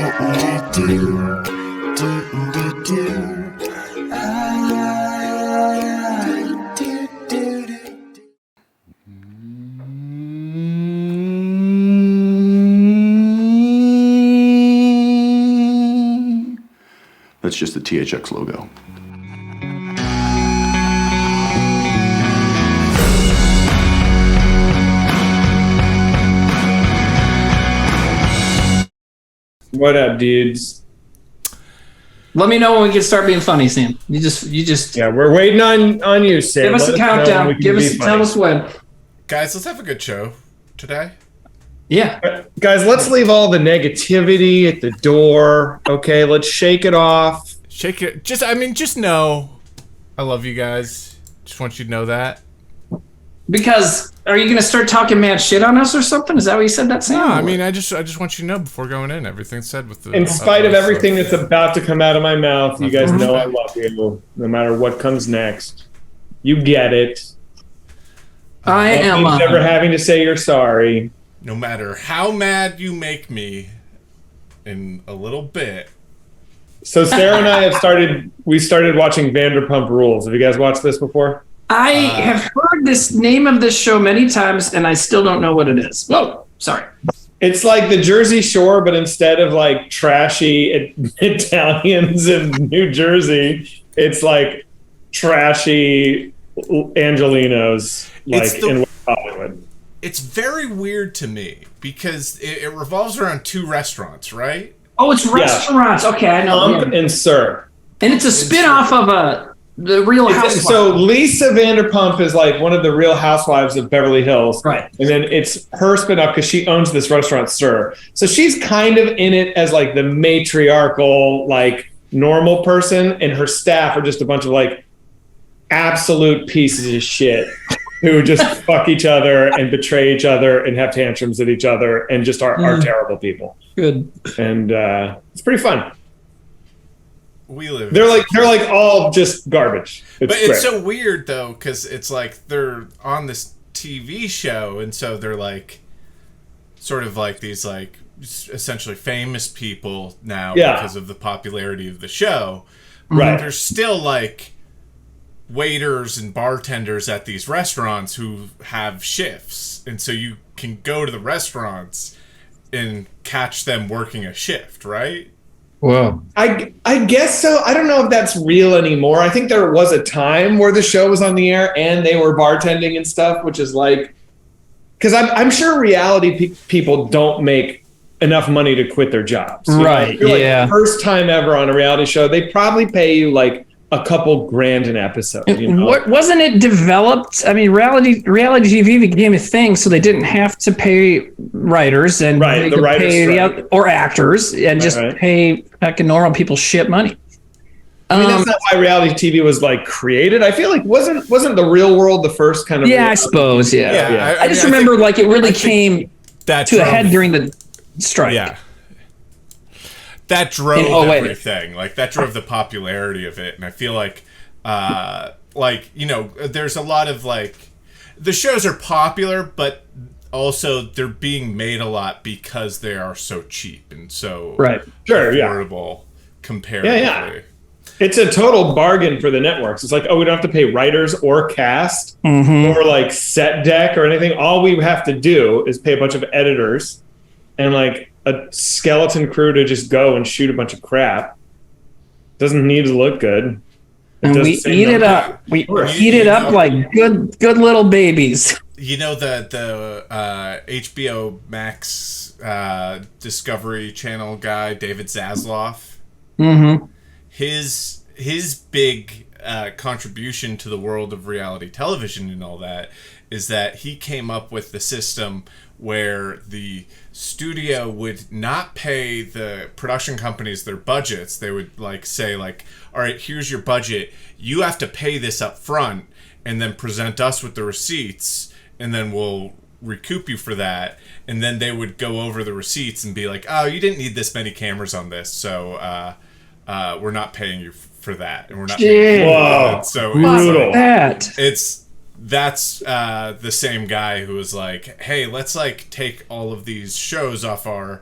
That's just the THX logo. What up, dudes? Let me know when we can start being funny, Sam. You just. Yeah, we're waiting on you, Sam. Give us a countdown. Tell us when. Guys, let's have a good show today. Yeah. Guys, let's leave all the negativity at the door. Okay, let's shake it off. Shake it. Just know I love you guys. Just want you to know that. Because are you going to start talking mad shit on us or something? Is that what you said that, Sam? No, I mean, I just want you to know before going in, everything's said with the... In spite of everything that's about to come out of my mouth, you guys know I love you, no matter what comes next. You get it. I am... never having to say you're sorry. No matter how mad you make me in a little bit. So Sarah and I started watching Vanderpump Rules. Have you guys watched this before? I have heard this name of this show many times, and I still don't know what it is. Whoa, sorry. It's like the Jersey Shore, but instead of like trashy Italians in New Jersey, it's like trashy Angelinos, like in West Hollywood. It's very weird to me because it revolves around two restaurants, right? Oh, it's restaurants. Yeah. Okay, I know. Pump and Sir. And it's a spin-off of the Real Housewives. So Lisa Vanderpump is like one of the Real Housewives of Beverly Hills. Right. And then it's her spin-off because she owns this restaurant, Sir. So she's kind of in it as like the matriarchal, like normal person, and her staff are just a bunch of like absolute pieces of shit who just fuck each other and betray each other and have tantrums at each other and just are terrible people. Good. And it's pretty fun. They're like all just garbage. It's so weird though, because it's like they're on this TV show, and so they're like sort of like these like essentially famous people now because of the popularity of the show. Right. There's still like waiters and bartenders at these restaurants who have shifts, and so you can go to the restaurants and catch them working a shift, right? Whoa. I guess so. I don't know if that's real anymore. I think there was a time where the show was on the air and they were bartending and stuff, which is like, because I'm sure reality people don't make enough money to quit their jobs. Right. Like first time ever on a reality show, they probably pay you like a couple grand an episode. You know? Wasn't it developed? I mean, reality TV became a thing, so they didn't have to pay writers and they could pay or actors and just pay fucking normal people shit money. I mean, that's not why reality TV was like created. I feel like wasn't the Real World the first kind of? Yeah, I suppose. Yeah. I just remember like it really came to a head during the strike. Yeah. That drove everything. Like that drove the popularity of it, and I feel like there's a lot of like the shows are popular, but also they're being made a lot because they are so cheap and so affordable comparatively. Yeah. It's a total bargain for the networks. It's like, we don't have to pay writers or cast or like set deck or anything. All we have to do is pay a bunch of editors and like a skeleton crew to just go and shoot a bunch of crap. Doesn't need to look good. And we eat it up. We eat it up like good little babies. You know the HBO Max Discovery Channel guy, David Zasloff? Mm-hmm. His big contribution to the world of reality television and all that is that he came up with the system where the studio would not pay the production companies their budgets. They would like say like, all right, here's your budget. You have to pay this up front and then present us with the receipts, and then we'll recoup you for that. And then they would go over the receipts and be like, oh, you didn't need this many cameras on this, so we're not paying you for that. And we're not paying you for that. So brutal. That's the same guy who was like, hey, let's like take all of these shows off our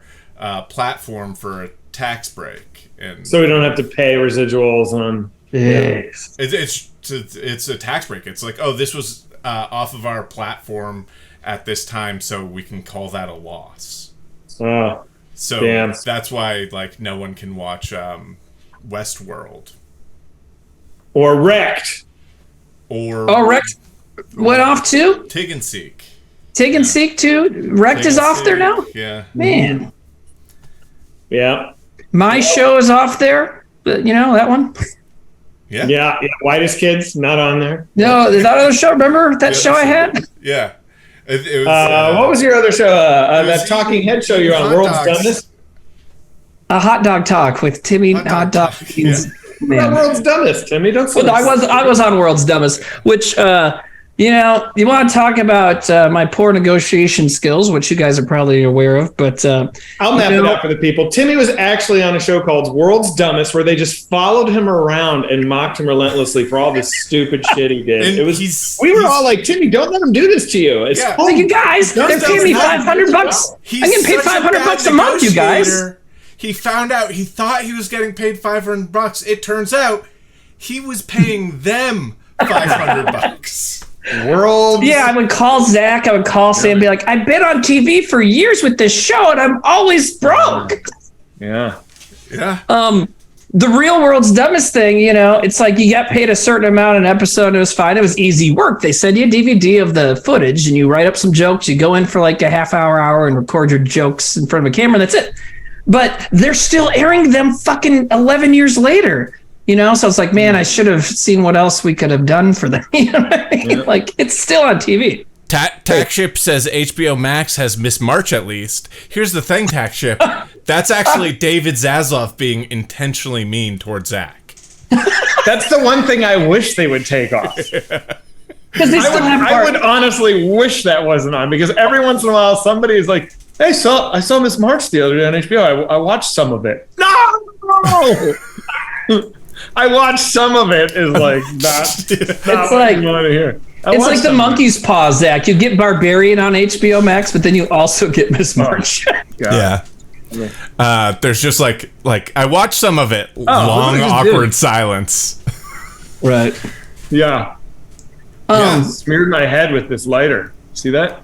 platform for tax break, and so we don't have to pay residuals on. Yes. It's a tax break. It's like, oh, this was off of our platform at this time, so we can call that a loss. Oh, so damn. That's why like no one can watch Westworld or Wrecked. Wrecked went off too. Tig and Seek. Tig and Seek too. Wrecked is off there now. Yeah, man. Yeah. My show is off there. You know that one. Yeah. Whitest Kids not on there. No, that other show. Remember that show I had? Yeah. It was, what was your other show? That Talking Head show you're on, World's Dumbest? A Hot Dog Talk with Timmy Hot Dog. Man. World's Dumbest, Timmy. Don't say I was on World's Dumbest, which you want to talk about my poor negotiation skills, which you guys are probably aware of, but I'll map it out for the people. Timmy was actually on a show called World's Dumbest, where they just followed him around and mocked him relentlessly for all this stupid shit he did. We were all like, Timmy, don't let him do this to you. It's like, you guys, they're paying me $500. I'm getting paid $500 a month, you guys. He found out, he thought he was getting paid $500. It turns out he was paying them $500. Yeah, I would call Zach, I would call Sam and be like, I've been on TV for years with this show and I'm always broke. Yeah. The Real World's Dumbest thing, it's like you got paid a certain amount an episode and it was fine. It was easy work. They send you a DVD of the footage and you write up some jokes. You go in for like a half hour and record your jokes in front of a camera. That's it. But they're still airing them fucking 11 years later. So it's like, man, I should have seen what else we could have done for them. You know what I mean? Yeah. Like, it's still on TV. Tax Ship says HBO Max has Miss March at least. Here's the thing, Tax Ship. That's actually David Zaslav being intentionally mean towards Zach. That's the one thing I wish they would take off. Because I would honestly wish that wasn't on, because every once in a while somebody is like, hey, I saw Miss March the other day on HBO. I watched some of it. No! I watched some of it is like not it's like you want to hear. It's like the monkey's paw, Zach. You get Barbarian on HBO Max, but then you also get Miss March. Yeah. There's just like I watched some of it. Long awkward silence. Right. Yeah. Smeared my head with this lighter. See that?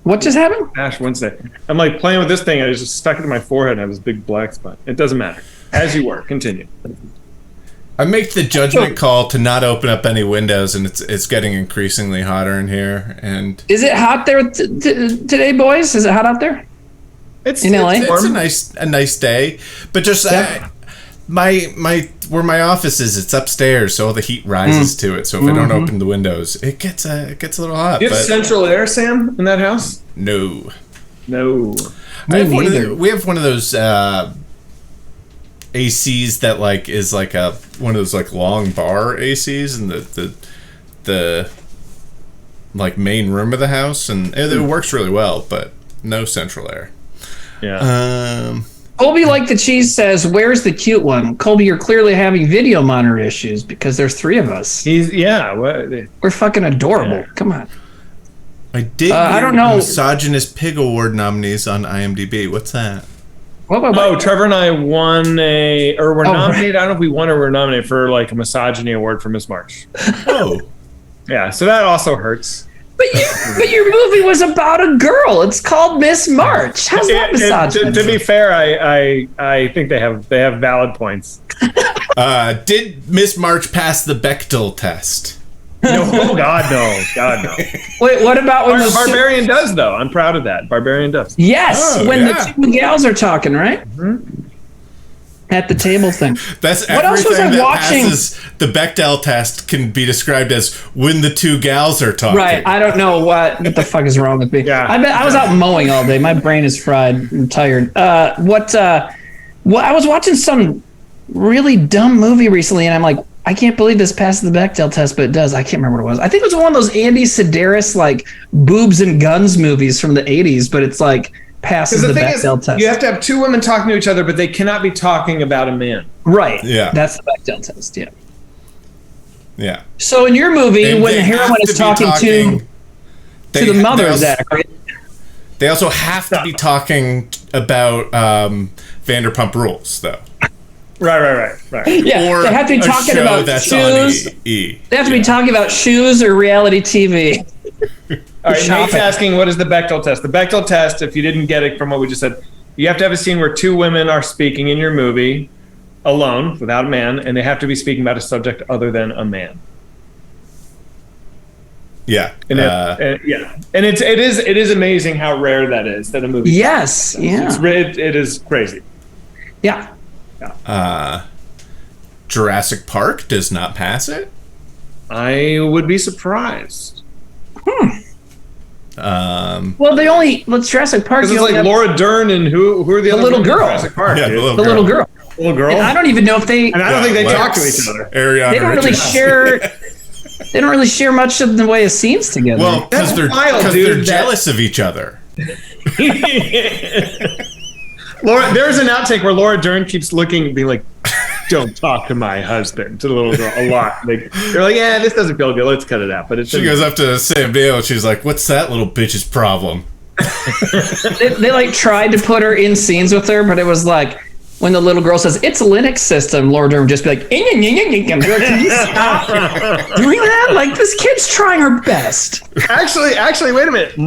What just happened? Ash Wednesday. I'm like playing with this thing. I just stuck it in my forehead and I have this big black spot. It doesn't matter. As you were. Continue. I make the judgment call to not open up any windows, and it's getting increasingly hotter in here. And is it hot there today, boys? Is it hot out there? It's in LA. It's a nice day, but just my where my office is, it's upstairs, so all the heat rises to it. So if I don't open the windows, it gets a little hot. Do you have central air, Sam, in that house? No. We have one of those ACs that like is like one of those like long bar ACs in the like main room of the house, and it works really well, but no central air. Yeah. Colby, like the cheese, says, "Where's the cute one?" Colby, you're clearly having video monitor issues because there's 3 of us. We're fucking adorable. Yeah. Come on. I did. I don't know. Misogynist Pig Award nominees on IMDb. What's that? Oh, Trevor and I won we're nominated. I don't know if we won or we're nominated for like a misogyny award for Miss March. Oh, yeah. So that also hurts. But your movie was about a girl. It's called Miss March. How's that misogyny? To be fair, I think they have valid points. Did Miss March pass the Bechdel test? No, God no. Wait, what about when Barbarian does though? I'm proud of that. Barbarian does. Yes, the 2 gals are talking, right? Mm-hmm. At the table thing. That's what else was I watching? Passes the Bechdel test can be described as when the 2 gals are talking. Right. I don't know what the fuck is wrong with me. Yeah. I was out mowing all day. My brain is fried. I'm tired. I was watching some really dumb movie recently, and I'm like, I can't believe this passes the Bechdel test, but it does. I can't remember what it was. I think it was one of those Andy Sedaris like boobs and guns movies from the 80s, but it's like passes the Bechdel test. You have to have 2 women talking to each other, but they cannot be talking about a man. Right. Yeah. That's the Bechdel test. Yeah. Yeah. So in your movie, when the heroine is talking to the mother, Zach, right? They also have to be talking about Vanderpump Rules, though. Right. Yeah, Or they have to be a talking show about that's shoes. on E! They have to be talking about shoes or reality TV. All right, Nate's asking, what is the Bechdel test? The Bechdel test, if you didn't get it from what we just said, you have to have a scene where two women are speaking in your movie alone, without a man, and they have to be speaking about a subject other than a man. Yeah. And it is amazing how rare that is, that a movie. Yes, yeah. It is crazy. Yeah. Jurassic Park does not pass it. I would be surprised. Well, let's Jurassic Park. Because it's like Laura Dern and who are the other little girl. Jurassic Park? Yeah, dude? the little girl. Little girl. And I don't even know if they. And I don't think they talk to Lex, each other. Ariana They don't really Richards. share. They don't really share much in the way of scenes together. Well, because That's they're, wild, 'cause dude, they're that- jealous of each other. Laura, there's an outtake where Laura Dern keeps looking and being like, "Don't talk to my husband," to the little girl a lot. They're like, "Yeah, this doesn't feel good. Let's cut it out." But She goes up to Sam Neill and she's like, "What's that little bitch's problem?" they like tried to put her in scenes with her, but it was like when the little girl says it's a Linux system, Laura Dern would just be like, "Can you stop doing that? Like, this kid's trying her best." Actually, wait a minute.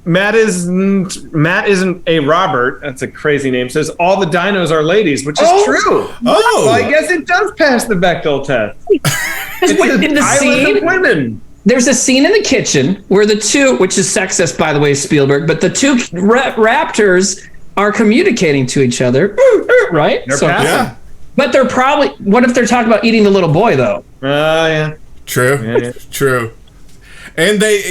Matt isn't a Robert. That's a crazy name. Says all the dinos are ladies, which is true. Oh. So I guess it does pass the Bechdel test. It's in the island scene, of women. there's a scene in the kitchen where the two, which is sexist, by the way, Spielberg, but the two raptors are communicating to each other, right? They're passing. Yeah. But they're probably. What if they're talking about eating the little boy, though? Yeah. True. Yeah. True. And they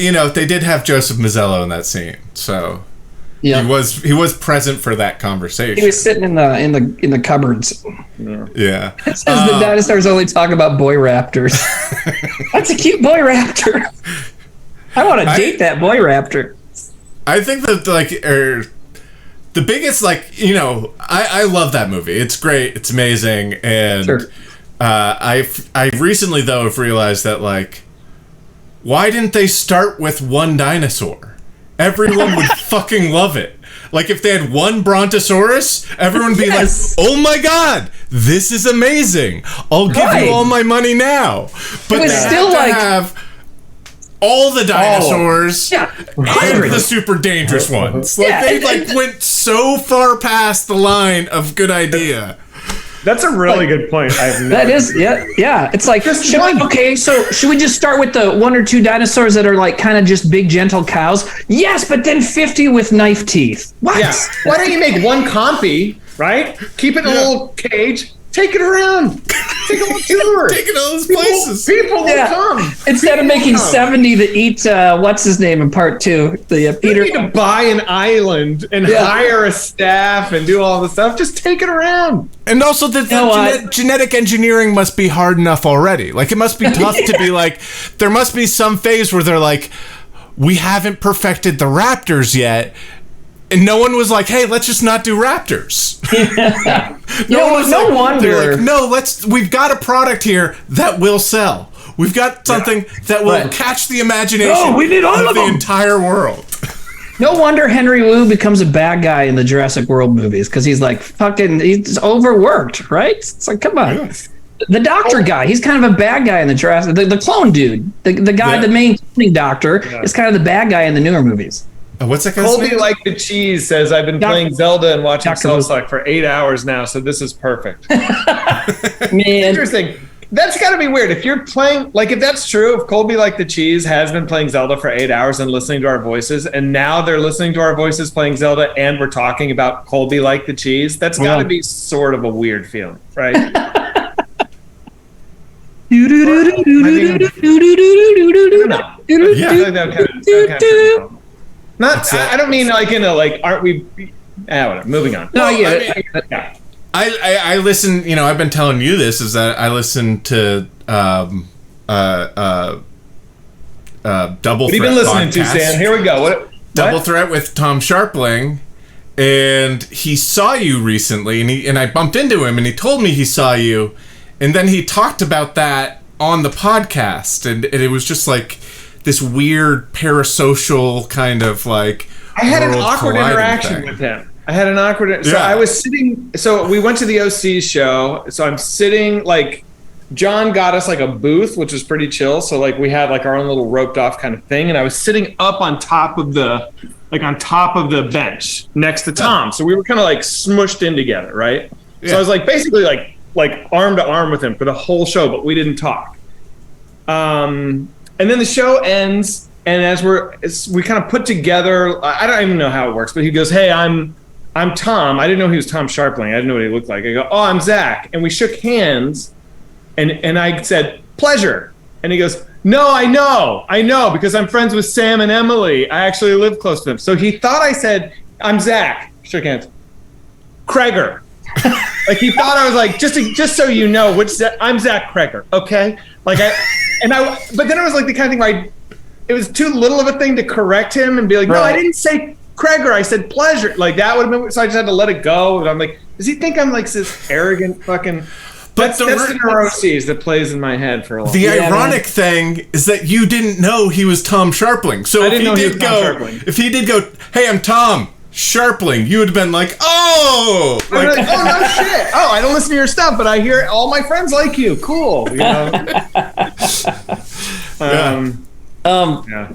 did have Joseph Mazzello in that scene, so Yeah, he was present for that conversation. he was sitting in the cupboards. Yeah. It says the dinosaurs only talk about boy raptors. That's a cute boy raptor. I want to date that boy raptor. I think that the biggest I love that movie. It's great. It's amazing, and Sure. I recently though have realized that why didn't they start with one dinosaur? Everyone would fucking love it. Like if they had one Brontosaurus, everyone would be Yes. like, "Oh my god, this is amazing! I'll give Right. you all my money now." But It was they still have to like- have all the dinosaurs Yeah, and hundreds. the super dangerous ones. Yeah, They and- went so far past the line of good idea. That's a really good point. That is, yeah. It's like, should we just start with the one or two dinosaurs that are like kind of just big, gentle cows? Yes, but then 50 with knife teeth. What? Yeah. Why don't you make one compy, right? Keep it in a little cage. Take it around. Take a little tour. Take it all those places. People will come. Instead of making 70 that eat, what's his name in part 2? The Peter. You need to buy an island and hire a staff and do all the stuff. Just take it around. And also, what? genetic engineering must be hard enough already. Like, it must be tough to be like, there must be some phase where they're like, we haven't perfected the raptors yet. And no one was like, hey, let's just not do raptors. No wonder. They're like, no, we've got a product here that will sell. We've got something that will catch the imagination we need all of of the them. entire world. No wonder Henry Wu becomes a bad guy in the Jurassic World movies because he's like he's overworked, right? It's like, come on. Yeah. The doctor guy, he's kind of a bad guy in the Jurassic. The clone dude, the guy, the main cloning doctor, is kind of the bad guy in the newer movies. What's that guy's Colby name? like the cheese says, I've been playing Zelda and watching Cell Suck for 8 hours now, so this is perfect. Man, Interesting. That's got to be weird. If you're playing, if that's true, if Colby like the cheese has been playing Zelda for 8 hours and listening to our voices, and now they're listening to our voices playing Zelda and we're talking about Colby like the cheese, that's got to be sort of a weird feeling, right? I don't mean in a aren't we? Whatever. Moving on. No, I listen. I've been telling you this is that I listen to Double Threat. What have you been listening to, Sam? Here we go. What? Double Threat with Tom Sharpling, and he saw you recently, and I bumped into him, and he told me he saw you, and then he talked about that on the podcast, and it was just like this weird parasocial kind of like. I had an awkward interaction thing. with him. So I was sitting. So we went to the OC show. So I'm sitting like. John got us like a booth, which was pretty chill. So like we had like our own little roped off kind of thing, and I was sitting up on top of the bench next to Tom. So we were kind of like smushed in together, right? Yeah. So I was like basically like arm to arm with him for the whole show, but we didn't talk. And then the show ends, and as we kind of put together, I don't even know how it works, but he goes, "Hey, I'm Tom." I didn't know he was Tom Sharpling. I didn't know what he looked like. I go, "Oh, I'm Zach," and we shook hands. And I said, "Pleasure." And he goes, "No, I know, because I'm friends with Sam and Emily. I actually live close to them." So he thought I said, "I'm Zach." Shook hands. Kreger. Like he thought I was like, just so you know, I'm Zach Kreger, okay? But then it was like the kind of thing where it was too little of a thing to correct him and be like, "No, I didn't say Kreger, I said Pleasure." Like that would have been, so I just had to let it go. And I'm like, does he think I'm like this arrogant fucking... That's the neuroses that plays in my head for a long time. The ironic thing is that you didn't know he was Tom Sharpling. So if he did go, "Hey, I'm Tom Sharpling," you would have been like, "Oh!" Like, "Oh, no shit. Oh, I don't listen to your stuff, but I hear all my friends like you. Cool." You know?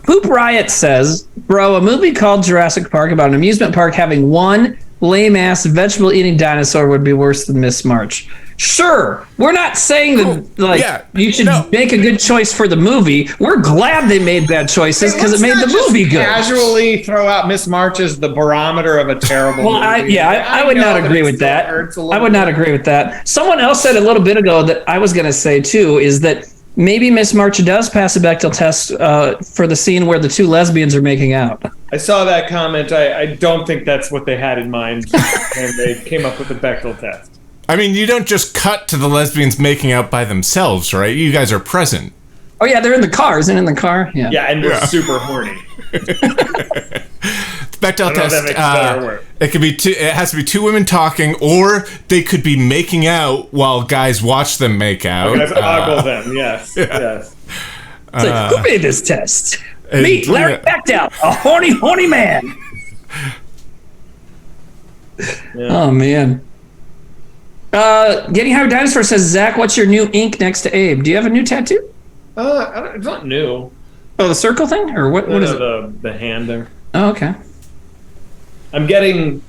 Poop Riot says, "Bro, a movie called Jurassic Park about an amusement park having one lame-ass vegetable-eating dinosaur would be worse than Miss March." Sure, we're not saying that you should make a good choice for the movie. We're glad they made bad choices because it made the movie good. Casually throw out Miss March as the barometer of a terrible movie. I would not agree with that. I would not agree with that. Someone else said a little bit ago that I was going to say too is that maybe Miss March does pass a Bechdel test for the scene where the two lesbians are making out. I saw that comment. I don't think that's what they had in mind when they came up with the Bechdel test. I mean, you don't just cut to the lesbians making out by themselves, right? You guys are present. Oh, yeah, they're in the car. Isn't it in the car? Yeah, and they're super horny. The Bechdel test, it could be it has to be two women talking, or they could be making out while guys watch them make out. Guys ogle them, yes. It's like, who made this test? Me, Larry Bechdel, a horny man. Yeah. Oh, man. Getting High with Dinosaur says, "Zach, what's your new ink next to Abe? Do you have a new tattoo?" It's not new. Oh, the circle thing, or what is it? The hand there. Oh, okay. I'm getting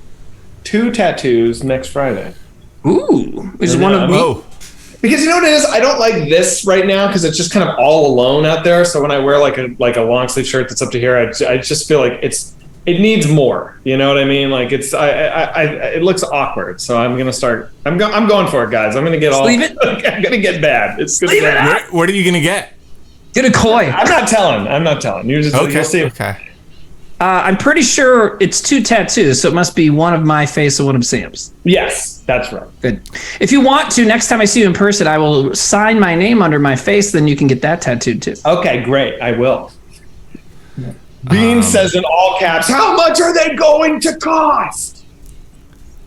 2 tattoos next Friday. Ooh, is one of me? Because you know what it is? I don't like this right now because it's just kind of all alone out there. So when I wear like a long sleeve shirt that's up to here, I just feel like it needs more. You know what I mean? Like it looks awkward. So I'm gonna start. I'm going for it, guys. I'm gonna get all. Leave it. I'm gonna get bad. It's gonna Leave it. What are you gonna get? Get a koi. I'm not telling. You're just okay. You'll see. Okay. I'm pretty sure it's 2 tattoos, so it must be one of my face and one of Sam's. Yes, that's right. Good. If you want to, next time I see you in person, I will sign my name under my face. Then you can get that tattooed too. Okay, great. I will. Bean says in all caps, "How much are they going to cost?"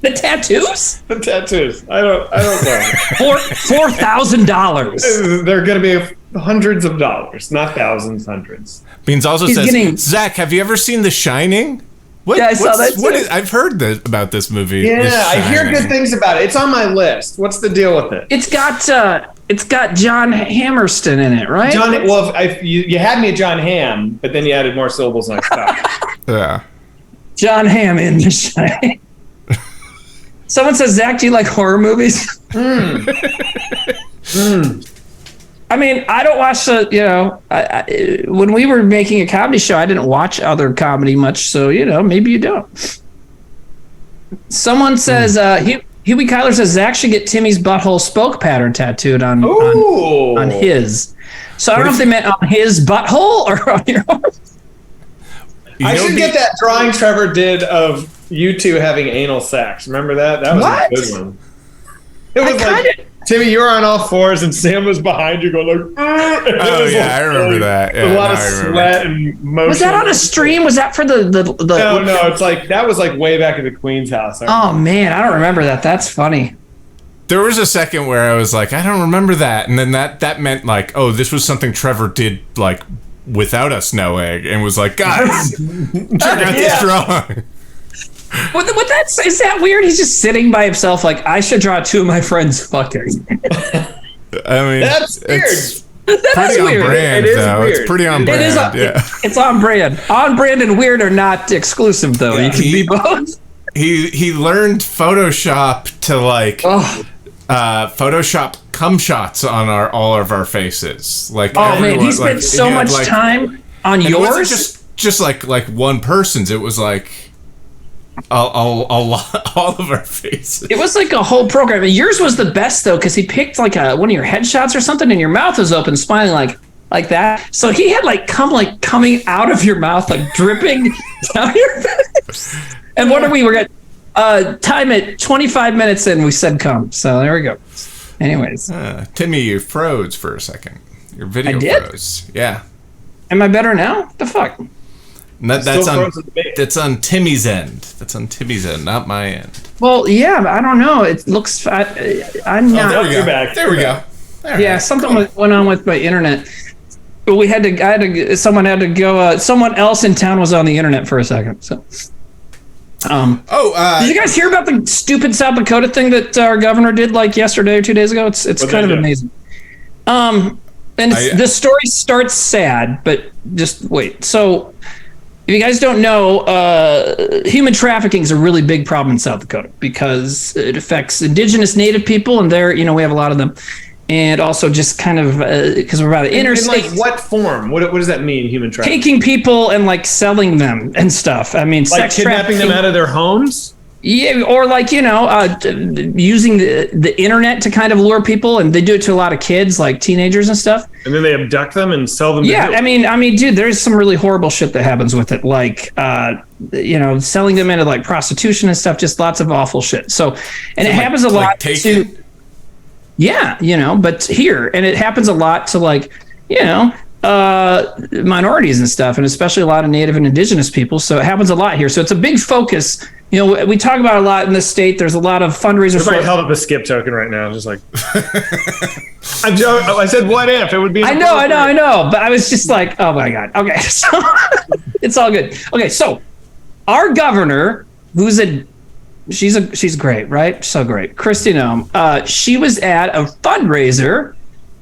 The tattoos? The tattoos. I don't know. $4,000. They're going to be hundreds of dollars, not thousands, hundreds. Beans also says, "Zach, have you ever seen The Shining?" I saw that. I've heard about this movie. Yeah, I hear good things about it. It's on my list. What's the deal with it? It's got John Hammerstein in it, right? You had me at John Hamm, but then you added more syllables and I stopped. Yeah. John Hamm in The Shining. Someone says, "Zach, do you like horror movies?" I mean, I don't watch when we were making a comedy show, I didn't watch other comedy much, so, maybe you don't. Someone says, Huey Kyler says, "Zach should get Timmy's butthole spoke pattern tattooed on his." So I don't know if they meant on his butthole or on yours. I should get that drawing Trevor did of you two having anal sex. Remember that? That was a good one. It was Timmy, you were on all fours, and Sam was behind you going like... I remember that. Yeah, a lot of sweat and motion. Was that on a stream? Was that for the... No, it's like, that was like way back at the Queen's house. Oh, man, I don't remember that. That's funny. There was a second where I was like, I don't remember that. And then that meant like, oh, this was something Trevor did like without us knowing and was like, guys, check out this drawing. Is that weird? He's just sitting by himself like, I should draw two of my friends fucking. I mean, that's weird. Pretty on brand, though. It's pretty on brand. It's on brand. On brand and weird are not exclusive, though. You can be both. He learned Photoshop to like Photoshop cum shots on all of our faces. Like, man, he spent so much time on yours. It wasn't just like one person's. It was like all of our faces. It was like a whole program. And yours was the best though, because he picked like one of your headshots or something, and your mouth was open, smiling like that. So he had like coming out of your mouth, like dripping down your face. And what are we? We're at time at 25 minutes in. We said come. So there we go. Anyways, Timmy, you froze for a second. Your video froze. Yeah. Am I better now? What the fuck? That's on Timmy's end. That's on Timmy's end, not my end. Well, yeah, I don't know. It looks. I'm not. There we go. Back. There we go. Yeah, something went on with my internet. But we had to. Someone had to go. Someone else in town was on the internet for a second. So. Did you guys hear about the stupid South Dakota thing that our governor did like yesterday or 2 days ago? It's kind of amazing. The story starts sad, but just wait. So. If you guys don't know, human trafficking is a really big problem in South Dakota because it affects indigenous native people, and we have a lot of them. And also just kind of because we're about an interstate. In like what form? What does that mean, human trafficking? Taking people and like selling them and stuff. I mean, like sex kidnapping them out of their homes? Yeah, or like, using the internet to kind of lure people, and they do it to a lot of kids, like teenagers and stuff. And then they abduct them and sell them. Yeah, I mean, dude, there's some really horrible shit that happens with it, like, selling them into like prostitution and stuff. Just lots of awful shit. So, and it happens a lot to. Yeah, but here, and it happens a lot to like, minorities and stuff, and especially a lot of Native and Indigenous people. So it happens a lot here. So it's a big focus. We talk about it a lot in this state. There's a lot of fundraisers. Everybody held up a skip token right now, just like. I said, what if it would be? I know, but I was just like, oh my god. Okay, so it's all good. Okay, so our governor, she's great, right? So great, Kristi Noem. She was at a fundraiser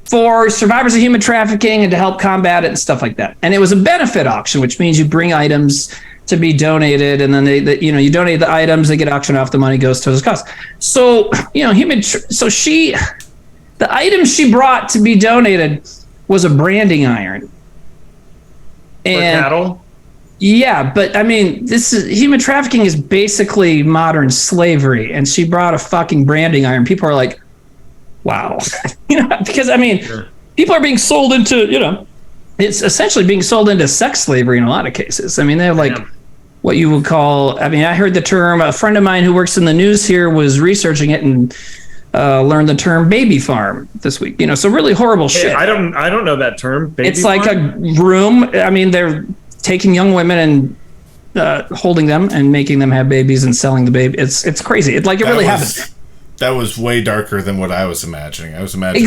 for survivors of human trafficking and to help combat it and stuff like that. And it was a benefit auction, which means you bring items to be donated, and then you donate the items, they get auctioned off, the money goes towards the cause. So the item she brought to be donated was a branding iron. And, for cattle? Yeah, but I mean, human trafficking is basically modern slavery, and she brought a fucking branding iron. People are like, wow. Because I mean, people are being sold into, it's essentially being sold into sex slavery in a lot of cases. I mean, they're like what you would call, I mean, I heard the term, a friend of mine who works in the news here was researching it and learned the term baby farm this week. So really horrible shit. I don't know that term. Baby farm? Like a room. I mean, they're taking young women and holding them and making them have babies and selling the baby. It's crazy. It really happens. That was way darker than what I was imagining. I was imagining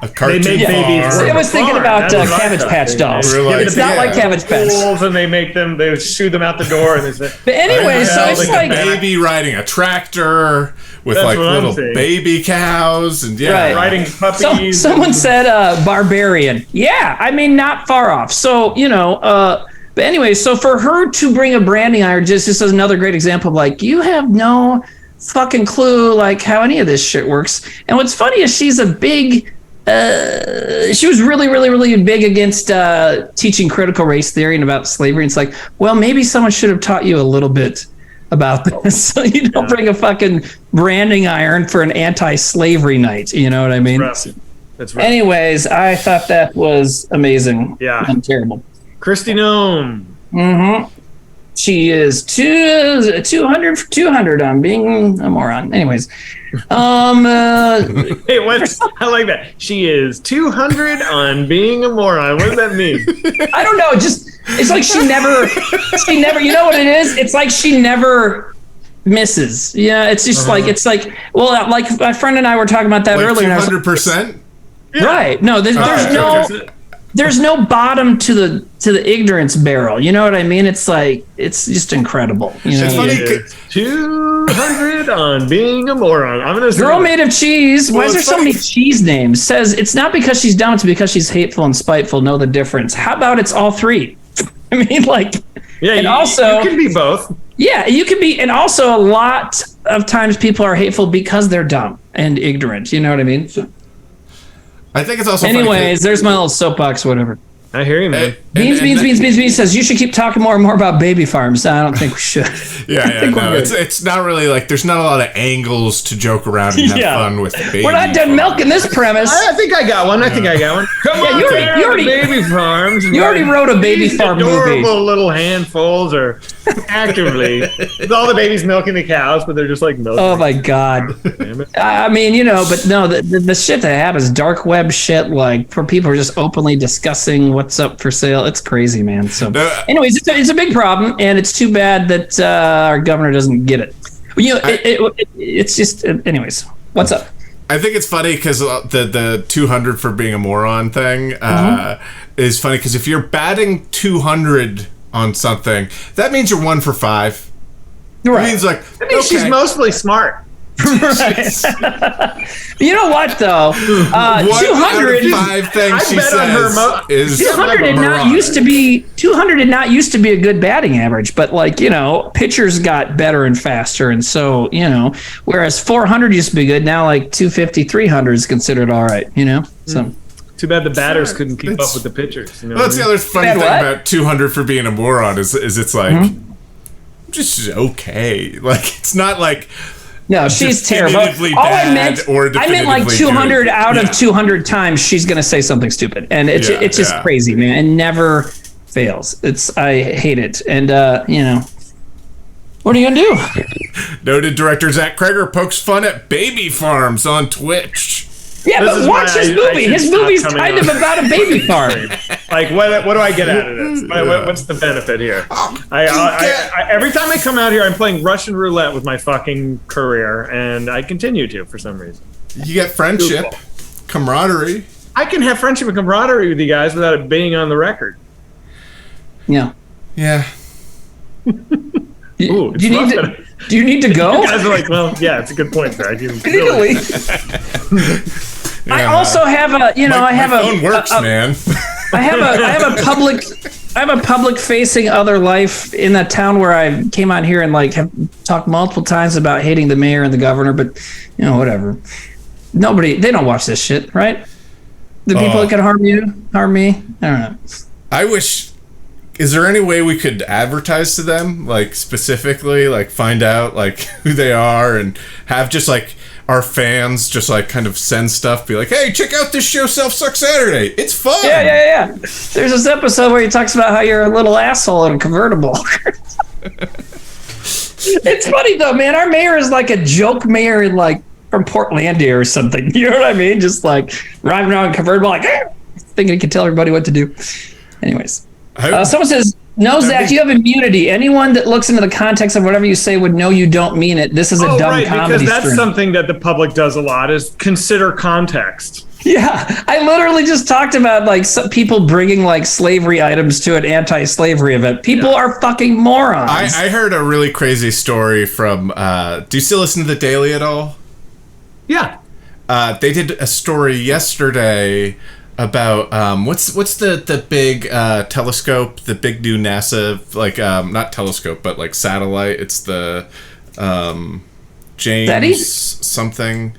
a cartoon. They make babies. I was thinking about Cabbage Patch dolls. It's not like Cabbage Patch. And they shoot them out the door. And but anyway, so it's like a baby riding a tractor with like little baby cows and riding puppies. Someone said barbarian. Yeah, I mean, not far off. So but anyway, so for her to bring a branding iron, just as another great example of like, you have no fucking clue like how any of this shit works. And what's funny is she's a big she was really, really, really big against teaching critical race theory and about slavery. And it's like, well, maybe someone should have taught you a little bit about this, so you don't bring a fucking branding iron for an anti-slavery night. You know what I mean? That's rough. Anyways, I thought that was amazing. Yeah. And terrible. Kristi Noem. Mm-hmm. She is 200 for 200 on being a moron. Anyways, hey, what? I like that. She is 200 on being a moron. What does that mean? I don't know. It's like she never. You know what it is? It's like she never misses. Yeah, it's just like my friend and I were talking about that earlier. 200%. Right? No, there's no. there's no bottom to the ignorance barrel. You know what I mean? It's like, it's just incredible. You know? It's funny. 200 on being a moron. I'm gonna say Girl made of cheese. Why is there so many cheese names? Says it's not because she's dumb, it's because she's hateful and spiteful. Know the difference. How about it's all three? I mean, like, yeah, and you, also you can be both. Yeah, you can be, and also a lot of times people are hateful because they're dumb and ignorant. You know what I mean? I think it's also anyways, there's my little soapbox, whatever. I hear you, man. Beans says you should keep talking more and more about baby farms. I don't think we should. No, it's not really like there's not a lot of angles to joke around and have fun with baby. We're not done milking this premise. I think I got one. Come on, you already baby farms. You already wrote a baby farm movie. Adorable little handfuls are actively with all the babies milking the cows, but they're just like milking. Oh my god! I mean, you know, but no, the shit they have is dark web shit. Like where people are just openly discussing what's up for sale. It's crazy, man. So, anyways, it's a big problem, and it's too bad that our governor doesn't get it. You know, it's just. Anyways, what's up? I think it's funny because the 200 for being a moron thing is funny because if you're batting 200 on something, that means you're 1 for 5. Right. It means like she's mostly smart. Right. You know what though? 200 things she says is 200 did not used to be 200 did not used to be a good batting average, but like, you know, pitchers got better and faster, and so, you know, whereas 400 used to be good, now like 250, 300 is considered all right, you know. So too bad the batters couldn't keep up with the pitchers. You know that's the other funny thing about 200 for being a moron is it's like just okay. Like it's not like no, she's terrible. All I meant like 200 out of 200 times she's going to say something stupid, and it's just crazy, man. It never fails. I hate it, and you know, what are you gonna do? Noted director Zach Kreger pokes fun at baby farms on Twitch. Yeah, but watch his movie. His movie's kind of about a baby farm. Like, what do I get out of this? What's the benefit here? Every time I come out here, I'm playing Russian roulette with my fucking career, and I continue to for some reason. You get friendship, camaraderie. I can have friendship and camaraderie with you guys without it being on the record. Yeah. Yeah. Ooh, do you need to go? You guys are like, well, yeah, it's a good point, Greg. Really? I also have a, you know, my phone works, man. I have a public facing other life in that town where I came out here and like have talked multiple times about hating the mayor and the governor, but you know, whatever. They don't watch this shit, right? The people that can harm you, harm me. I don't know. I wish. Is there any way we could advertise to them, like specifically, like find out like who they are and have just like our fans just like kind of send stuff, be like, hey, check out this show, Self Suck Saturday. It's fun. Yeah. There's this episode where he talks about how you're a little asshole in a convertible. It's funny though, man. Our mayor is like a joke mayor in like from Portlandia or something. You know what I mean? Just like driving around in a convertible, like thinking he can tell everybody what to do. Anyways. Someone says, no, Zach, you have immunity. Anyone that looks into the context of whatever you say would know you don't mean it. This is a dumb comedy because that's stream. Something that the public does a lot is consider context. Yeah, I literally just talked about like some people bringing like slavery items to an anti-slavery event. People are fucking morons. I heard a really crazy story from, do you still listen to The Daily at all? Yeah. They did a story yesterday about what's the big telescope, the big new NASA like not telescope but like satellite. It's the James something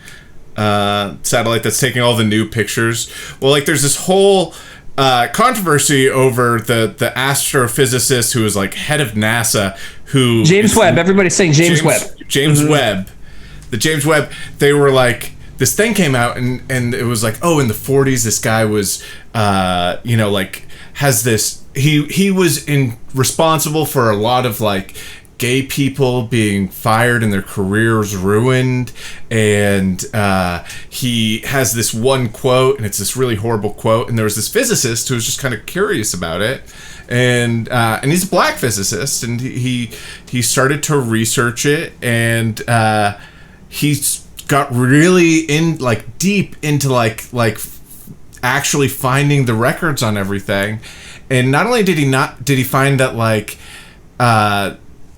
satellite that's taking all the new pictures. Well, like there's this whole controversy over the astrophysicist who is like head of NASA, who James Webb. Everybody's saying James Webb. James Webb. The James Webb. They were like. This thing came out and it was like, oh, in the 40s, this guy was, you know, like has this. He was responsible for a lot of like gay people being fired and their careers ruined, and he has this one quote, and it's this really horrible quote. And there was this physicist who was just kind of curious about it, and he's a black physicist, and he started to research it, and he's got really deep into like actually finding the records on everything. And not only did he find that like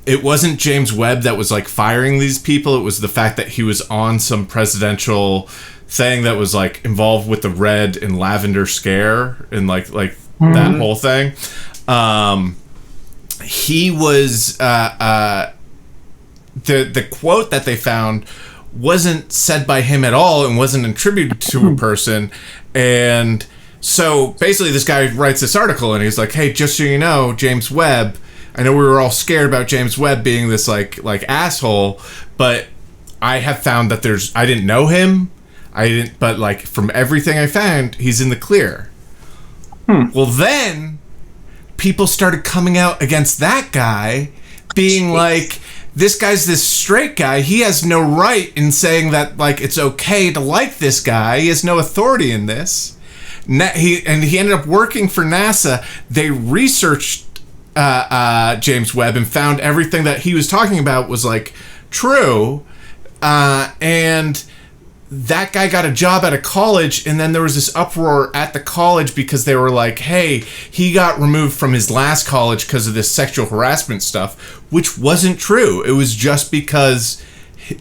it wasn't James Webb that was like firing these people, it was the fact that he was on some presidential thing that was like involved with the red and lavender scare and like that whole thing. He was the quote that they found wasn't said by him at all and wasn't attributed to a person. And so basically this guy writes this article and he's like, hey, just so you know, James Webb, I know we were all scared about James Webb being this like asshole, but I have found that I didn't know him. But like from everything I found, he's in the clear. Well, then people started coming out against that guy, being like, this guy's this straight guy. He has no right in saying that like it's okay to like this guy. He has no authority in this. He ended up working for NASA. They researched James Webb and found everything that he was talking about was like true. And that guy got a job at a college, and then there was this uproar at the college because they were like, hey, he got removed from his last college because of this sexual harassment stuff, which wasn't true. It was just because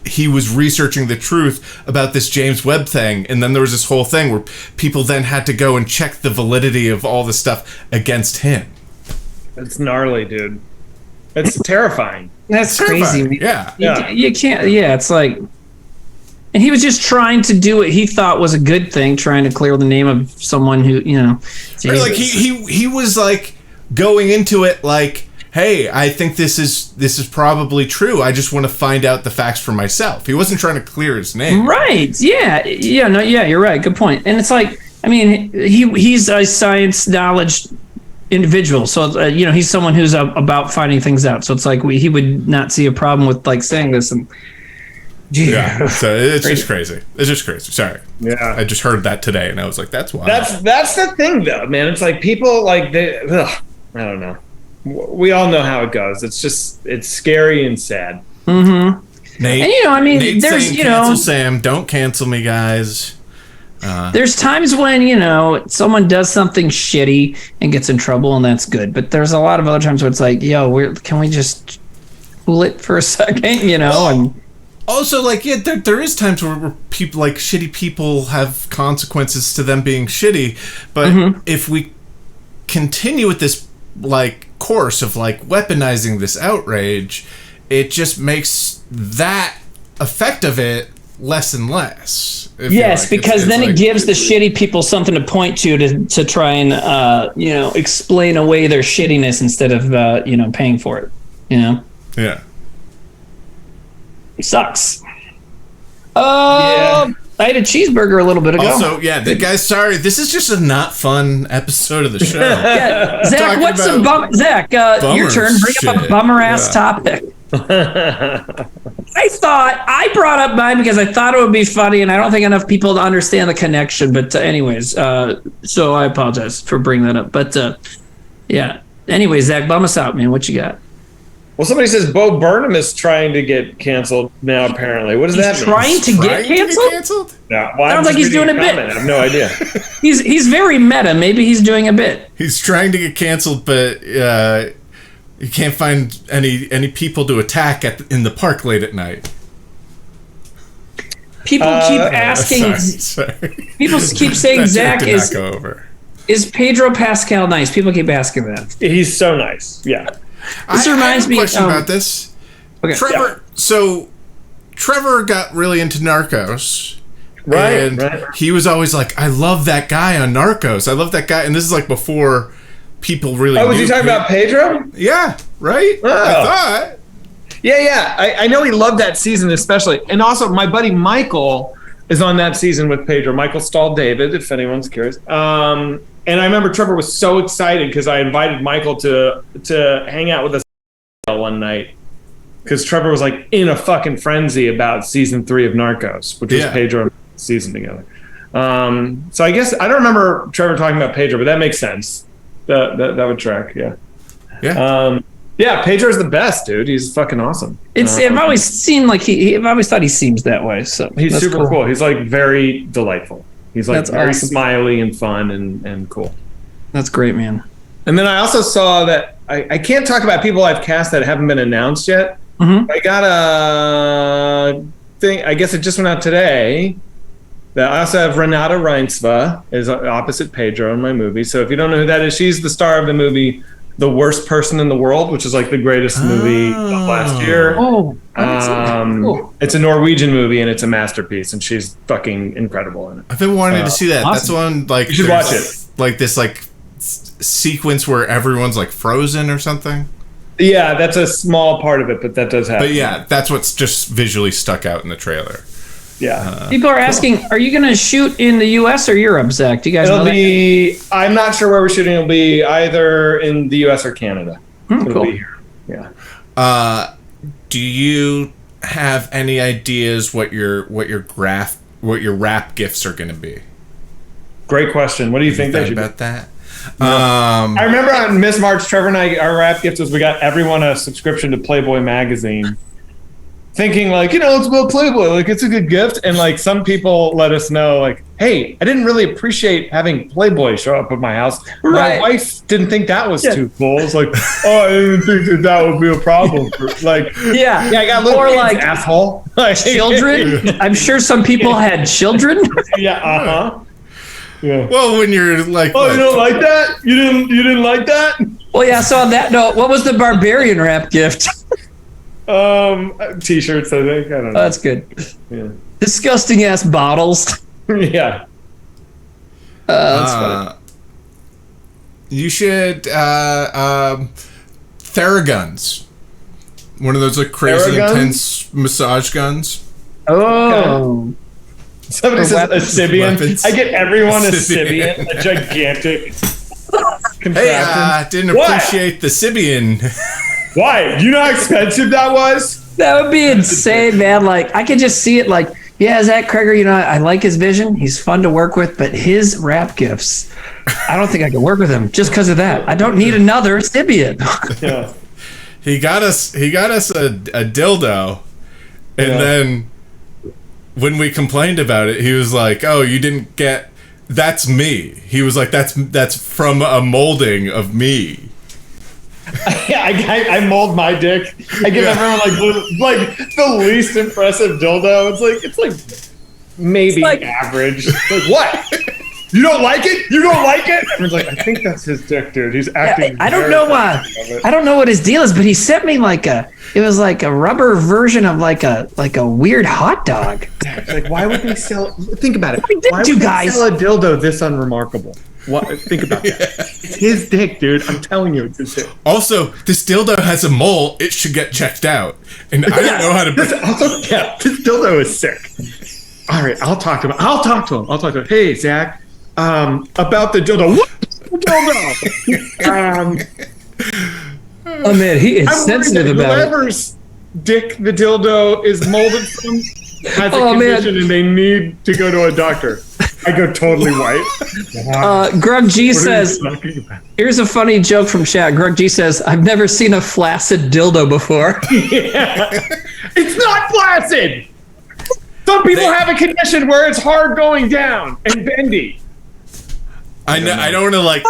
he was researching the truth about this James Webb thing. And then there was this whole thing where people then had to go and check the validity of all the stuff against him. It's gnarly, dude. It's terrifying. That's crazy. Yeah. You can't. Yeah, it's like, and he was just trying to do what he thought was a good thing, trying to clear the name of someone who, you know. Right, like he was like going into it like, hey, I think this is probably true. I just want to find out the facts for myself. He wasn't trying to clear his name. Right. Yeah. Yeah. No. Yeah. You're right. Good point. And it's like, I mean, he's a science knowledge individual, so you know, he's someone who's about finding things out. So it's like he would not see a problem with like saying this. And yeah, so it's just crazy. It's just crazy. Sorry. Yeah, I just heard that today, and I was like, "That's why." That's the thing, though, man. It's like people like I don't know. We all know how it goes. It's scary and sad. Mm-hmm. Nate, and you know, I mean, Nate's there's saying, you know, cancel Sam. Don't cancel me, guys. There's times when, you know, someone does something shitty and gets in trouble, and that's good. But there's a lot of other times where it's like, yo, can we just cool it for a second, you know? Well, and also, like, yeah, there is times where people, like, shitty people have consequences to them being shitty. But if we continue with this, like, course of, like, weaponizing this outrage, it just makes that effect of it less and less. Yes, like. Because then it gives the shitty people something to point to try and, you know, explain away their shittiness instead of, you know, paying for it, you know? Yeah. It sucks. I had a cheeseburger a little bit ago. Also, yeah, guys, sorry, this is just a not fun episode of the show. Yeah, Zach, what's some Zach, your turn. Bring up a bummer ass topic. I thought I brought up mine because I thought it would be funny, and I don't think enough people understand the connection. But anyways, so I apologize for bringing that up. But yeah. Anyways, Zach, bum us out, man. What you got? Well, somebody says Bo Burnham is trying to get canceled now. Apparently, what does that mean? Trying to get canceled? No, well, I don't think he's doing a bit. I have no idea. He's very meta. Maybe he's doing a bit. He's trying to get canceled, but you can't find any people to attack in the park late at night. People keep asking. Sorry. People keep saying Zach is Pedro Pascal nice. People keep asking that. He's so nice. Yeah. This reminds me. I have a question about this. Okay. Trevor. Yeah. So Trevor got really into Narcos. Right. And he was always like, I love that guy on Narcos. I love that guy. And this is like before people really. Oh, was you talking about Pedro? Yeah. Right. Oh. I thought. Yeah. I know he loved that season especially, and also my buddy Michael is on that season with Pedro. Michael Stahl David, if anyone's curious. And I remember Trevor was so excited because I invited Michael to hang out with us one night because Trevor was like in a fucking frenzy about season 3 of Narcos, which was Pedro season together. So I guess I don't remember Trevor talking about Pedro, but that makes sense. That would track. Yeah. Yeah. Yeah, Pedro's the best, dude. He's fucking awesome. I've always seen like I've always thought he seems that way. So he's super cool. He's like very delightful. He's like That's very awesome. smiley and fun and cool. That's great, man. And then I also saw that I can't talk about people I've cast that haven't been announced yet. Mm-hmm. I got a thing. I guess it just went out today. That I also have Renata Reinsva is opposite Pedro in my movie. So if you don't know who that is, she's the star of the movie The Worst Person in the World, which is like the greatest movie of last year. Oh, cool. It's a Norwegian movie and it's a masterpiece, and she's fucking incredible in it. I've been wanting to see that. Awesome. That's one like You should watch it. Like this sequence where everyone's like frozen or something. Yeah, that's a small part of it, but that does happen. But yeah, that's what's just visually stuck out in the trailer. Yeah. People are asking, are you going to shoot in the U.S. or Europe, Zach? Do you guys know that? I'm not sure where we're shooting. It'll be either in the U.S. or Canada. It'll Cool. be here. Yeah. Do you have any ideas what your rap gifts are going to be? Great question. What do you think they Think should be? about that? I remember on Miss March, Trevor and I, our rap gift was we got everyone a subscription to Playboy magazine, thinking like, it's about Playboy, like it's a good gift. And like some people let us know like, hey, I didn't really appreciate having Playboy show up at my house. Right. My wife didn't think that was too cool. It's like, I didn't think that would be a problem. Yeah. I got little Or kids, like asshole. children. I'm sure some people had children. Yeah. Yeah. Well, when you're like, Oh, you don't like that? You didn't like that? Well, yeah. So on that note, what was the barbarian rap gift? T-shirts, I think. I don't know. That's good. Yeah. Disgusting ass bottles. Yeah. That's funny. You should Theraguns. One of those like crazy Theraguns? intense massage guns. Oh. Somebody For says a weapons. Sibian. Weapons. I get everyone a Sibian. Sibian, a gigantic contraption. Hey, didn't What? appreciate the Sibian. Why? Do you know how expensive that was? That would be insane, man. Like, I could just see it like, yeah, Zach Kreger, I like his vision. He's fun to work with, but his rap gifts, I don't think I can work with him just because of that. I don't need another Sibian. Yeah. He got us a dildo, and Yeah. then when we complained about it, he was like, "Oh, you didn't get that's me." He was like, "That's from a molding of me." Yeah, I mold my dick. I give everyone like the least impressive dildo. It's like maybe like- average. Like what? You don't like it? You don't like it? Everyone's like, I think that's his dick, dude. He's acting. I don't very know proud of it. I don't know what his deal is, but he sent me it was like a rubber version of like a weird hot dog. It's like, why would they sell? Think about it. We did Why you would guys? they sell a dildo this unremarkable? What? Think about that. It's his dick, dude. I'm telling you, it's his dick. Also, this dildo has a mole. It should get checked out. And I don't know how to. This dildo is sick. All right, I'll talk to him. Hey, Zach, about the dildo. What dildo? Oh man, he is I'm sensitive worried that about it. whoever's dick the dildo is molded from has a Oh, man. condition and they need to go to a doctor. I go totally white. Greg G What are you says, talking about? here's a funny joke from chat. Greg G says, I've never seen a flaccid dildo before. Yeah. It's not flaccid. Some people have a condition where it's hard going down and bendy. I know. I don't want to like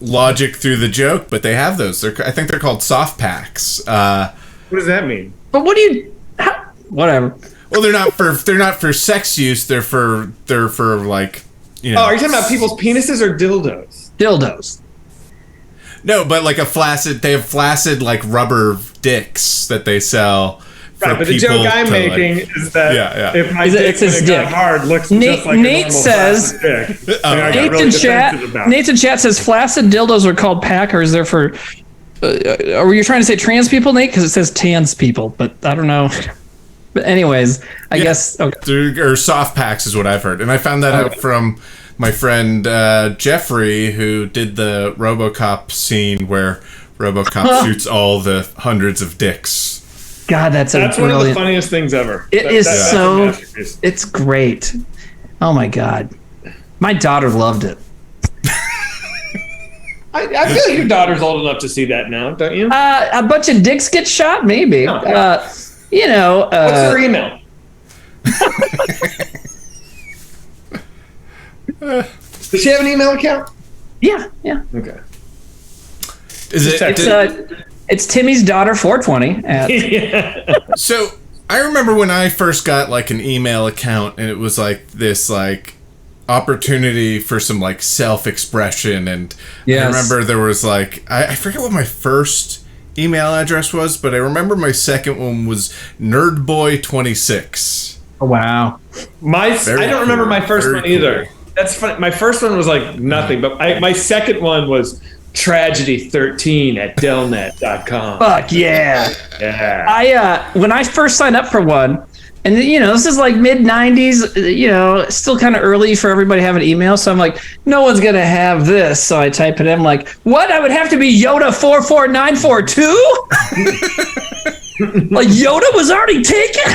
logic through the joke, but they have those. I think they're called soft packs. What does that mean? But what do you... whatever. Well, they're not for sex use. They're for like, you know. Oh, are you talking about people's penises or dildos? Dildos. No, but like they have flaccid like rubber dicks that they sell. For Right, but the people joke I'm to, making like, is that Yeah. if my It's dick his when it got dick. hard looks Nate- just like Nate a normal says- flaccid dick, I got Nathan really chat. defensive about it. Nathan chat says flaccid dildos are called packers. They're for. Are you trying to say trans people, Nate? Because it says trans people, but I don't know. But anyways, I guess. Okay. Or soft packs is what I've heard, and I found that out from my friend Jeffrey, who did the RoboCop scene where RoboCop shoots all the hundreds of dicks. God, that's One of the brilliant. funniest things ever. That's a masterpiece. It's great. Oh my God, my daughter loved it. I feel like your daughter's old enough to see that now, don't you? A bunch of dicks get shot, maybe. Oh. What's What's her email? Does she have an email account? Yeah. Okay. It's Timmy's daughter 420. So I remember when I first got like an email account, and it was like this like opportunity for some like self-expression, and I remember there was like I forget what my first email address was, but I remember my second one was nerdboy26. Oh, wow. I don't remember my first one either. Cool. That's funny. My first one was like nothing, but my second one was tragedy13@delnet.com. Fuck yeah. Yeah. When I first signed up for one, and this is like mid 90s, still kind of early for everybody to have an email. So I'm like, no one's going to have this. So I type it in, I'm like, what? I would have to be Yoda 44942? Like Yoda was already taken?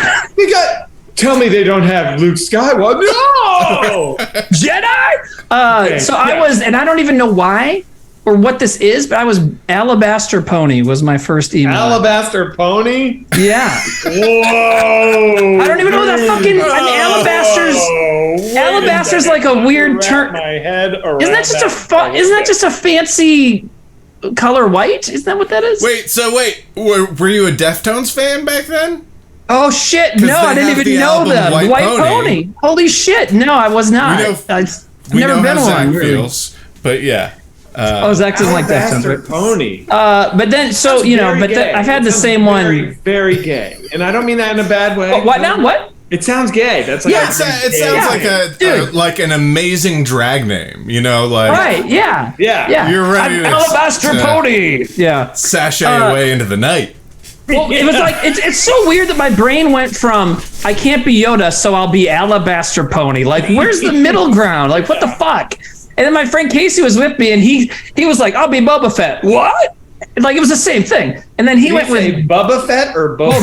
Tell me they don't have Luke Skywalker. No! Jedi? I was, and I don't even know why or what this is, but I was Alabaster Pony was my first email. Alabaster Pony? Yeah. Whoa! I don't even know that fucking Alabaster's like a weird term. My head around Isn't that just a fancy color white? Isn't that what that is? Wait, were you a Deftones fan back then? Oh shit! No, I didn't even know them. White Pony. Holy shit! No, I was not. I've never been one. Zach feels, but yeah. Zach doesn't like that. Right? Pony. But then, I've had the same one. Very gay, and I don't mean that in a bad way. What now? What? It sounds gay. That's like it sounds like an amazing drag name. Right? Yeah. You're ready to Alabaster Pony. Yeah. Sashay away into the night. Well, it was like it's so weird that my brain went from I can't be Yoda, so I'll be Alabaster Pony. Like, where's the middle ground? Like, what the fuck? And then my friend Casey was with me, and he was like, I'll be Boba Fett. What? Like, it was the same thing. And then he went with Boba Fett or Boba?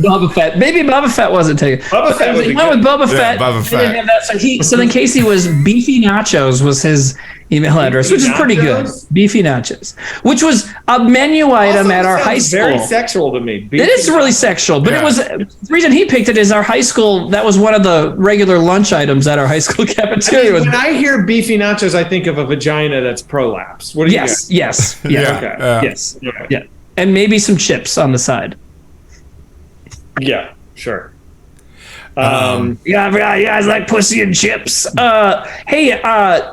Boba Fett. Maybe Boba Fett wasn't taken. Boba Fett was he went with Boba Fett. Boba Fett. Didn't have that, so then Casey was Beefy Nachos was his email address, which is pretty good. Beefy Nachos, which was a menu item at our high school. Very sexual to me. It is really sexual, but it was the reason he picked it is our high school. That was one of the regular lunch items at our high school cafeteria. When I hear beefy nachos, I think of a vagina that's prolapsed. What do you Yes. Yes. Yeah. And maybe some chips on the side. Yeah, sure. Yeah, you guys like pussy and chips. Hey,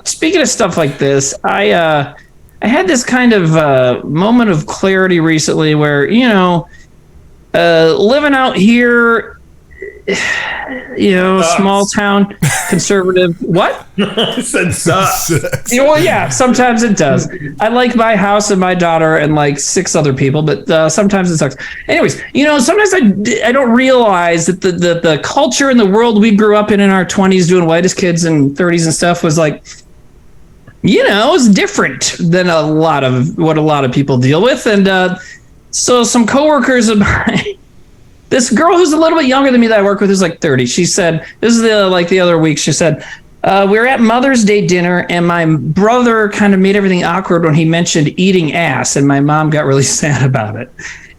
speaking of stuff like this, I had this kind of moment of clarity recently where, living out here, small town, conservative. What? I said sucks. Well, yeah, sometimes it does. I like my house and my daughter and like 6 other people, but sometimes it sucks. Anyways, sometimes I don't realize that the culture and the world we grew up in our 20s doing white as kids and 30s and stuff was like, it's different than a lot of what a lot of people deal with. And so some coworkers of mine, this girl who's a little bit younger than me that I work with is like 30. She said, this is the other week, she said, we were at Mother's Day dinner and my brother kind of made everything awkward when he mentioned eating ass, and my mom got really sad about it.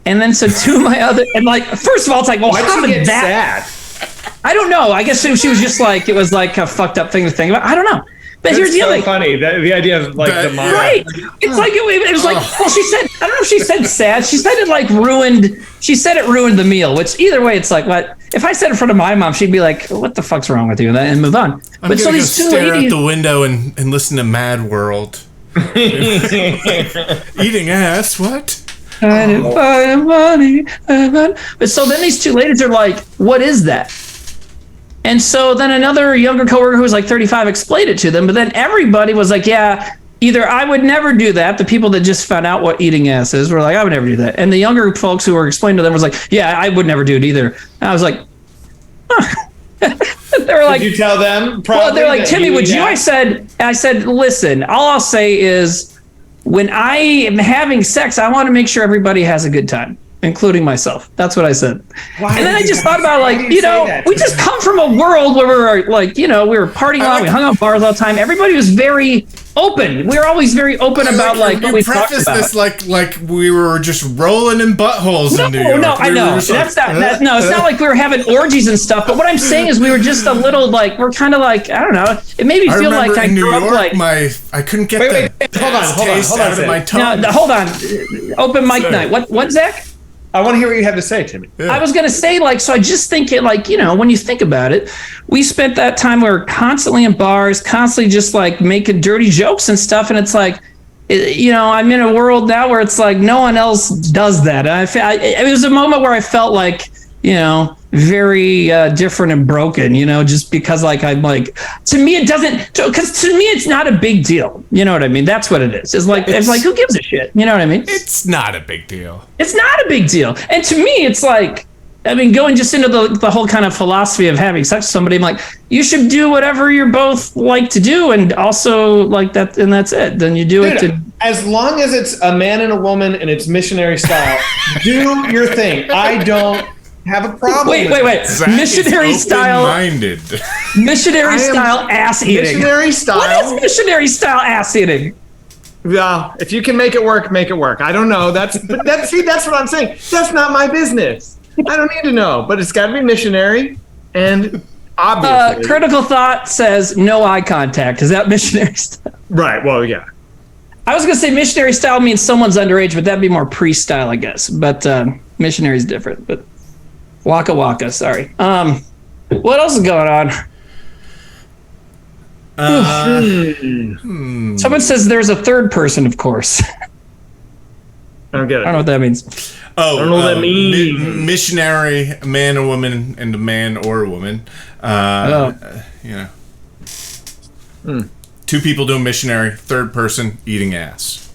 And then so two of my other, and like, first of all, it's like, well, how did that? Sad? I don't know. I guess she was just like, it was like a fucked up thing to think about. I don't know. But here's the other thing. Funny. The idea of like the mom. Right. It's like it was like, well, she said, I don't know if she said sad. She said it like ruined. She said it ruined the meal. Which either way, it's like, what if I said it in front of my mom? She'd be like, what the fuck's wrong with you? And move on. I'm but so these two stare ladies out the window and listen to Mad World. Eating ass. What? I didn't find money. But so then these two ladies are like, what is that? And so then another younger coworker who was like 35 explained it to them, but then everybody was like, yeah, either I would never do that. The people that just found out what eating ass is were like, I would never do that. And the younger folks who were explaining to them was like, yeah, I would never do it either. And I was like, huh. They were like, did you tell them? Well, they're like, Timmy, would you? I said, listen, all I'll say is when I am having sex, I want to make sure everybody has a good time, including myself. That's what I said. And then I just thought about, like, we just come from a world where we were like, we were partying a lot, we hung out bars all the time. Everybody was very open. We're always very open about like what we talked about. This like we were just rolling in buttholes in New York. No, I know. It's not like we were having orgies and stuff. But what I'm saying is we were just a little like, we're kind of like, I don't know. It made me feel like I grew up like. I couldn't get hold on, out of my tongue. No, hold on. Open mic night. What, Zach? I want to hear what you have to say, Timmy. Yeah. I was going to say, like, so I just think it, like, when you think about it, we spent that time, we were constantly in bars, constantly just, like, making dirty jokes and stuff. And it's like, I'm in a world now where it's like no one else does that. It was a moment where I felt like, very different and broken, just because like I'm like, to me it doesn't, because to me it's not a big deal. You know what I mean? That's what it is. It's like who gives a shit? You know what I mean? It's not a big deal. It's not a big deal. And to me it's like, I mean, going just into the whole kind of philosophy of having sex with somebody, I'm like, you should do whatever you're both like to do, and also like that, and that's it. Then you do it. As long as it's a man and a woman and it's missionary style, do your thing. I don't have a problem. Wait. Missionary style. Missionary style ass eating. Missionary style. What is missionary style ass eating? Yeah, if you can make it work, make it work. I don't know. That's what I'm saying. That's not my business. I don't need to know, but it's got to be missionary, and obviously. Critical Thought says no eye contact. Is that missionary style? Right. Well, yeah. I was gonna say missionary style means someone's underage, but that'd be more priest style, I guess. But missionary is different. But Waka Waka, sorry. What else is going on? Someone says there's a third person, of course. I don't get it. I don't know what that means. I don't know what that means. Missionary, a man, a woman, and a man or a woman. Two people doing missionary, third person eating ass.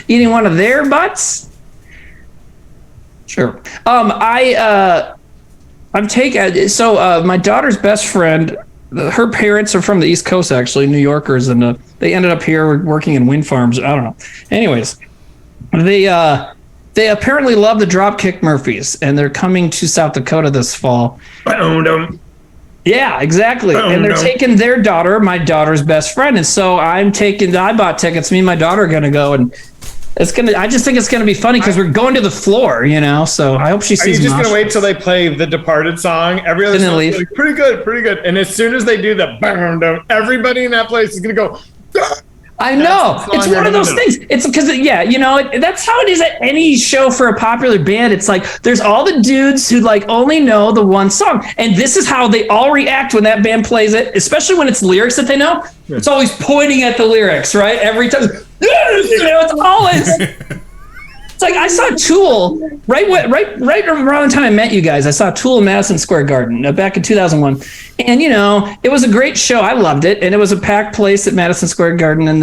Eating one of their butts? Sure. I'm taking, so my daughter's best friend, her parents are from the East Coast, actually, New Yorkers, and they ended up here working in wind farms. I don't know. Anyways, they apparently love the Dropkick Murphys, and they're coming to South Dakota this fall. Yeah, exactly. And they're taking their daughter, my daughter's best friend, and so I bought tickets. Me and my daughter are gonna go, and I just think it's gonna be funny because we're going to the floor, So I hope she sees. Are you just gonna wait till they play the Departed song? Every other song is like, pretty good. And as soon as they do the everybody in that place is gonna go. I know. It's one of those things. It's because, that's how it is at any show for a popular band. It's like there's all the dudes who like only know the one song. And this is how they all react when that band plays it, especially when it's lyrics that they know. Yeah. It's always pointing at the lyrics, right? Every time. It's always. It's like I saw Tool right around the time I met you guys. I saw Tool in Madison Square Garden back in 2001, and it was a great show. I loved it, and it was a packed place at Madison Square Garden. And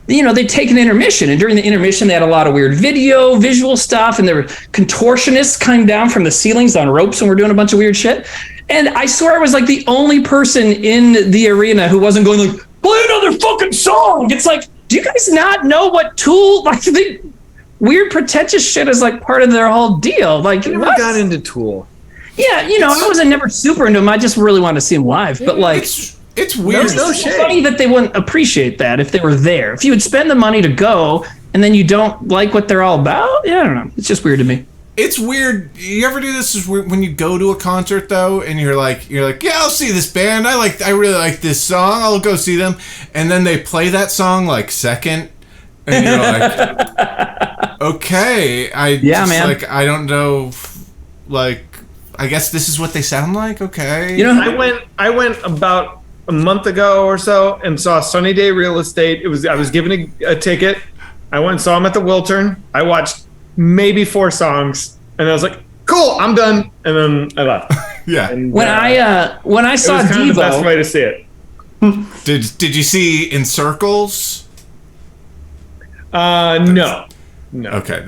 they'd take an intermission, and during the intermission, they had a lot of weird visual stuff, and there were contortionists coming down from the ceilings on ropes, and we're doing a bunch of weird shit. And I swear I was like the only person in the arena who wasn't going like, play another fucking song. It's like, do you guys not know what Tool like? Weird pretentious shit is like part of their whole deal. Like, I never got into Tool. Yeah, I wasn't never super into them. I just really wanted to see them live. But like, it's weird. It's funny that they wouldn't appreciate that if they were there. If you would spend the money to go and then you don't like what they're all about, I don't know. It's just weird to me. It's weird. You ever do this when you go to a concert though, and you're like, yeah, I'll see this band. I really like this song. I'll go see them. And then they play that song like second. And you're like, okay, man. Like, I don't know, like, I guess this is what they sound like. Okay. I went about a month ago or so and saw Sunny Day Real Estate. I was given a ticket. I went and saw them at the Wiltern. I watched maybe 4 songs, and I was like, cool, I'm done. And then I left. Yeah. And, when I saw it was kind Devo, of the best way to see it. Did you see In Circles? No. Okay.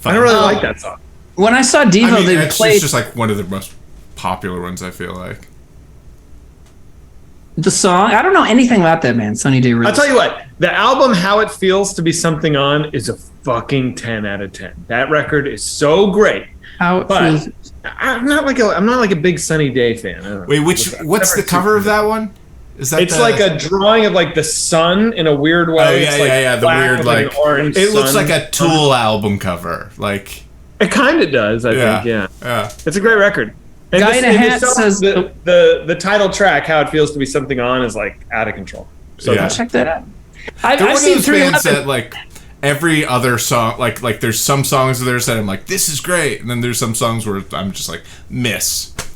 I don't really like that song. When I saw Devo, they played. It's just like one of the most popular ones, I feel like. The song? I don't know anything about that, man. Sunny Day Real I'll tell you what. The album How It Feels to Be Something On is a fucking 10 out of 10. That record is so great. I'm not like a big Sunny Day fan. Wait, what's the cover of that one? Is that? It's like a drawing of like the sun in a weird way. Oh yeah. The weird like orange. It looks like a Tool album cover. Like it kind of does. I think. Yeah. It's a great record. And Guy in a hat says the title track, "How It Feels to Be Something On," is like out of control. So I'll check that out. I've seen 311. That like every other song, like there's some songs of theirs that I'm like, this is great, and then there's some songs where I'm just like,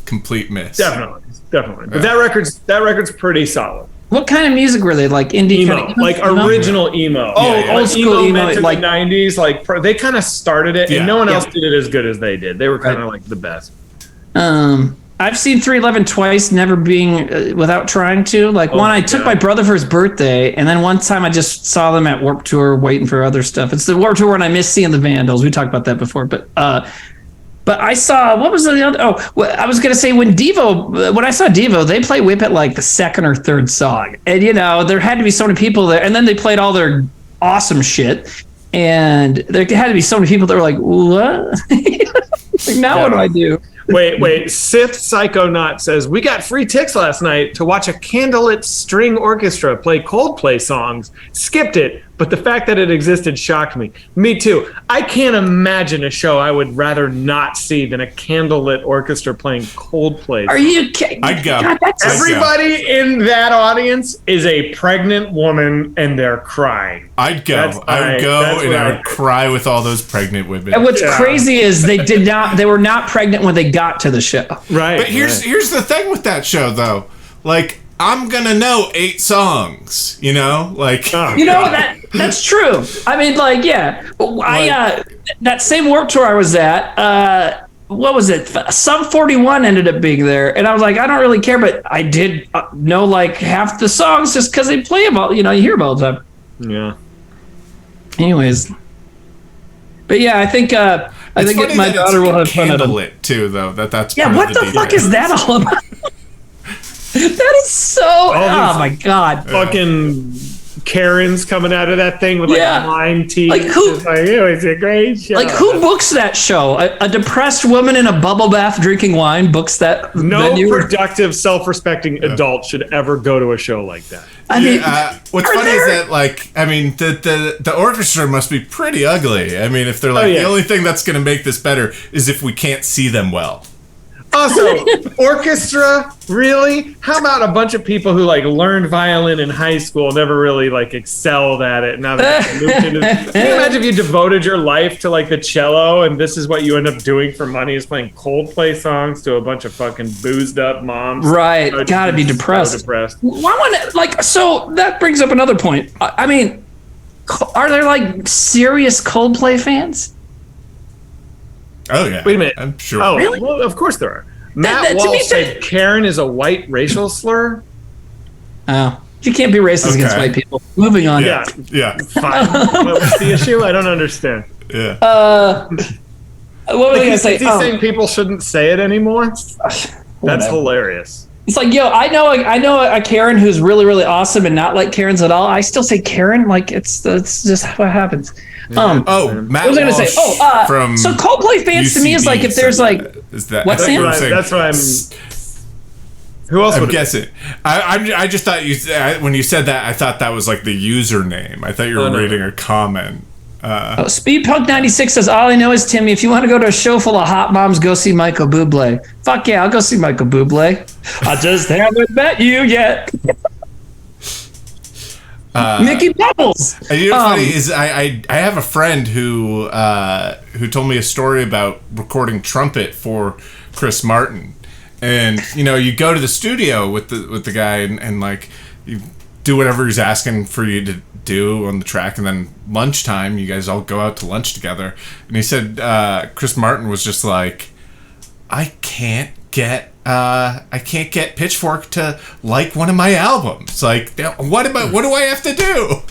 complete miss. Definitely. But that record's pretty solid. What kind of music were they? Like indie emo, kind of like original emo. Old school emo, like the 90s. Like they kind of started it, and no one else did it as good as they did. They were kind of like the best. I've seen 311 twice, never being without trying to. Like one, I took my brother for his birthday, and then one time I just saw them at Warped Tour, waiting for other stuff. It's the Warped Tour when I missed seeing the Vandals. We talked about that before, but I saw what was the other? I was gonna say when I saw Devo, they play Whip at like the second or third song, and there had to be so many people there, and then they played all their awesome shit, and there had to be so many people that were like, what? Like, now what do I do? Wait. Sith Psychonaut says, we got free tickets last night to watch a candlelit string orchestra play Coldplay songs. Skipped it, but the fact that it existed shocked me. Me too. I can't imagine a show I would rather not see than a candlelit orchestra playing Coldplay songs. Are you kidding? I'd go. God, Everybody in that audience is a pregnant woman and they're crying. I'd go. I would cry with all those pregnant women. And what's crazy is they were not pregnant when they got to the show. Right. But here's the thing with that show though. Like, I'm gonna know 8 songs, like that's true. I mean, like, yeah, that same Warped Tour I was at, what was it? Sum 41 ended up being there, and I was like, I don't really care, but I did know like half the songs just because they play them all. You hear them all the time. Yeah. Anyways, but yeah, I think my daughter will have fun at it too, though. That's what the fuck is that all about? That is so. Oh my god! Fucking Karens coming out of that thing with lime teeth. Like who? It was a great show. Like who books that show? A depressed woman in a bubble bath drinking wine books that. No productive, self-respecting adult should ever go to a show like that. I mean, what's funny is that, like, I mean, the orchestra must be pretty ugly. I mean, if they're like, the only thing that's going to make this better is if we can't see them well. Also, orchestra, really? How about a bunch of people who like learned violin in high school, never really like excelled at it? Now that moved into, can you imagine if you devoted your life to like the cello, and this is what you end up doing for money is playing Coldplay songs to a bunch of fucking boozed up moms? Right, gotta be depressed. So depressed. So that brings up another point. I mean, are there like serious Coldplay fans? Oh yeah. Wait a minute. I'm sure. Oh, really? Well, of course there are. Matt Walsh said Karen is a white racial slur. Oh, you can't be racist against white people. Moving on. Yeah. Fine. What's the issue? I don't understand. Yeah. What was I gonna say? Is he saying people shouldn't say it anymore? That's hilarious. It's like, I know a Karen who's really, really awesome and not like Karens at all. I still say Karen, like it's just what happens. Matt what was I gonna say? From so Coldplay fans to me is like if there's like what's Sam? That's what I'm. Who else? I'm guessing. I just thought when you said that, I thought that was like the username. I thought you were reading a comment. Speedpunk 96 says, all I know is, Timmy, if you want to go to a show full of hot moms, go see Michael Bublé. Fuck yeah, I'll go see Michael Bublé. I just haven't met you yet. Mickey Bubbles. You know what's funny is I have a friend who told me a story about recording trumpet for Chris Martin, and you go to the studio with the guy and like you do whatever he's asking for you to do on the track, and then lunchtime you guys all go out to lunch together, and he said Chris Martin was just like, I can't get Pitchfork to like one of my albums. Like, what do I have to do?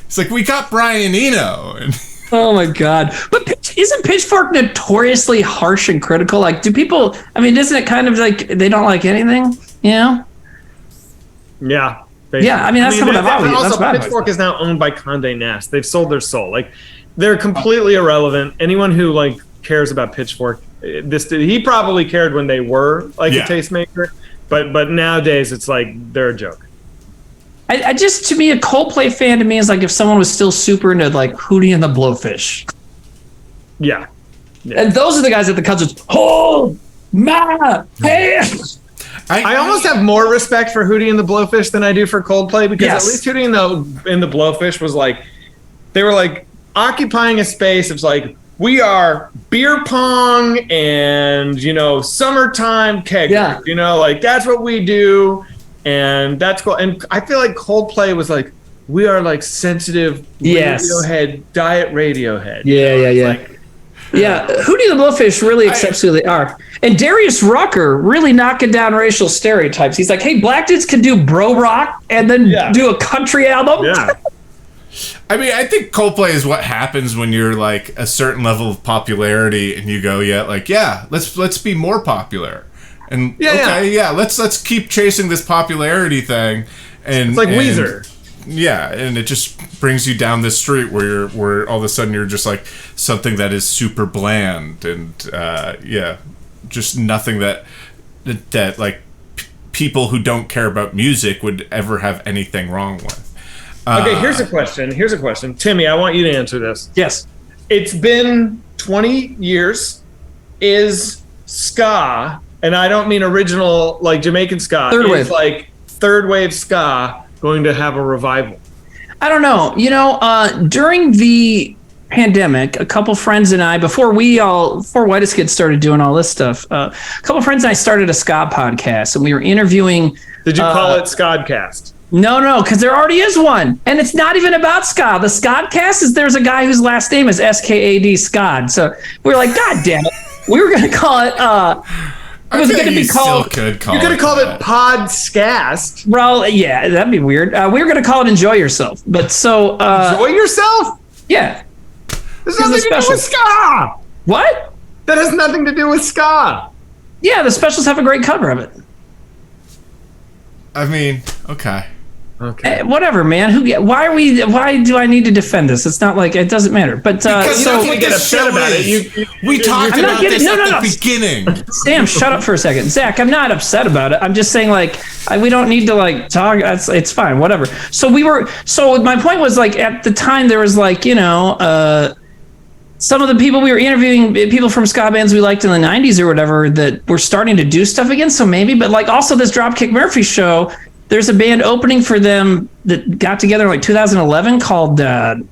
It's like, we got Brian Eno. Oh my god! But isn't Pitchfork notoriously harsh and critical? Like, do people? I mean, isn't it kind of like they don't like anything? Yeah. Basically. Yeah, I mean that's what I've always. Also, Pitchfork is now owned by Condé Nast. They've sold their soul. Like, they're completely irrelevant. Anyone who like cares about Pitchfork, he probably cared when they were like a tastemaker, but nowadays it's like they're a joke. I just, to me, a Coldplay fan to me is like if someone was still super into like Hootie and the Blowfish. Yeah. And those are the guys at the concerts. Oh, my hands. I almost have more respect for Hootie and the Blowfish than I do for Coldplay, because at least Hootie and the Blowfish was like, they were like occupying a space. It's like, we are beer pong and, you know, summertime keg, you know, like that's what we do. And that's cool. And I feel like Coldplay was like, we are like sensitive Radiohead, diet Radiohead. Yeah, Hootie the Blowfish really accepts who they are. And Darius Rucker really knocking down racial stereotypes. He's like, hey, black dudes can do bro rock and then do a country album. Yeah. I mean, I think Coldplay is what happens when you're like a certain level of popularity and you go, let's be more popular. And let's keep chasing this popularity thing. And it's like Weezer. Yeah, and it just brings you down this street where all of a sudden you're just like something that is super bland and just nothing that like people who don't care about music would ever have anything wrong with. Okay, here's a question. Timmy, I want you to answer this. Yes. It's been 20 years. Is ska, and I don't mean original like Jamaican ska, third wave, like third wave ska, going to have a revival? I don't know. You know, during the pandemic, a couple friends and I, before White as Kids started doing all this stuff, a couple friends and I started a ska podcast, and we were interviewing. Did you call it Skodcast? No, because there already is one, and it's not even about ska. The Skodcast is there's a guy whose last name is SKAD Skod. So we were like, God damn it, we were going to call it. It was going to be called. You could have called it Podscast. Well, yeah, that'd be weird. We were going to call it Enjoy Yourself, but so Enjoy Yourself. Yeah, there's nothing to do with ska. What? That has nothing to do with ska. Yeah, the specials have a great cover of it. I mean, okay. Whatever, man. Why do I need to defend this? It's not like it doesn't matter. But because so you get upset about it. We talked about this at the beginning. Sam, shut up for a second. Zach, I'm not upset about it. I'm just saying, like, we don't need to like talk. It's fine. Whatever. So my point was, like, at the time there was like, you know, some of the people we were interviewing, people from ska bands we liked in the 90s or whatever, that were starting to do stuff again. So maybe, but like also this Dropkick Murphy show, there's a band opening for them that got together in like 2011 called The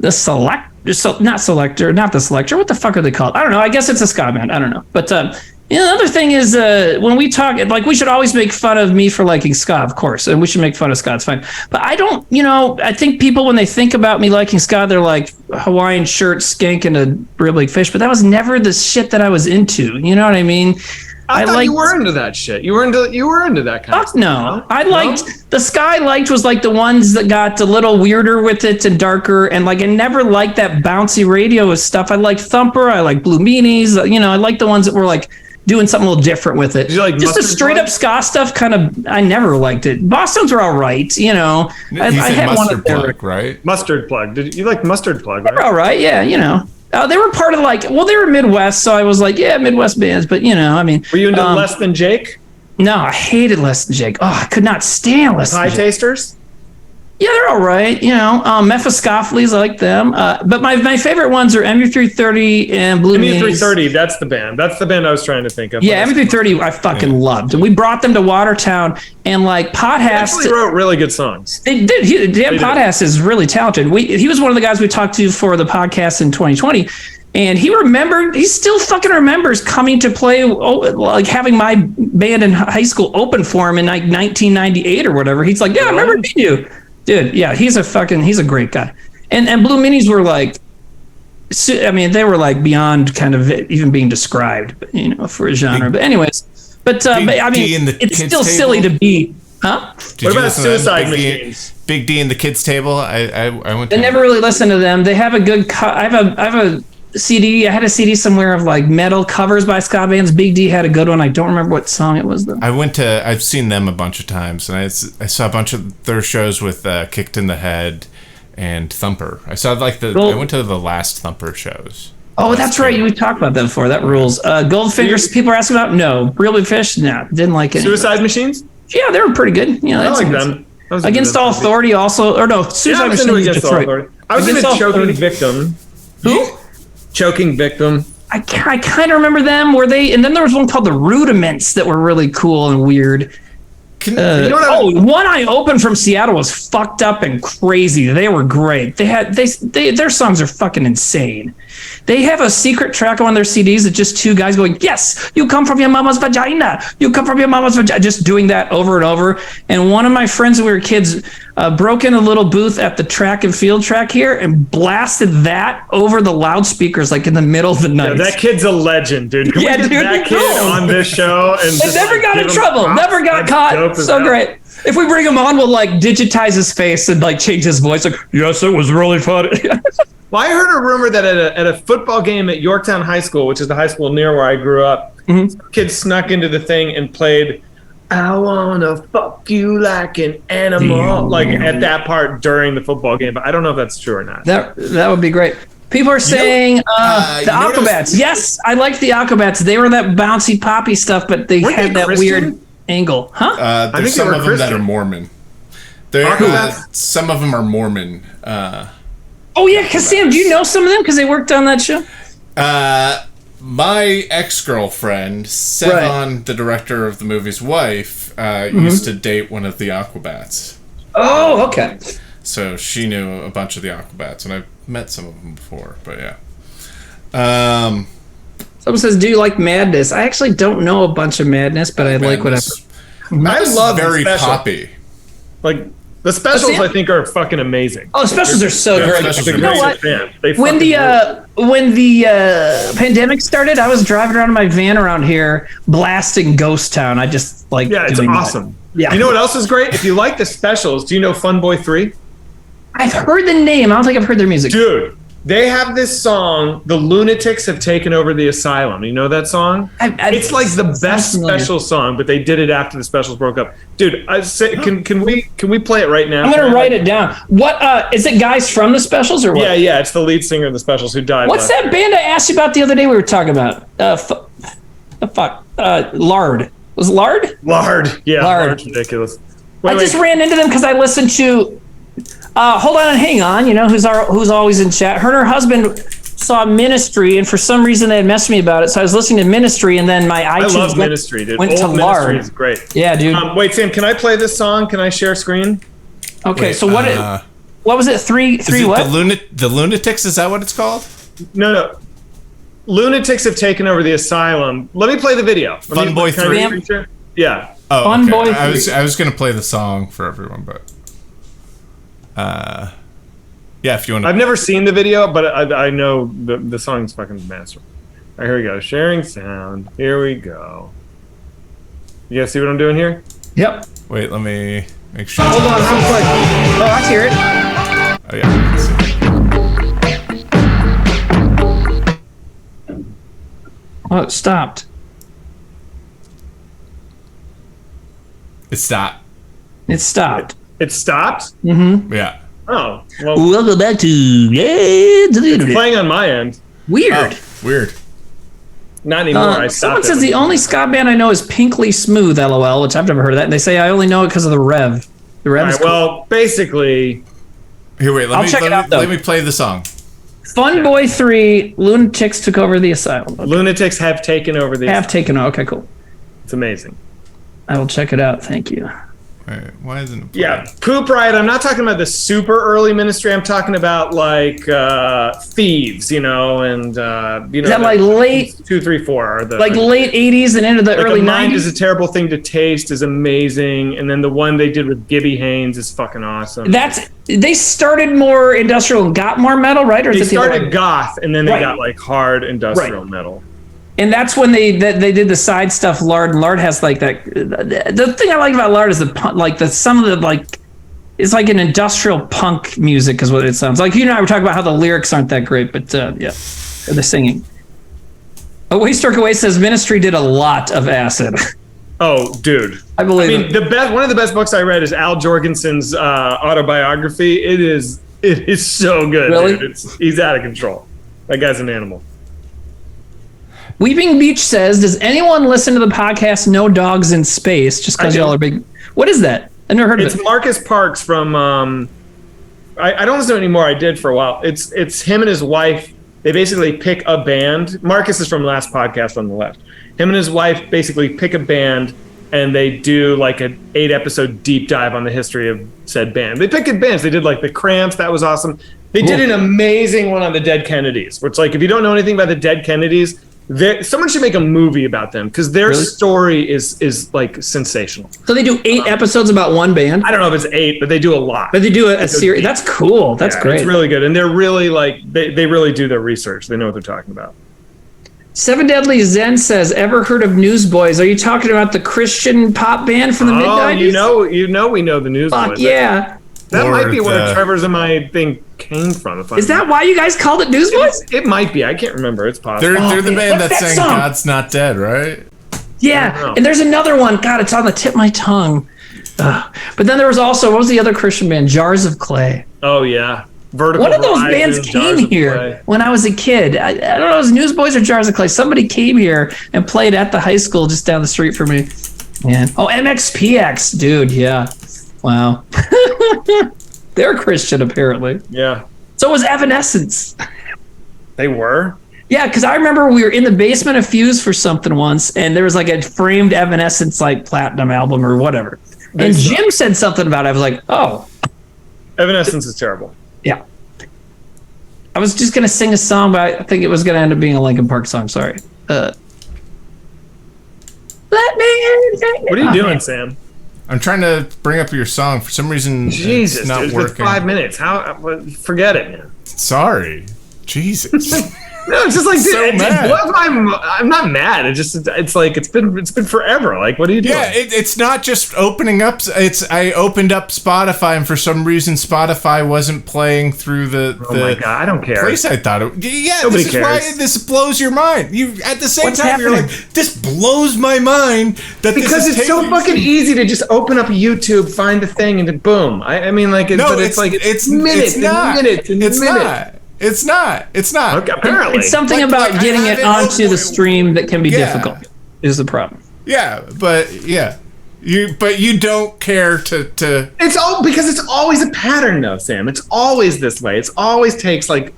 Selector. What the fuck are they called? I don't know. I guess it's a ska band. I don't know. But the other thing is when we talk, like, we should always make fun of me for liking ska, of course, and we should make fun of ska. It's fine. But I don't, you know, I think people, when they think about me liking ska, they're like Hawaiian shirt, skank, and a real big fish. But that was never the shit that I was into. You know what I mean? I thought you were into that shit. You were into that kind of stuff. No. I liked the ska I liked was like the ones that got a little weirder with it and darker, and like I never liked that bouncy radio stuff. I liked Thumper, I liked Blue Meanies, you know, I liked the ones that were like doing something a little different with it. Did you like just the straight up ska stuff kind of, I never liked it. Boston's were all right, you know. I had one of their, right? Mustard Plug. Did you like Mustard Plug, right? They're all right, yeah, you know. They were part of like, well, they were Midwest, so I was like, yeah, Midwest bands, but you know, I mean. Were you into Less Than Jake? No, I hated Less Than Jake. Oh, I could not stand Less Than Jake. Pie Tasters? Yeah, they're all right. You know, Mephistopheles, I like them. But my favorite ones are MV330 and Blue Meanies. MV330, that's the band. That's the band I was trying to think of. Yeah, MV330 I fucking loved. And we brought them to Watertown, and like Pothast actually wrote really good songs. They did. Pothast is really talented. He was one of the guys we talked to for the podcast in 2020. And he still fucking remembers coming to play, like having my band in high school open for him in like 1998 or whatever. He's like, yeah, I remember meeting you. Dude, yeah, he's a great guy. And Blue Meanies were like, I mean, they were like beyond kind of even being described, you know, for a genre. But anyways, I mean, it's still silly to be, huh? What about Suicide Machines? Big D and the Kids Table. I went. I never really listened to them. They have a good. I have a CD. I had a CD somewhere of like metal covers by ska bands. Big D had a good one. I don't remember what song it was though. I've seen them a bunch of times, and I saw a bunch of their shows with Kicked in the Head and Thumper. I went to the last Thumper shows. Oh, that's right. You talked about that before. That rules. Goldfingers. People are asking about. No. Real Big Fish. No, didn't like it. Suicide Machines. Yeah, they were pretty good. Yeah, I like them. Against All Authority also, or no, Suicide Machine was Detroit. I was in a Choking Victim. Who? Choking Victim. I kind of remember them. Were they? And then there was one called The Rudiments that were really cool and weird. You know what One I opened from Seattle was fucked up and crazy. They were great. Their songs are fucking insane. They have a secret track on their CDs that just two guys going, "Yes, you come from your mama's vagina. You come from your mama's vagina." Just doing that over and over. And one of my friends when we were kids broke in a little booth at the track and field track here and blasted that over the loudspeakers like in the middle of the night. Yeah, that kid's a legend, dude. Can we get that kid on this show? And never got in trouble. Never got caught. So great. If we bring him on, we'll like digitize his face and like change his voice. Like, yes, it was really funny. Well, I heard a rumor that at a football game at Yorktown High School, which is the high school near where I grew up, kids snuck into the thing and played "I Wanna Fuck You Like an Animal" like at that part during the football game. But I don't know if that's true or not. That would be great. People are saying the Aquabats. Yes, I like the Aquabats. They were that bouncy poppy stuff, but they had that weird angle. Huh? There's some of them that are Mormon. Some of them are Mormon. Oh yeah, because Sam, do you know some of them because they worked on that show? My ex-girlfriend, Sevon, the director of the movie's wife, used to date one of the Aquabats. Oh, okay. So she knew a bunch of the Aquabats, and I've met some of them before. But yeah. Someone says, "Do you like Madness?" I actually don't know a bunch of Madness, but I like whatever. I love very poppy. Like the specials, I think are fucking amazing. Oh, the specials are so great. You know what? When the pandemic started, I was driving around in my van around here blasting Ghost Town. I just like it's awesome. That. Yeah. You know what else is great? If you like the specials, do you know Fun Boy 3? I've heard the name. I don't think I've heard their music. Dude, they have this song, "The Lunatics Have Taken Over the Asylum." You know that song? It's like the best special song, but they did it after the specials broke up. Dude, I say, can we play it right now? I'm gonna write it down. What is it? Guys from the specials or what? Yeah, it's the lead singer of the specials who died. What's that band I asked you about the other day? We were talking about Lard. Was it Lard? Lard. Yeah, Lard. Ridiculous. I just ran into them because I listened to. Hold on and hang on. You know who's always in chat. Her and her husband saw Ministry, and for some reason they had messed me about it. So I was listening to Ministry, and then my iTunes Ministry, dude. went to Lard. Ministry is great. Yeah, dude. Wait, Sam, can I play this song? Can I share screen? Okay, wait, so what was it? Three what? The Lunatics, is that what it's called? No. Lunatics Have Taken Over the Asylum. Let me play the video. Fun Boy 3? Yeah. Oh, Fun Boy 3. I was going to play the song for everyone, but... yeah, if you want to... I've never seen the video, but I know the song's fucking masterful. All right, here we go. Sharing sound. Here we go. You guys see what I'm doing here? Yep. Wait, let me make sure. Hold on, real quick. Oh, I hear it. Oh, yeah. Let's see. Oh, it stopped. It stopped. It stopped. It stopped? Mm-hmm. Yeah. Oh. Well, welcome back to it's playing on my end. Weird. Oh, weird. Not anymore. I stopped. Someone says the only ska band I know is Pinkly Smooth, LOL, which I've never heard of that. And they say I only know it because of the Rev. The Rev is cool. Well, basically... Here, wait. Let me play the song. Fun Boy 3, Lunatics Took Over the Asylum. Okay. Lunatics Have Taken Over the Asylum. Have taken over. Okay, cool. It's amazing. I will check it out. Thank you. Wait, why isn't it playing? Yeah, Poop Riot. I'm not talking about the super early Ministry. I'm talking about like Thieves, and Is that like late 2, 3, 4 are the late 80s and into the early 90s? Mind Is a Terrible Thing to Taste is amazing, and then the one they did with Gibby Haynes is fucking awesome. They started more industrial and got more metal, right? Or they started goth, and then they got like hard industrial metal. And that's when they did the side stuff. Lard has like that. The thing I like about Lard is it's like an industrial punk music is what it sounds like. You and I were talking about how the lyrics aren't that great, but yeah, the singing. Away Stork Away says Ministry did a lot of acid. Oh, dude! I believe one of the best books I read is Al Jorgensen's autobiography. It is so good. Really? Dude. He's out of control. That guy's an animal. Weeping Beach says, does anyone listen to the podcast No Dogs in Space? Just because y'all are big. What is that? I never heard of it. It's Marcus Parks from. I don't listen to it anymore. I did for a while. It's him and his wife. They basically pick a band. Marcus is from last podcast on the left. Him and his wife basically pick a band, and they do like an 8-episode deep dive on the history of said band. They pick good bands. They did like the Cramps. That was awesome. They did an amazing one on the Dead Kennedys, where it's like, if you don't know anything about the Dead Kennedys, someone should make a movie about them, because their story is like sensational. So they do 8 episodes about one band? I don't know if it's 8, but they do a lot. But they do a series. That's cool. That's great. It's really good. And they're really like, they really do their research. They know what they're talking about. Seven Deadly Zen says, ever heard of Newsboys? Are you talking about the Christian pop band from the mid-90s? We know the Newsboys. Fuck yeah. That might be where Trevor's and my thing came from. Is that why you guys called it Newsboys? It might be. I can't remember. It's possible. They're the band that sang God's Not Dead, right? Yeah. And there's another one. God, it's on the tip of my tongue. But then there was also, what was the other Christian band? Jars of Clay. Oh, yeah. Vertical One of those bands came here when I was a kid. I don't know, it was Newsboys or Jars of Clay. Somebody came here and played at the high school just down the street from me. Man. Oh, MXPX. Dude, yeah. Wow. They're Christian, apparently. Yeah. So was Evanescence. They were? Yeah, because I remember we were in the basement of Fuse for something once, and there was like a framed Evanescence like platinum album or whatever. And Jim said something about it. I was like, oh. Evanescence is terrible. Yeah. I was just going to sing a song, but I think it was going to end up being a Linkin Park song. Sorry. Let me in. What are you doing, Sam? I'm trying to bring up your song. For some reason, Jesus, it's not dude, working. 5 minutes. Forget it, man. Sorry. Jesus. No, it's just like, dude, So it mad. just blows I'm not mad. It's like it's been forever. Like, what are you doing? Yeah, it's not just opening up. I opened up Spotify, and for some reason, Spotify wasn't playing through the. Oh my God, I don't care. Place I thought it. Yeah, Nobody this is cares. why this blows your mind. You at the same What's time happening? you're like, this blows my mind that Because this is it's so taking- fucking easy to just open up YouTube, find the thing, and then boom. I mean, like, No, but it's like it's minutes and not. minutes and It's minutes. not. It's not. It's not. Okay, apparently, It's something Like, about I getting have it it onto open- the stream that can be Yeah. difficult, is the problem. Yeah, but yeah, you don't care to. It's all because it's always a pattern, though, Sam. It's always this way. It always takes like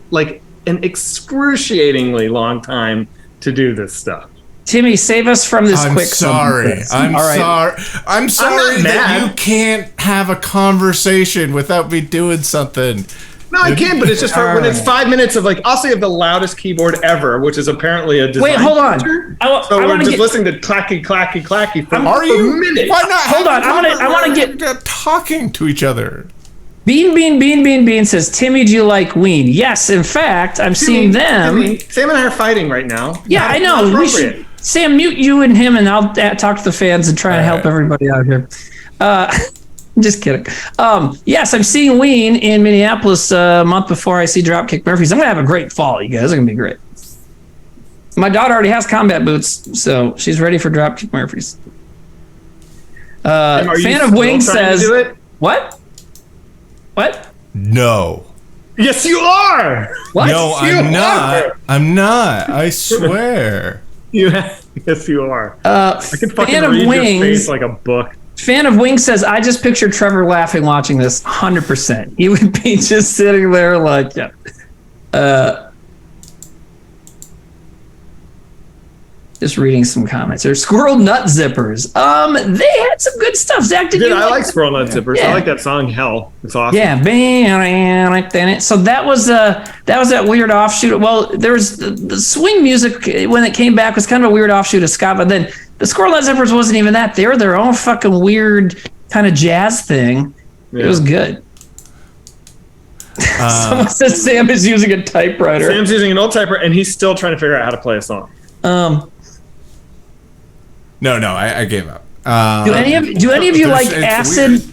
an excruciatingly long time to do this stuff. Timmy, save us from this I'm quick. sorry. I'm All right. sorry. I'm sorry not that mad. you can't have a conversation without me doing something. No, I can't, but it's just for when it's Alright. 5 minutes of like, I'll say, of the loudest keyboard ever, which is apparently a design. Wait, hold on. feature. I So we're wanna just get- listening to clacky, clacky, clacky for Are a you? minute. Why not? Hold have on, a I wanna conversation? get- We're talking to each other. Bean says, Timmy, do you like Ween? Yes, in fact, I'm seeing them. Timmy, Sam and I are fighting right now. Yeah, Not- I not know. We appropriate. should, Sam, mute you and him, and I'll talk to the fans and try and help everybody out here. Just kidding. Yes, I'm seeing Ween in Minneapolis a month before I see Dropkick Murphys. I'm going to have a great fall, you guys. It's going to be great. My daughter already has combat boots, so she's ready for Dropkick Murphys. Sam, are you Fan of still Wings trying to says, do it? What? What? No. Yes, you are. What? No, You I'm not. are. I'm not. I swear. Yes, you are. I can fucking Fan of read your Wings. face like a book. Fan of Wings says, I just pictured Trevor laughing watching this 100%. He would be just sitting there like, yeah. Just reading some comments. There's Squirrel Nut Zippers. They had some good stuff. Zach, did Dude, you I like like Squirrel Nut Zippers. Yeah. I like that song, Hell. It's awesome. Yeah, so that was that weird offshoot. Well, there was the swing music when it came back was kind of a weird offshoot of ska, but then the Squirrel Nut Zippers wasn't even that. They were their own fucking weird kind of jazz thing. Yeah. It was good. Someone says Sam is using a typewriter. Sam's using an old typewriter, and he's still trying to figure out how to play a song. No, I gave up. Do any of you like it's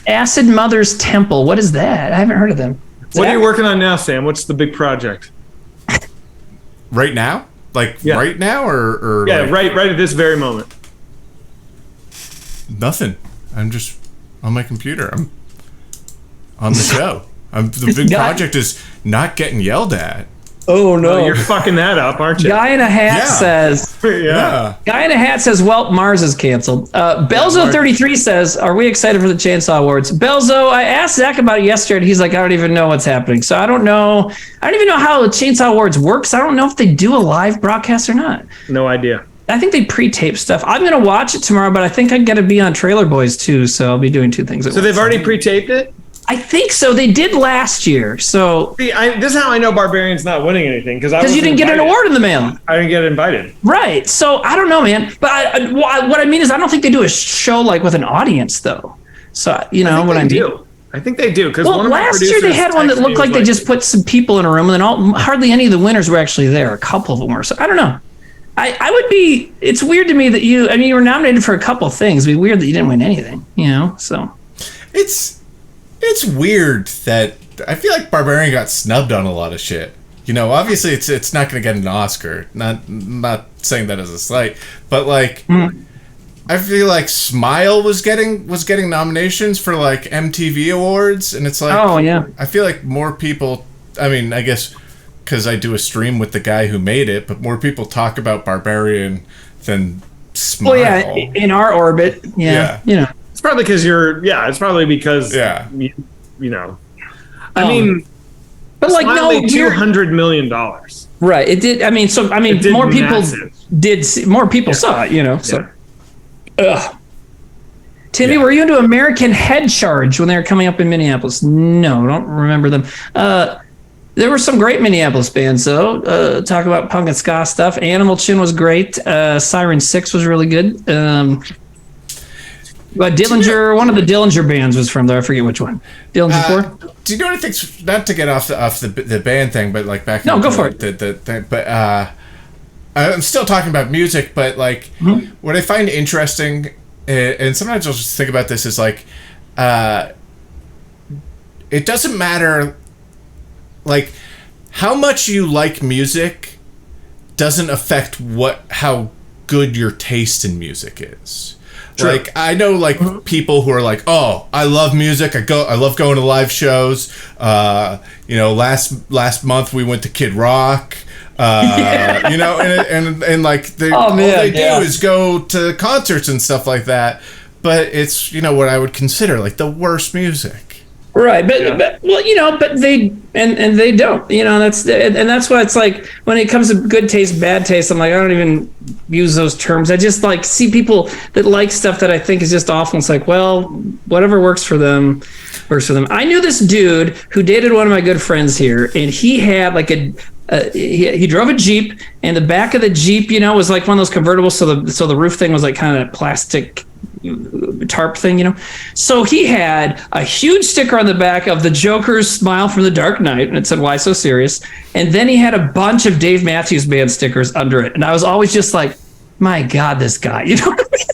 Acid Mother's Temple? What is that? I haven't heard of them. What are you working on now, Sam? What's the big project? Right now? Like Yeah. right now or Yeah, like, right at this very moment. Nothing. I'm just on my computer. I'm on the show. The big project is not getting yelled at. Oh no! You're fucking that up, aren't you? Guy in a hat Yeah. says, Yeah. Guy in a hat says, well, Mars is canceled. Belzo33 says, are we excited for the Chainsaw Awards? Belzo, I asked Zach about it yesterday, and he's like, I don't even know what's happening. So I don't know. I don't even know how the Chainsaw Awards works. I don't know if they do a live broadcast or not. No idea. I think they pre-tape stuff. I'm going to watch it tomorrow, but I think I got to be on Trailer Boys too, so I'll be doing two things at once. So they've already pre-taped it? I think so. They did last year. So see, this is how I know Barbarian's not winning anything because you didn't get an award in the mail. I didn't get invited. Right. So I don't know, man. But what I mean is, I don't think they do a show like with an audience, though. So you know what I mean. I think they do because last year they had one that looked like they just put some people in a room, and then hardly any of the winners were actually there. A couple of them were. So I don't know. I would be. It's weird to me that you were nominated for a couple of things. It'd be weird that you didn't win anything. You know. So It's weird that I feel like Barbarian got snubbed on a lot of shit. You know, obviously it's not going to get an Oscar. Not saying that as a slight, but like I feel like Smile was getting nominations for like MTV awards, and it's like, oh yeah, I feel like more people. I mean, I guess because I do a stream with the guy who made it, but more people talk about Barbarian than Smile. Well, yeah, in our orbit, yeah. You know. It's probably because it's probably because you know. I mean, but like made $200 million. Right. It did. More people did. More people saw it. You know. So. Ugh. Timmy, were you into American Head Charge when they were coming up in Minneapolis? No, don't remember them. There were some great Minneapolis bands, though. Talk about punk and ska stuff. Animal Chin was great. Siren 6 was really good. But Dillinger, one of the Dillinger bands was from there. I forget which one. Dillinger 4? Do you know anything? Not to get off the band thing, but like back. No, go for it. The thing, but I'm still talking about music. But like, what I find interesting, and sometimes I'll just think about this, is like, it doesn't matter, like, how much you like music doesn't affect how good your taste in music is. True. Like, I know, like, people who are like, oh, I love music. I love going to live shows. You know, last month we went to Kid Rock. You know, and like, all they do is go to concerts and stuff like that. But it's, you know, what I would consider like the worst music. Right, but well, you know, but they and they don't, you know, that's why it's like when it comes to good taste, bad taste, I'm like, I don't even use those terms. I just like see people that like stuff that I think is just awful. It's like, well, whatever works for them, works for them. I knew this dude who dated one of my good friends here, and he had like he drove a Jeep, and the back of the Jeep, you know, was like one of those convertibles, so the roof thing was like kind of plastic tarp thing, you know. So he had a huge sticker on the back of the Joker's smile from The Dark Knight, and it said, "Why so serious?" And then he had a bunch of Dave Matthews Band stickers under it, and I was always just like, my God, this guy, you know what I mean?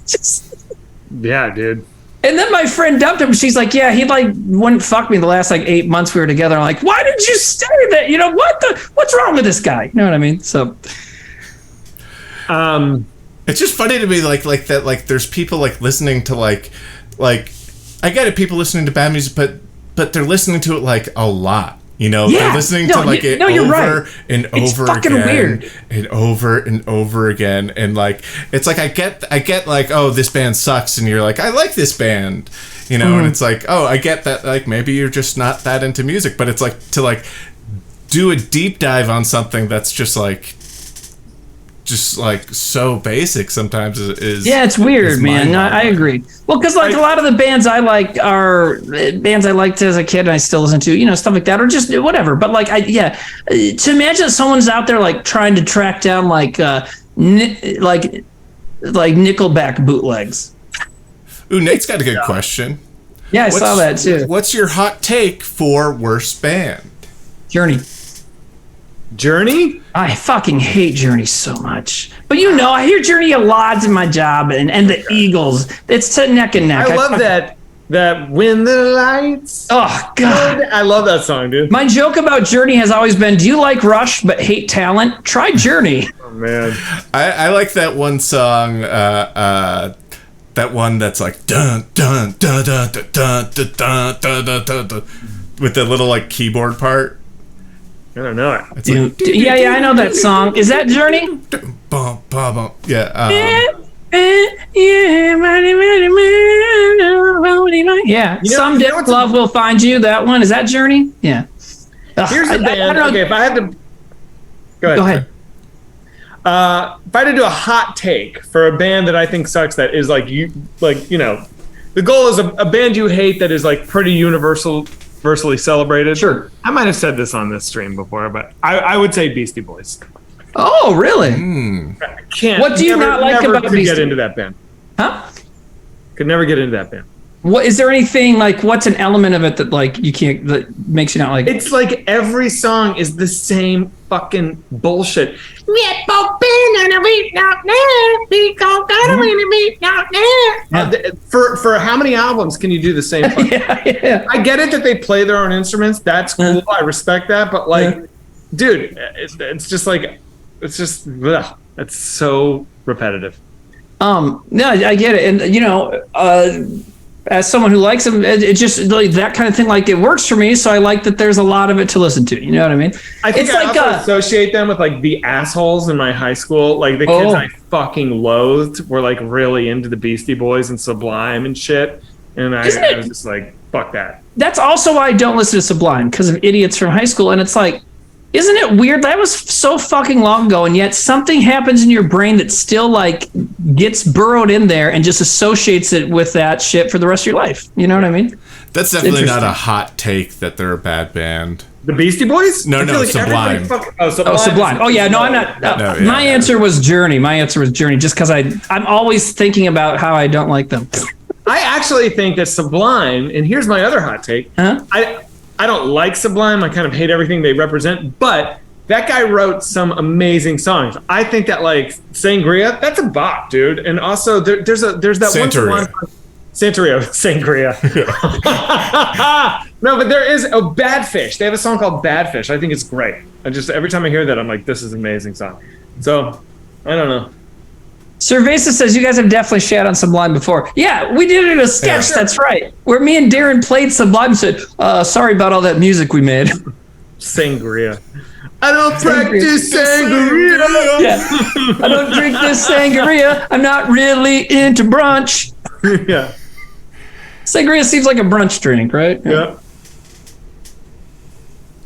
Yeah, dude. And then my friend dumped him. She's like, yeah, he like wouldn't fuck me the last like 8 months we were together. I'm like, why did you say that? You know, what's wrong with this guy? You know what I mean? So it's just funny to me like that, like there's people like listening to like I get it, people listening to bad music, but they're listening to it like a lot. You know, they're listening to like it over and over again and over and over again. And like, it's like, I get like, oh, this band sucks. And you're like, I like this band, you know? And it's like, oh, I get that. Like, maybe you're just not that into music, but it's like to like do a deep dive on something that's just like so basic sometimes is it's weird, man. I agree. Well, because like a lot of the bands I like are bands I liked as a kid and I still listen to, you know, stuff like that, or just whatever. But like, to imagine that someone's out there like trying to track down like Nickelback bootlegs. Ooh, Nate's got a good question. Yeah, I saw that too. What's your hot take for worst band? Journey? I fucking hate Journey so much. But you know, I hear Journey a lot in my job, and the Eagles. It's neck and neck. I love that When the Lights. Oh God, I love that song, dude. My joke about Journey has always been, do you like Rush but hate talent? Try Journey. Oh man, I like that one song. That one that's like dun dun dun dun dun dun dun dun dun dun with the little like keyboard part. don't know it. It's like, yeah, I know that song. Is that Journey? Bum, bum, bum. Yeah. Yeah. Someday love will find you. That one. Is that Journey? Yeah. Here's the band. Okay, if I had to go ahead. If I had to do a hot take for a band that I think sucks, that is like the goal is a band you hate that is like pretty universally celebrated. Sure. I might have said this on this stream before, but I would say Beastie Boys. Oh, really? I can't. What do you not like about could Beastie? get into that band? Huh? Could never get into that band. What is there anything like? What's an element of it that like you can't that makes you not like? It's like every song is the same fucking bullshit. For how many albums can you do the same? Yeah. I get it that they play their own instruments. That's cool. I respect that. But like, dude, it's just like, it's just, ugh, it's so repetitive. No, I get it, and as someone who likes them, it just like that kind of thing. Like it works for me, so I like that. There's a lot of it to listen to. You know what I mean? I think I also associate them with like the assholes in my high school. Like the kids I fucking loathed were like really into the Beastie Boys and Sublime and shit. And I was just like, fuck that. That's also why I don't listen to Sublime, because of idiots from high school. And it's like, isn't it weird? That was so fucking long ago, and yet something happens in your brain that still like gets burrowed in there and just associates it with that shit for the rest of your life. You know what I mean? That's definitely not a hot take that they're a bad band. The Beastie Boys? No, Sublime. Sublime. Oh yeah, no, I'm not. My answer was Journey. Just because I'm always thinking about how I don't like them. I actually think that Sublime, and here's my other hot take. Huh? I don't like Sublime. I kind of hate everything they represent, but that guy wrote some amazing songs. I think that like Sangria, that's a bop, dude. And also there's that Santeria. one song. Santeria, Sangria. No, but there is a Bad Fish. They have a song called Bad Fish. I think it's great. Every time I hear that, I'm like, this is an amazing song. So I don't know. Cerveza says you guys have definitely shat on Sublime before. Yeah, we did it in a sketch. Yeah, sure. That's right. Where me and Darren played Sublime and said, sorry about all that music we made. Sangria. I don't practice sangria. Yeah. I don't drink this sangria. I'm not really into brunch. Yeah. Sangria seems like a brunch drink, right? Yeah.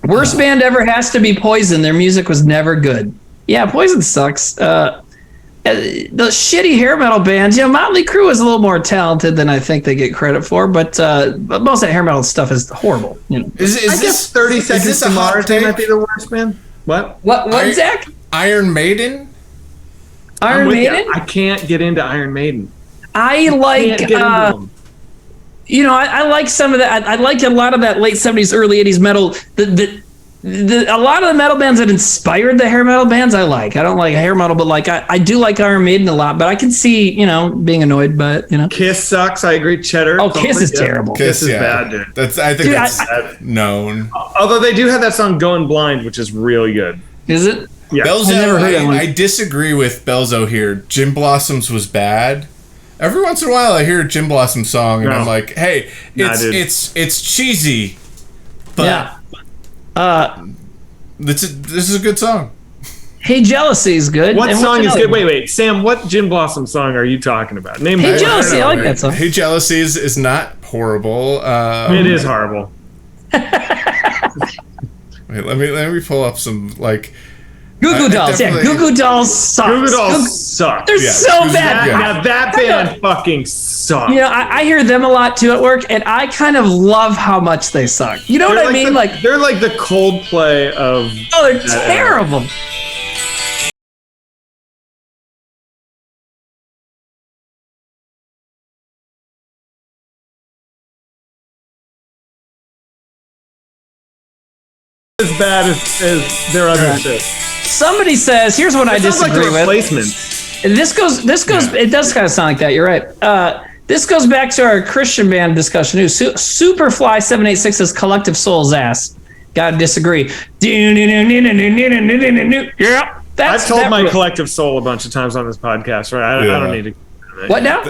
Worst band ever has to be Poison. Their music was never good. Yeah, Poison sucks. The shitty hair metal bands, Motley Crue is a little more talented than I think they get credit for, but most of that hair metal stuff is horrible. I guess 30 Seconds to Mars might be the worst band. What, Zach? Iron Maiden? Iron Maiden? I can't get into Iron Maiden. I like, I like some of that. I like a lot of that late 70s, early 80s metal. A lot of the metal bands that inspired the hair metal bands I like. I don't like hair metal, but like I do like Iron Maiden a lot, but I can see, being annoyed by it, Kiss sucks. I agree. Cheddar. Oh, Kiss is terrible. Kiss is bad, dude. I think that's known. Although they do have that song Going Blind, which is really good. Is it? Yeah. Belzo, I disagree with Belzo here. Jim Blossoms was bad. Every once in a while I hear a Jim Blossom song and I'm like, hey, it's cheesy, but yeah. This is a good song. Hey Jealousy is good. What song is good? Wait, Sam, what Jim Blossom song are you talking about? Name Hey Jealousy, I like that song. Hey Jealousy is not horrible. It is horrible. Wait, let me pull up some like Goo Goo Dolls. Yeah, Goo Goo Dolls sucks. Goo Goo Dolls suck. They're so bad. Now that band fucking sucks. I hear them a lot too at work, and I kind of love how much they suck. You know what I mean? They're like the Coldplay of. Oh, they're terrible. As bad as their other shit. Somebody says, here's what I disagree with. Replacements. This goes. It does kind of sound like that. You're right. This goes back to our Christian band discussion. Superfly 786 says Collective Soul's ass. Gotta disagree. Yeah. I've told my Collective Soul a bunch of times on this podcast, right? I don't need to. What now?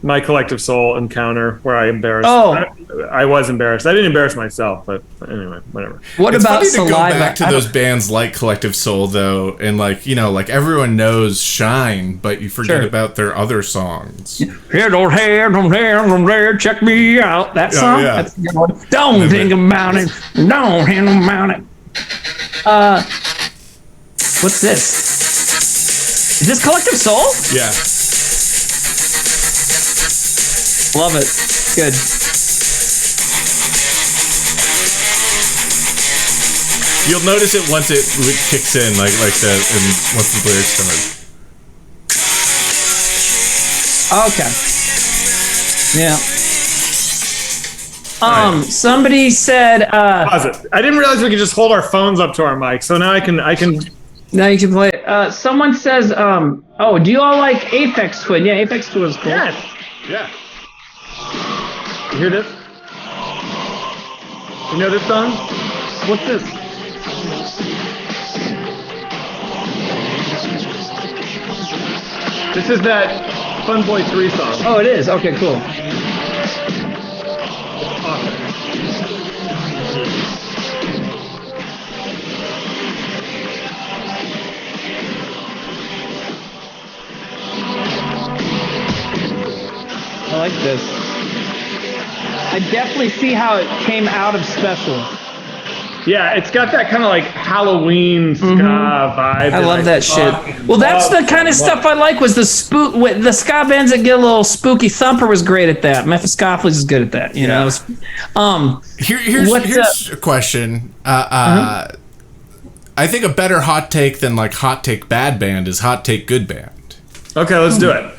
my Collective Soul encounter where I embarrassed. Oh. I was embarrassed. I didn't embarrass myself, but anyway, whatever. What It's about funny to go Saliva? back to those bands like Collective Soul, though, and like, you know, like everyone knows Shine, but you forget about their other songs. Head on head on head on there, check me out. That song? yeah. That's a good one. Don't think about it. Don't think about it. What's this? Is this Collective Soul? Yeah. Love it. Good. You'll notice it once it kicks in, like the and once the lyrics Okay. Yeah. Somebody said Pause it. I didn't realize we could just hold our phones up to our mic, so now I can now you can play it. Someone says, do you all like Aphex Twin? Yeah, Aphex Twin is cool. Yes. Yeah. You hear this? You know this song? What's this? This is that Fun Boy 3 song. Oh, it is. Okay, cool. I like this. I definitely see how it came out of Special. Yeah, it's got that kind of like Halloween ska vibe. I love that shit. Well, that's the kind of stuff I like. Was the the ska bands that get a little spooky. Thumper was great at that. Mephistopheles is good at that. You know. Here's a question. I think a better hot take than like hot take bad band is hot take good band. Okay, let's do it.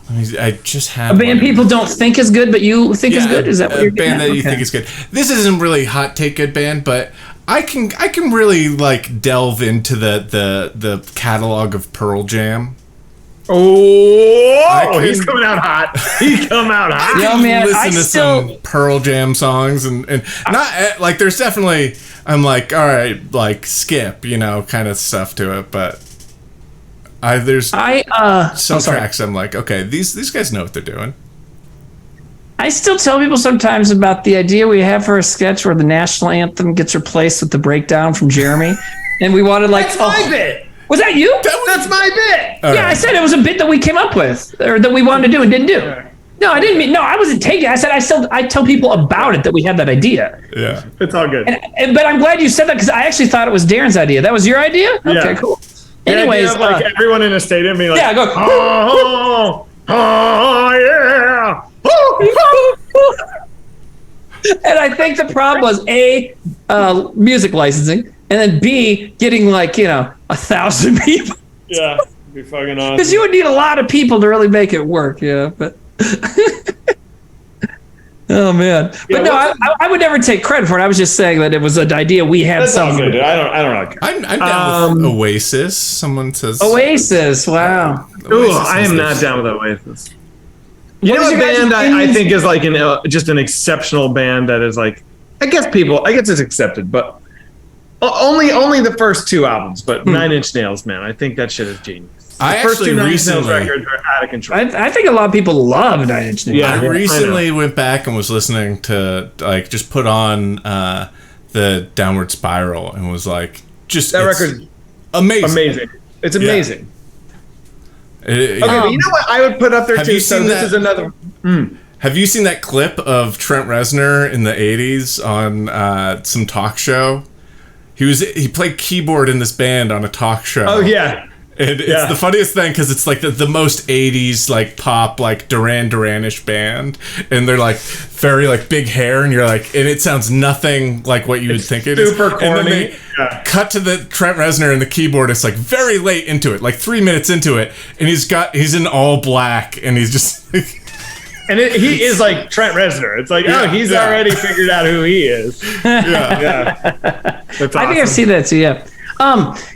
I just had a band people don't think is good, but you think is good. Is that what you're band that you think is good? This isn't really hot take good band, but I can really like delve into the catalog of Pearl Jam. Oh, he's coming out hot. He come out hot. Yo, man, listen to some Pearl Jam songs and not like there's definitely I'm like all right like Skip kind of stuff to it, but. There's some tracks I'm like, okay, these guys know what they're doing. I still tell people sometimes about the idea we have for a sketch where the national anthem gets replaced with the breakdown from Jeremy, and we wanted like that's my bit. Was that you? That's my bit. Yeah, right. I said it was a bit that we came up with or that we wanted to do and didn't do. No, I didn't mean. No, I wasn't taking it. I said I tell people about it that we had that idea. Yeah, it's all good. But I'm glad you said that because I actually thought it was Darren's idea. That was your idea? Okay, cool. Anyways, like everyone in a stadium being like, yeah, go. Yeah. And I think the problem was A, music licensing, and then B, getting 1,000 people. Yeah, be fucking awesome. Because you would need a lot of people to really make it work, but. Oh man! But no, I would never take credit for it. I was just saying that it was an idea we had. That's all good, dude. I don't know. I'm down with Oasis. Someone says Oasis. Wow. Ooh, I am not down with Oasis. You know what band I think is like just an exceptional band that is like I guess it's accepted, but only the first two albums. But Nine Inch Nails, man, I think that shit is genius. I actually recently records are out of control. I think a lot of people love Nine Inch Nails. Yeah, I recently went back and was listening to just put on the Downward Spiral and was like, that record's amazing. It's amazing. Yeah. Okay, but you know what I would put up there too? So this is another. Have you seen that clip of Trent Reznor in the '80s on some talk show? He played keyboard in this band on a talk show. Oh yeah. And it's the funniest thing because it's like the most 80s like pop like Duran Duranish band, and they're like very like big hair, and you're like, and it sounds nothing like what you would think it is. Super corny. And then they cut to the Trent Reznor and the keyboard. It's like very late into it, like 3 minutes into it, and he's in all black, and he's just. And he is like Trent Reznor. It's like, he's already figured out who he is. That's awesome. I think I've seen that too. Yeah.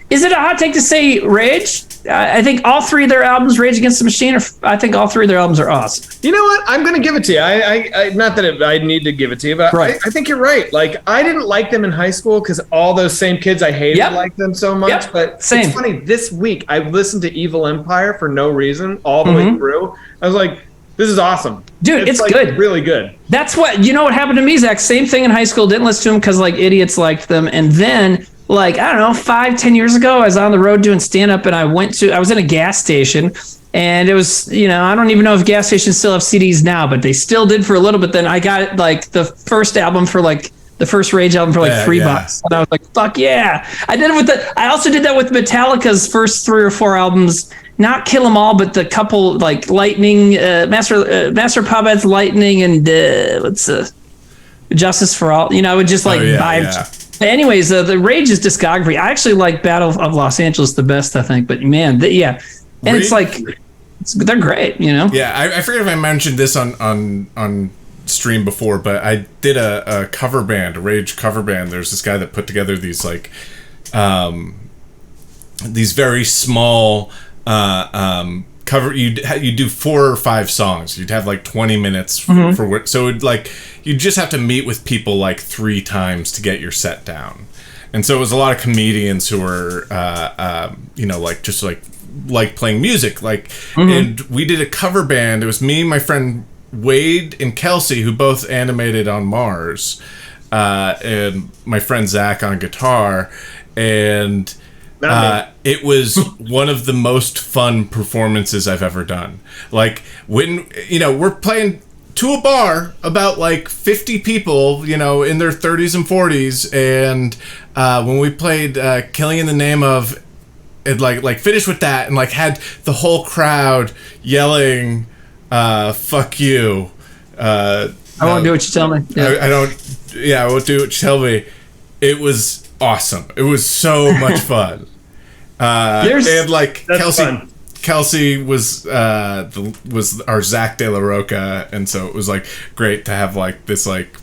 Is it a hot take to say Rage? I think all three of their albums, Rage Against the Machine, I think all three of their albums are awesome. You know what? I'm going to give it to you. I not that I need to give it to you, but right. I think you're right. Like, I didn't like them in high school because all those same kids I hated liked them so much. But same. It's funny, this week I listened to Evil Empire for no reason all the way through. I was like, this is awesome. Dude, it's like good. Really good. That's what, you know what happened to me, Zach? Same thing in high school. Didn't listen to them because like idiots liked them. And then like, I don't know, 5-10 years ago, I was on the road doing stand-up and I was in a gas station and it was, you know, I don't even know if gas stations still have CDs now, but they still did for a little bit. Then I got like the first album for like the first Rage album for like $3. And I was like, fuck yeah. I also did that with Metallica's first 3 or 4 albums, not Kill 'Em All, but the couple like Lightning, Master Puppets, Lightning, and Justice for All. You know, I would just like vibe. Anyways, the Rage's discography, I actually like Battle of Los Angeles the best, I think. But man, and it's like they're great, you know. Yeah, I forget if I mentioned this on stream before, but I did a cover band, a Rage cover band. There's this guy that put together these like these very small cover. You'd do 4 or 5 songs. You'd have like 20 minutes for so it'd like you just have to meet with people like 3 times to get your set down. And so it was a lot of comedians who were you know, like just like playing music, like and we did a cover band. It was me, my friend Wade, and Kelsey, who both animated on Mars, and my friend Zach on guitar, and it was one of the most fun performances I've ever done. Like when, you know, we're playing to a bar about like 50 people, you know, in their 30s and 40s, and when we played Killing in the Name of, it like finished with that and like had the whole crowd yelling fuck you. I won't do what you tell me. I won't do what you tell me. It was awesome. It was so much fun. And like Kelsey was our Zach De La Roca, and so it was like great to have like this like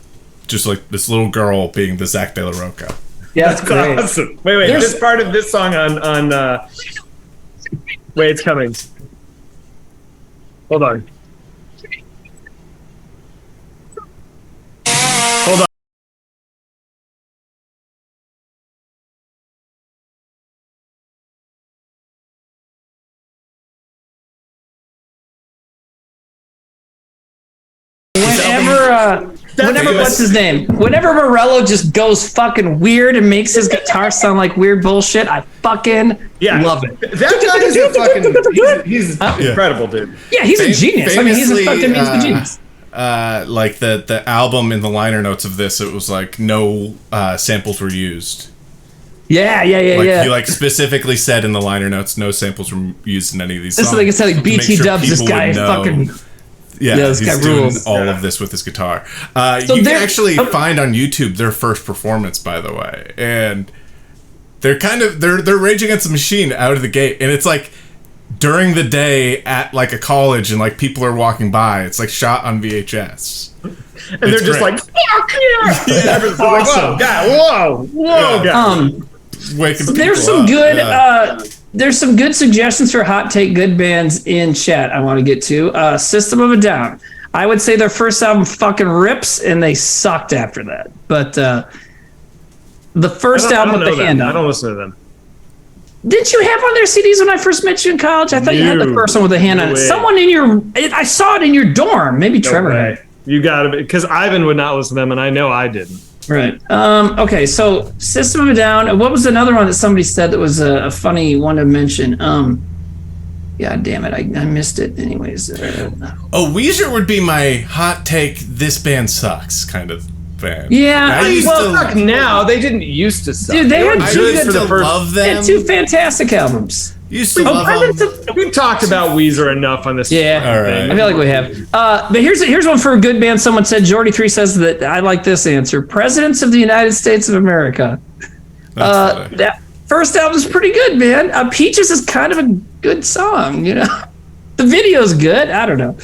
just like this little girl being the Zach De La Roca. Yeah, that's great. Awesome. Wait, this part of this song on wait, it's coming. Hold on. Whenever what's his name? Whenever Morello just goes fucking weird and makes his guitar sound like weird bullshit, I fucking love it. That guy is a fucking he's incredible, dude. Yeah, he's a genius. I mean, he's a fucking genius. Like the album in the liner notes of this, it was like no samples were used. Yeah. He like specifically said in the liner notes, no samples were used in any of these songs. This is like I said, like BT Dubs. This guy fucking. Yeah, this guy rules. Doing all of this with his guitar. You can actually find on YouTube their first performance, by the way, and they're they're Rage Against the Machine out of the gate, and it's like during the day at like a college, and like people are walking by. It's like shot on VHS, and they're just like, "Fuck yeah!" That's awesome. Whoa, waking there's some up. Good. There's some good suggestions for hot take good bands in chat I want to get to. System of a Down. I would say their first album fucking rips, and they sucked after that. But the first album with the hand on. I don't listen to them. Didn't you have one of their CDs when I first met you in college? I thought you had the first one with the hand on it. Someone I saw it in your dorm. Maybe Trevor had. You got it. Because Ivan would not listen to them, and I know I didn't. Right. Okay, so System of a Down. What was another one that somebody said that was a funny one to mention? God damn it, I missed it. Anyways. Weezer would be my hot take, this band sucks kind of band. Yeah. Now. They didn't used to suck. Dude, they had love them. They had 2 fantastic albums. Used to love them. We've talked about Weezer enough on this. Yeah, all right. I feel like we have. But here's one for a good band. Someone said, Jordy3 says that I like this answer. Presidents of the United States of America. That first album's pretty good, man. Peaches is kind of a good song, you know. The video's good. I don't know.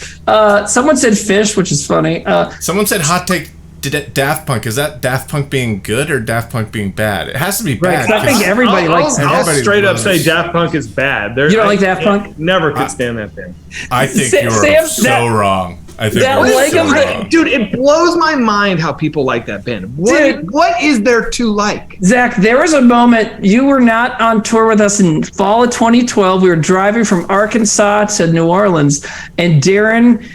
Someone said Fish, which is funny. Someone said hot take Daft Punk, is that Daft Punk being good or Daft Punk being bad? It has to be bad. Right, I think everybody likes that. I'll straight up say Daft Punk is bad. You don't like Daft Punk? Never could stand that band. I think you're so wrong. I think wrong. Dude, it blows my mind how people like that band. What is there to like? Zach, there was a moment, you were not on tour with us in fall of 2012. We were driving from Arkansas to New Orleans, and Darren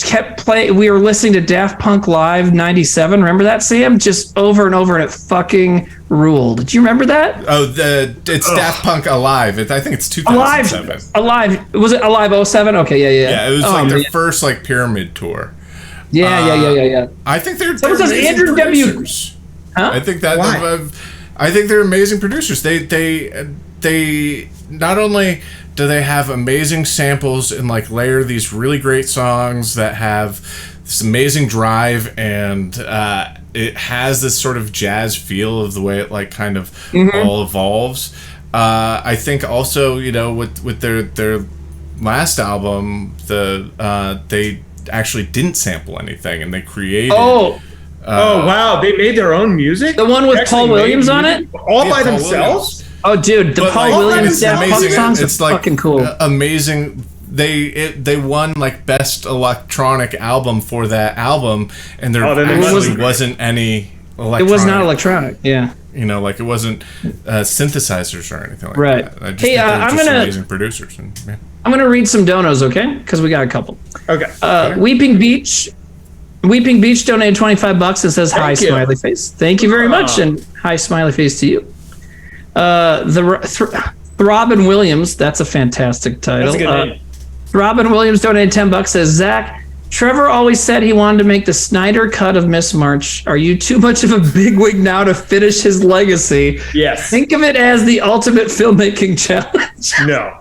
kept playing. We were listening to Daft Punk Live 97. Remember that, Sam? Just over and over, and it fucking ruled. Did you remember that? Oh, it's Daft Punk Alive. I think it's 2007. Alive. Was it Alive 07? Okay, yeah. Yeah, it was their first pyramid tour. Yeah. I think they're Andrew producers. Huh? I think that. Why? I think they're amazing producers. They not only do they have amazing samples and layer these really great songs that have this amazing drive, and it has this sort of jazz feel of the way it kind of all evolves. I think also with their last album, they actually didn't sample anything, and they created. Oh wow! They made their own music. The one with Paul Williams on it, all by themselves. Oh, dude, the Paul Williams Daft Punk songs are fucking cool. Amazing. They won best electronic album for that album, and there actually wasn't any electronic. It was not electronic. Yeah. It wasn't synthesizers or anything like that. I just think they're just amazing producers. I'm gonna read some donos, okay? Because we got a couple. Okay. Weeping Beach donated $25. It says hi, smiley face. Thank you very much, and hi, smiley face to you. Robin Williams, that's a fantastic title. That's a good name. Robin Williams donated $10. Says, Zach, Trevor always said he wanted to make the Snyder cut of Miss March. Are you too much of a bigwig now to finish his legacy? Yes. Think of it as the ultimate filmmaking challenge. No.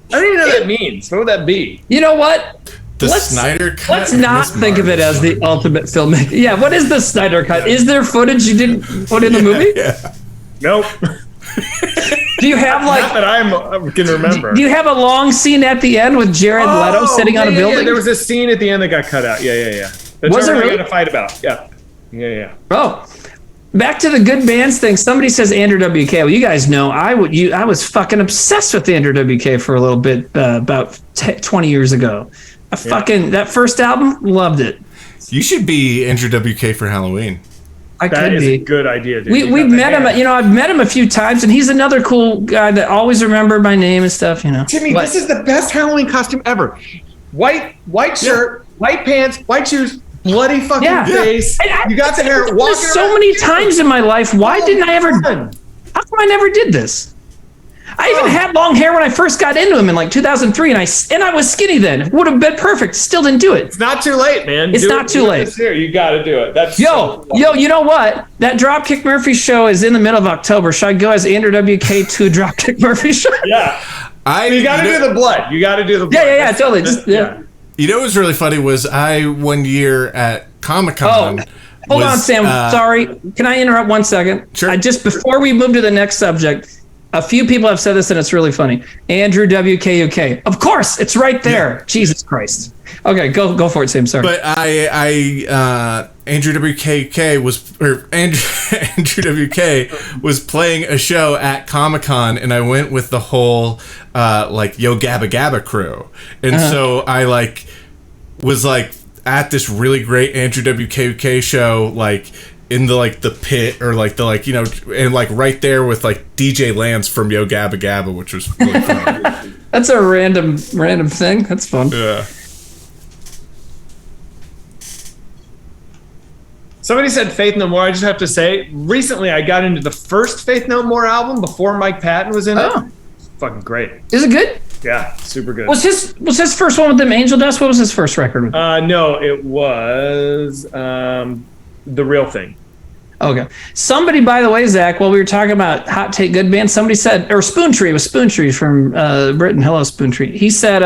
I don't even know what that means. What would that be? You know what? Snyder cut. Let's not think of it as the ultimate filmmaking. Yeah, what is the Snyder cut? Is there footage you didn't put in the movie? Yeah. Nope. Do you have not that I can remember? Do you have a long scene at the end with Jared Leto sitting on a building? Yeah, there was a scene at the end that got cut out. Yeah. That was there really? Got a fight about? Yeah. Oh, back to the good bands thing. Somebody says Andrew WK. Well, you guys know I was fucking obsessed with Andrew WK for a little bit about 20 years ago. That first album, loved it. You should be Andrew WK for Halloween. That is a good idea, dude. We've met him. I've met him a few times, and he's another cool guy that always remembered my name and stuff. Timmy, this is the best Halloween costume ever. White shirt, white pants, white shoes, bloody fucking face. You got the hair. Walking so many times in my life. Why didn't I ever? How come I never did this? I even had long hair when I first got into him in 2003, and I was skinny then. Would have been perfect. Still didn't do it. It's not too late, man. It's not too late. This year. You got to do it. That's yo. You know what? That Dropkick Murphy show is in the middle of October. Should I go as Andrew WK to Dropkick Murphy show? Yeah. You got to do the blood. You got to do the blood. Yeah, totally. You know what was really funny was I one year at Comic-Con. Hold on, Sam. Sorry. Can I interrupt 1 second? Sure. Just before we move to the next subject. A few people have said this, and it's really funny. Andrew WKUK. Of course, it's right there. Yeah. Jesus Christ. Okay, go for it, Sam. Sorry. But Andrew WKUK Andrew WK was playing a show at Comic-Con, and I went with the whole Yo Gabba Gabba crew, and so I was at this really great Andrew WKUK show, in the pit or and right there with DJ Lance from Yo Gabba Gabba, which was really fun. That's a random thing. That's fun. Yeah. Somebody said Faith No More. I just have to say, recently I got into the first Faith No More album before Mike Patton was in it. It's fucking great. Is it good? Yeah, super good. Was his first one with them Angel Dust? What was his first record? No, it was The Real Thing. Okay. Somebody, by the way, Zach, while we were talking about Hot Take Good Band, somebody said, or Spoontree, it was Spoontree from Britain. Hello, Spoontree. He said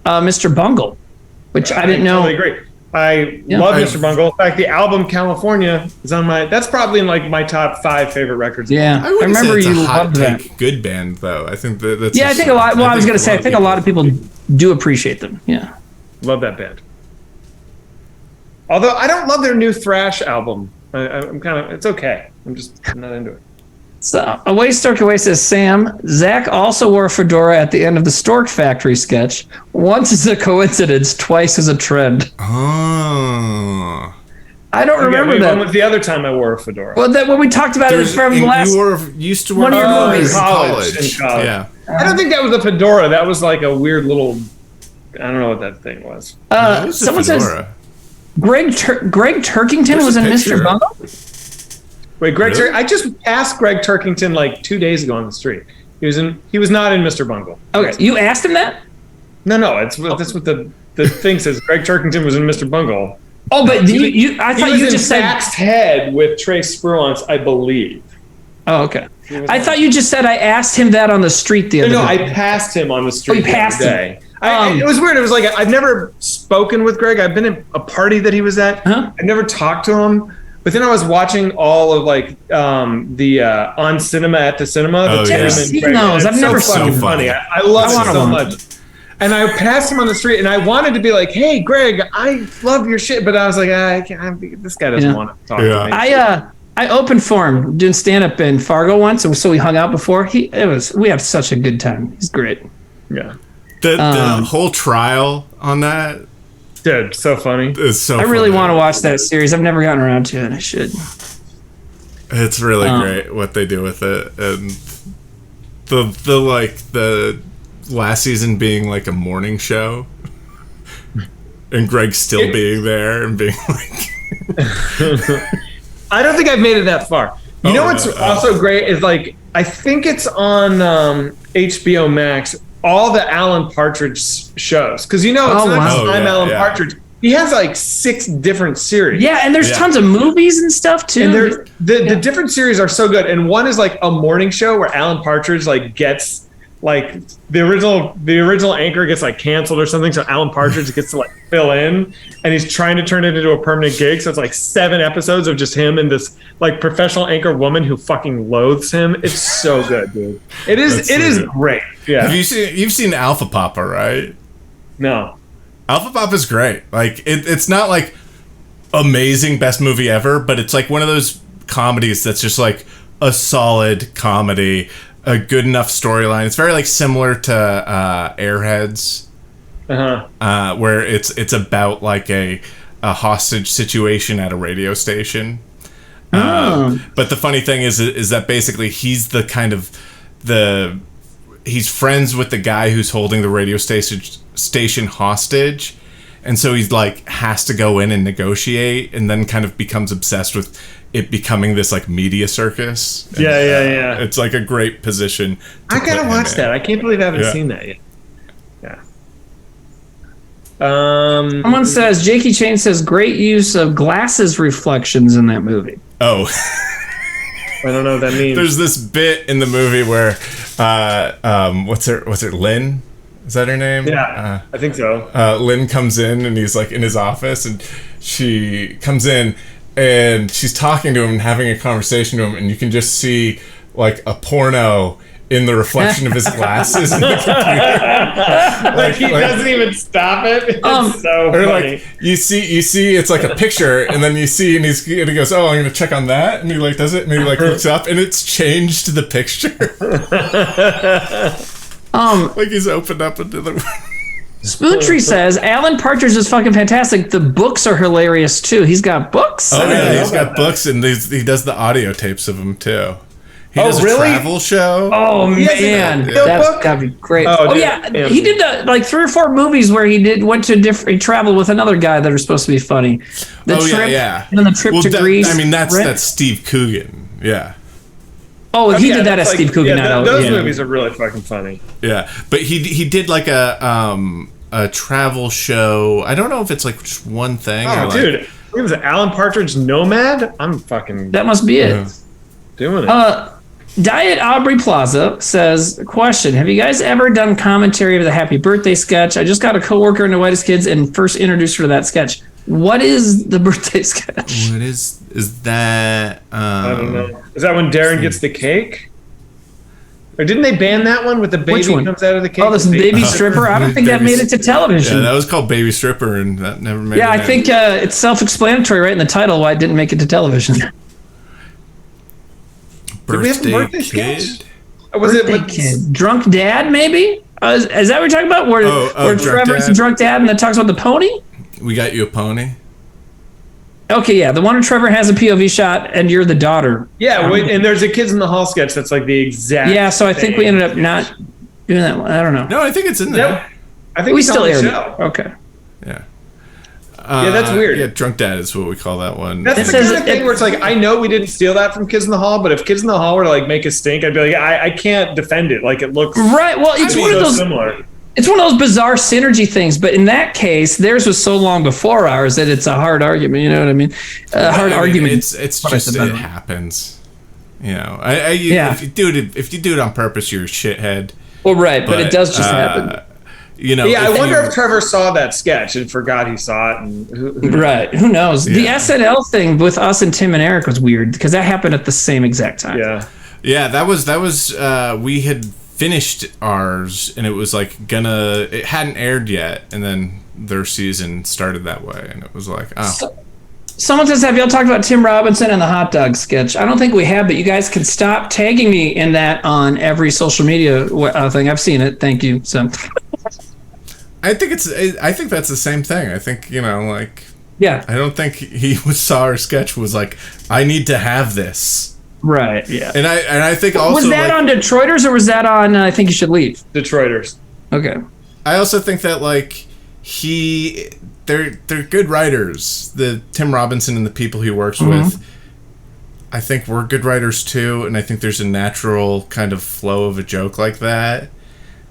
Mr. Bungle, which I didn't know. Totally agree. I love Mr. Bungle. In fact, the album California is on that's probably in my top 5 favorite records. Yeah, I remember you loved that. Good band, though. I think that's. Yeah, I think a lot. Well, I was going to say, I think a lot of people do appreciate them. Yeah, love that band. Although I don't love their new thrash album. I'm kind of, it's okay. I'm not into it. So, Away Stork Away says, Sam, Zach also wore a fedora at the end of the Stork Factory sketch. Once is a coincidence, twice is a trend. Oh. I don't remember that. When was the other time I wore a fedora? Well, when we talked about it from last... You used to wear one of your movies. In college. Yeah. I don't think that was a fedora. That was like a weird little... I don't know what that thing was. Someone says Greg Turkington was in Mr. Bungle? Wait, Greg I just passed Greg Turkington like 2 days ago on the street. He was not in Mr. Bungle. Okay, you asked him that? No, that's what the thing says. Greg Turkington was in Mr. Bungle. Oh, but I thought you just said Zach's Head with Trace Spruance, I believe. Oh, okay. I thought you just said I asked him that on the street the other day. No, I passed him on the street the other day. It was weird. It was like I've never spoken with Greg. I've been in a party that he was at. Huh? I never talked to him. But then I was watching all of like the On Cinema at the Cinema. I've never seen those. I've never seen them. Funny. I love it so much. And I passed him on the street, and I wanted to be like, "Hey, Greg, I love your shit," but I was like, "This guy doesn't want to talk to me." I opened for him doing stand up in Fargo once, and so we hung out before. We have such a good time. He's great. Yeah. The whole trial on that. Dude, so funny. It's so I really want to watch that series. I've never gotten around to it. I should. It's really great what they do with it, and the last season being like a morning show, and Greg still being there and being like. I don't think I've made it that far. You know what's also great is like I think it's on HBO Max. All the Alan Partridge shows, because it's Alan Partridge. He has like 6 different series. Yeah, and there's tons of movies and stuff too. And the different series are so good. And one is like a morning show where Alan Partridge like gets like the original anchor gets like canceled or something, so Alan Partridge gets to like fill in, and he's trying to turn it into a permanent gig. So it's like 7 episodes of just him and this like professional anchor woman who fucking loathes him. It's so good, dude. It is great. Yeah. You've seen Alpha Papa, right? No. Alpha Papa is great. Like it's not like amazing best movie ever, but it's like one of those comedies that's just like a solid comedy. A good enough storyline. It's very like similar to Airheads, where it's about like a hostage situation at a radio station. But the funny thing is that basically he's the kind of he's friends with the guy who's holding the radio station hostage, and so he's like has to go in and negotiate, and then kind of becomes obsessed with it becoming this like media circus. Yeah. It's like a great position. I gotta watch that. I can't believe I haven't seen that yet. Yeah. Someone says Jakey Chain says great use of glasses reflections in that movie. Oh. I don't know what that means. There's this bit in the movie where what's her Lynn? Is that her name? Yeah, I think so. Lynn comes in and he's like in his office, and she comes in and she's talking to him and having a conversation to him, and you can just see like a porno in the reflection of his glasses in the computer. Like he doesn't even stop it. It's so funny. Like you see it's like a picture, and then you see and he goes, "Oh, I'm gonna check on that," and he like does it, and he like looks up and it's changed to the picture. Like he's opened up into the Spoontree says Alan Partridge is fucking fantastic. The books are hilarious too. He's got books. Oh yeah, he's got books, and he does the audio tapes of them too. He does a travel show. Oh man, that'd be great. He did like 3 or 4 movies where he he traveled with another guy that are supposed to be funny. The trip, and then the trip to Greece. I mean, that's Steve Coogan. Yeah. Oh, he did that as Steve Coogan. Those movies are really fucking funny. Yeah, but he did like a travel show. I don't know if it's like just one thing. Oh, dude, it was Alan Partridge Nomad. I'm fucking. That must be it. Doing it. Diet Aubrey Plaza says, question, have you guys ever done commentary of the Happy Birthday sketch? I just got a coworker into Whitest Kids and first introduced her to that sketch. What is the birthday sketch? What is that? I don't know. Is that when Darren gets the cake? Or didn't they ban that one with the baby comes out of the cake? Oh, this baby stripper? I don't think that made it to television. Yeah, that was called Baby Stripper, and that never made it. Yeah, I think it's self-explanatory right in the title why it didn't make it to television. Birthday Kid? Was Birthday Kid. Drunk Dad, maybe? Is that what you're talking about? Where Trevor's a drunk dad and then talks about the pony? We got you a pony? Okay, yeah. The one where Trevor has a POV shot and you're the daughter. Yeah, and there's a Kids in the Hall sketch that's like the exact Yeah, so I think we ended up not doing that one. I don't know. No, I think it's in there. I think we still aired it. Okay. Yeah. Yeah, that's weird. Yeah, Drunk Dad is what we call that one. That's the kind of thing where it's like, I know we didn't steal that from Kids in the Hall, but if Kids in the Hall were to like make a stink, I'd be like, I can't defend it. Like it looks right. Well, it's one of those similar. It's one of those bizarre synergy things, but in that case, theirs was so long before ours that it's a hard argument. You know what I mean? Argument. It's just it happens. You know, if you do it on purpose, you're a shithead. Well, right, but it does just happen. You know. Yeah, I wonder if Trevor saw that sketch and forgot he saw it. And right, who knows? Yeah. The SNL thing with us and Tim and Eric was weird because that happened at the same exact time. Yeah, that was we had finished ours and it was like it hadn't aired yet, and then their season started that way, and it was like someone says, have y'all talked about Tim Robinson and the hot dog sketch? I don't think we have, but you guys can stop tagging me in that on every social media thing. I've seen it, thank you. So I think that's the same thing. I think, you know, like, yeah, I don't think he saw our sketch was like, I need to have this. Right. Yeah. And I think also, was that on Detroiters or was that on I Think You Should Leave? Detroiters. Okay. I also think that like they're good writers. The Tim Robinson and the people he works with, I think we're good writers too, and I think there's a natural kind of flow of a joke like that.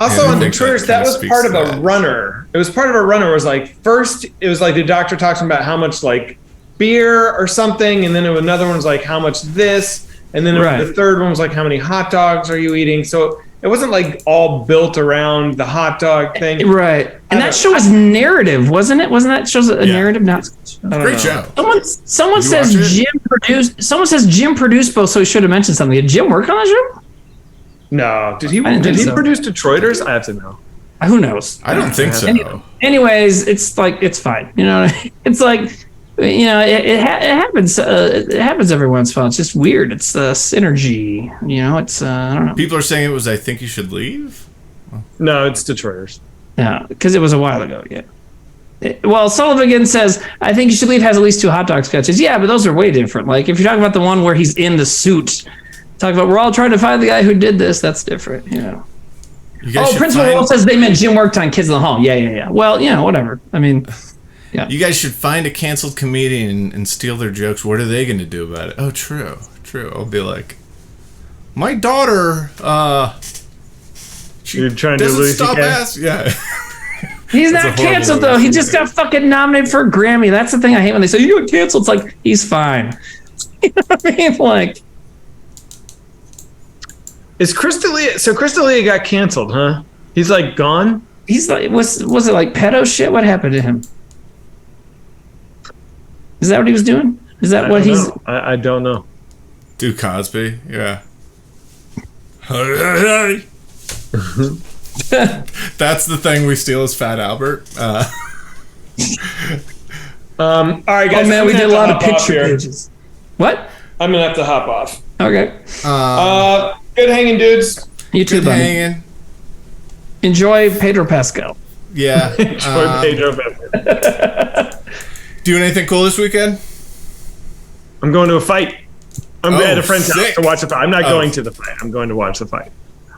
Also on Detroiters, that was part of a runner. It was part of a runner. It was like first, it was like the doctor talking about how much like beer or something, and then another one was like how much this. And then the third one was like, how many hot dogs are you eating? So it wasn't like all built around the hot dog thing. Right. And that show was narrative, wasn't it? Wasn't that show's a narrative? Not great show. Someone says Jim produced both, so he should have mentioned something. Did Jim work on that show? No. Did he produce Detroiters? I have to know. Who knows? I don't think so. Anyways, it's like, it's fine. You know, it's like, you know, it happens. It happens every once in a while. It's just weird. It's synergy. You know, it's I don't know. People are saying it was I Think You Should Leave. No, it's Detroiters. Yeah, because it was a while ago. Yeah. Well, Sullivan says I Think You Should Leave has at least 2 hot dog sketches. Yeah, but those are way different. Like if you're talking about the one where he's in the suit, talk about we're all trying to find the guy who did this. That's different. You know. Principal Wolf says they meant Jim worked on Kids in the Hall. Yeah. Well, you know, whatever. I mean. Yeah. You guys should find a canceled comedian and steal their jokes. What are they going to do about it? Oh, true. I'll be like, my daughter, you're trying doesn't to stop asking. Yeah. He's not canceled, though. He just got fucking nominated for a Grammy. That's the thing I hate when they say, you got canceled. It's like, he's fine. You know what I mean? Like, is Chris D'Elia... So Chris D'Elia got canceled, huh? He's like gone? He's like, was it like pedo shit? What happened to him? Is that what he was doing? Is that what he's... I don't know. Do Cosby? Yeah. That's the thing we steal is Fat Albert. All right, guys. Oh, man, we did a lot of picture pages. What? I'm going to have to hop off. Okay. Good hanging, dudes. You too, buddy. Hanging. Enjoy Pedro Pascal. Yeah. Enjoy Pedro Pascal. Doing anything cool this weekend? I'm going to a fight. I'm at a friend's house to watch the fight. I'm not going to the fight. I'm going to watch the fight.